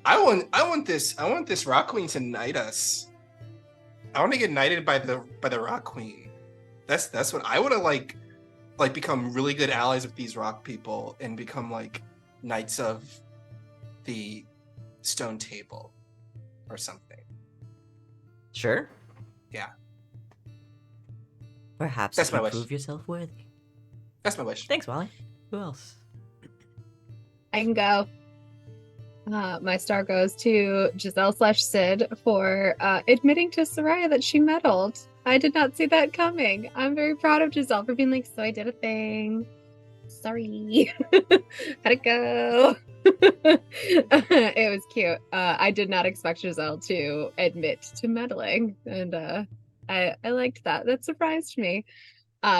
I want this Rock Queen to knight us. I want to get knighted by the Rock Queen. That's what I want to like become really good allies with these rock people and become like knights of the stone table or something. Sure. Yeah. Perhaps That's you my wish. prove yourself worthy. That's my wish. Thanks, Wally. Who else? I can go. My star goes to Giselle/Sid for admitting to Sereia that she meddled. I did not see that coming. I'm very proud of Giselle for being like, so I did a thing. Sorry. How'd it go? It was cute. I did not expect Giselle to admit to meddling, and I liked that. That surprised me.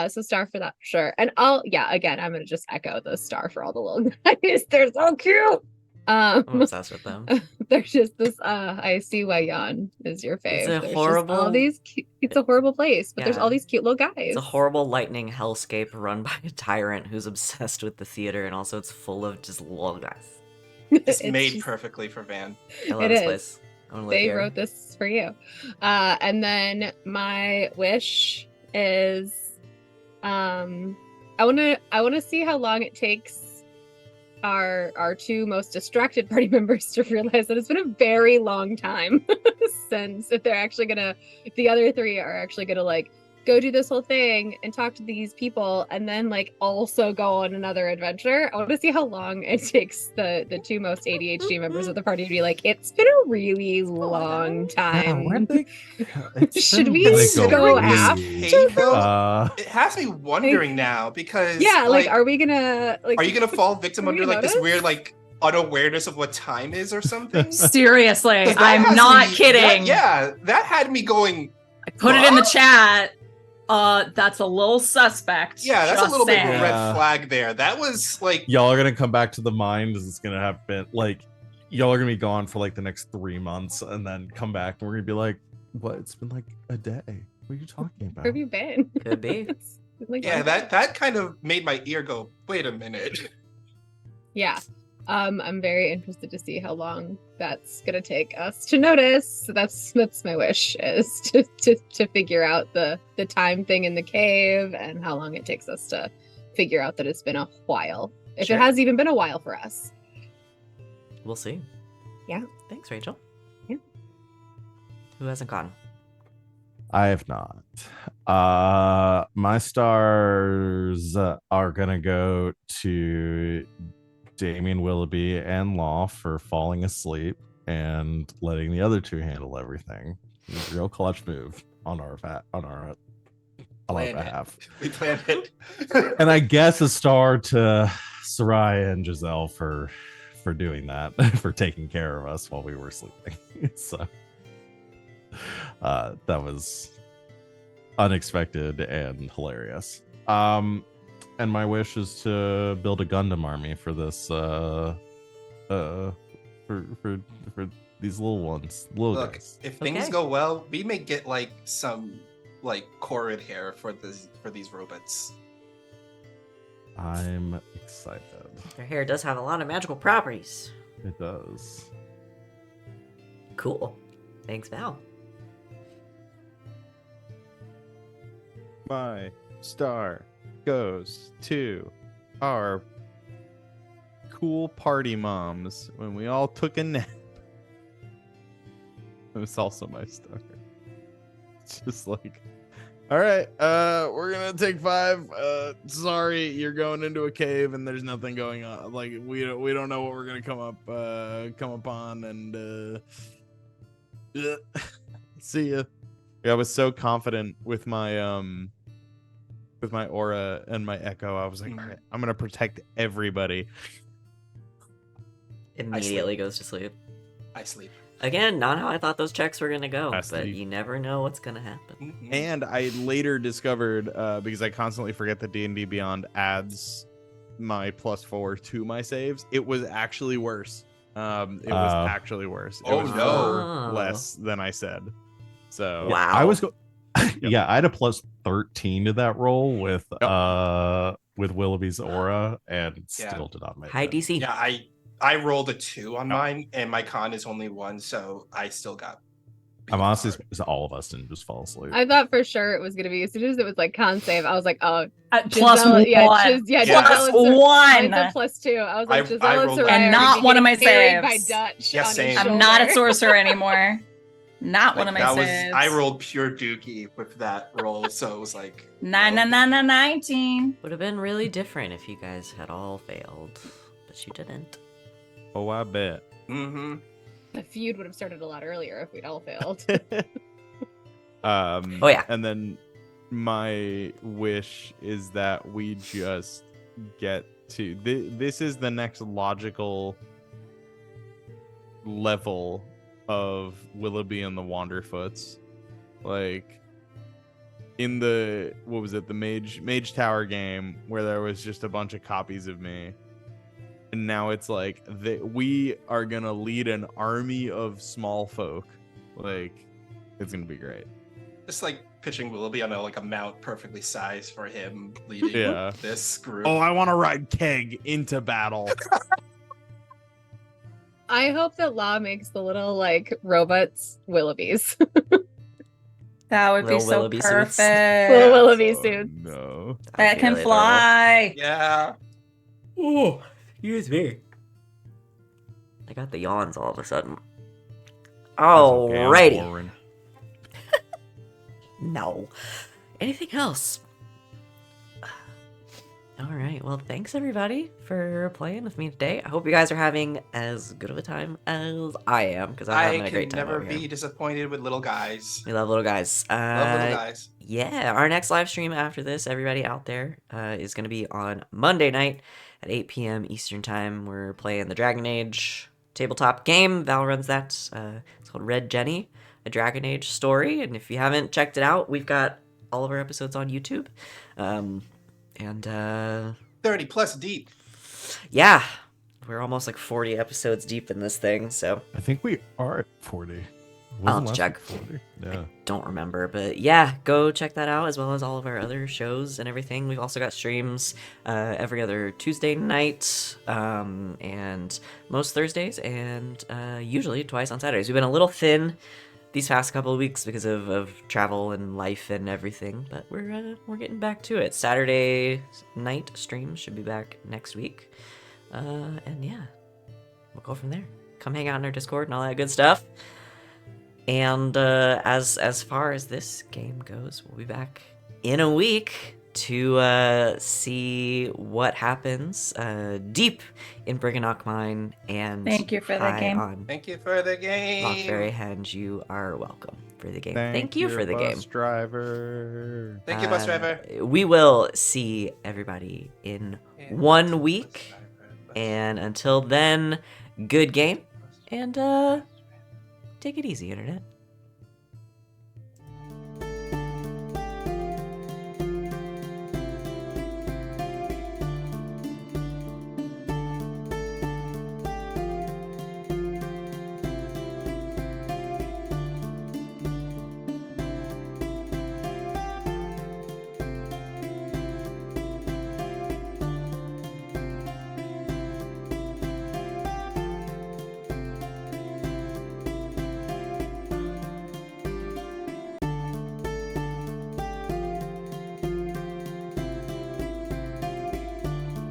So star for that for sure. And again, I'm gonna just echo the star for all the little guys. They're so cute. I'm obsessed with them. There's just this. I see why Jan is your fave. It's a There's just horrible- all these. It's a horrible place, but there's Yeah. all these cute little guys. It's a horrible lightning hellscape run by a tyrant who's obsessed with the theater, and also it's full of just little guys. It's It's made just- perfectly for Van. I love It this is. place. I want to live They here. wrote this for you. And then my wish is I wanna see how long it takes our two most distracted party members to realize that it's been a very long time since if the other three are actually gonna like go do this whole thing and talk to these people and then like also go on another adventure. I want to see how long it takes the two most ADHD members of the party to be like, it's been a really long time. Should we go after It has me wondering now because Yeah, like are we gonna like are you gonna fall victim are we under gonna like this notice? weird like unawareness of what time is or something? Seriously, 'Cause that I'm has not me- kidding. that had me going. I put it in the chat. That's a little suspect. Yeah, that's a just little bit of saying. a red Yeah. flag there. That was like Y'all are gonna come back to the mind. It's gonna have been like y'all are gonna be gone for like the next 3 months, and then come back, and we're gonna be like, "What? It's been like a day. What are you talking about?" Where have you been? Could be. It's been, like, yeah, one that kind of made my ear go, wait a minute. Yeah. I'm very interested to see how long that's gonna take us to notice. So that's my wish is to figure out the time thing in the cave and how long it takes us to figure out that it's been a while. If Sure. it has even been a while for us. We'll see. Yeah. Thanks, Rachel. Yeah. Who hasn't gone? I have not. My stars are gonna go to Damian, Willoughby, and Law for falling asleep and letting the other two handle everything. It was a real clutch move on our Planned it. behalf. We planned it. And I guess a star to Sereia and Giselle for doing that, for taking care of us while we were sleeping. So that was unexpected and hilarious. And my wish is to build a Gundam army for this for these little ones, little Look, guys. if things Okay. go well, we may get like some like Corrid hair for these robots. I'm excited. Their hair does have a lot of magical properties. It does. Cool. Thanks, Val. My star goes to our cool party moms when we all took a nap. It was also my star. It's just like, All right, we're gonna take 5. Sorry, you're going into a cave and there's nothing going on. Like we don't know what we're gonna come upon, and see ya. I was so confident with my aura and my echo. I was like, all right, I'm gonna protect everybody. Immediately goes to sleep. I sleep. Again, not how I thought those checks were gonna go, I but sleep. you never know what's gonna happen. Mhm. And I later discovered, because I constantly forget that D&D Beyond adds my +4 to my saves, it was actually worse. It was actually worse. It Oh, was no. far less than I said. So Wow. I was yeah, I had a +13 to that roll with Willoughby's aura and still did not make High it. DC. Yeah, I rolled a 2 on mine, and my con is only 1, so I still got. beat I'm honestly hard. surprised all of us didn't just fall asleep. I thought for sure it was gonna be as soon as it was like con save, I was like, oh Plus Giselle, one. Yeah. Giselle and one. mine's a +2. I was like, I Giselle and rolled Sereia that. are And gonna not be one of my getting carried by saves. Dutch Yeah, on each same. I'm not a shoulder. sorcerer anymore. Not one of my that saves. was I rolled pure dookie with that roll, so it was like 19. Would have been really different if you guys had all failed, but you didn't. oh, I bet. Mm-hmm. The feud would have started a lot earlier if we'd all failed. Oh, yeah. And then my wish is that we just get to this is the next logical level of Willoughby and the Wanderfoots. Like in the the Mage Tower game where there was just a bunch of copies of me. And now it's like we are gonna lead an army of small folk. Like, it's gonna be great. Just like pitching Willoughby on a mount perfectly sized for him leading this group. Oh, I want to ride Keg into battle. I hope that Law makes the little robots Willoughbys. That would be Little so Willoughby suits. perfect. Little Willoughby Oh, suits. no. That can really fly. Yeah. Oh, excuse me. I got the yawns all of a sudden. Alrighty. No. Anything else? All right. Well, thanks everybody for playing with me today. I hope you guys are having as good of a time as I am, because I'm having a great time. I can never over here. be disappointed with little guys. We love little guys. Love little guys. Yeah, our next live stream after this, everybody out there, is going to be on Monday night at 8 p.m. Eastern Time. We're playing the Dragon Age tabletop game. Val runs that. It's called Red Jenny, a Dragon Age story. And if you haven't checked it out, we've got all of our episodes on YouTube. 30 plus deep. Yeah, we're almost like 40 episodes deep in this thing, so I think we are at 40. I'll have Wasn't to last check. week 40? Yeah. Don't remember, but yeah, go check that out as well as all of our other shows and everything. We've also got streams every other Tuesday night, and most Thursdays, and usually twice on Saturdays. We've been a little thin these past couple of weeks because of travel and life and everything, but we're getting back to it. Saturday night streams should be back next week, and yeah, we'll go from there. Come hang out in our Discord and all that good stuff. And as far as this game goes, we'll be back in a week to see what happens deep in Briganock Mine. And Thank you for the high game. on Thank you for the game. Lockberry Henge, you are welcome for the game. Thank you for the game. Driver. Thank you, bus driver. We will see everybody in 1 week. And until then, good game. And take it easy, Internet.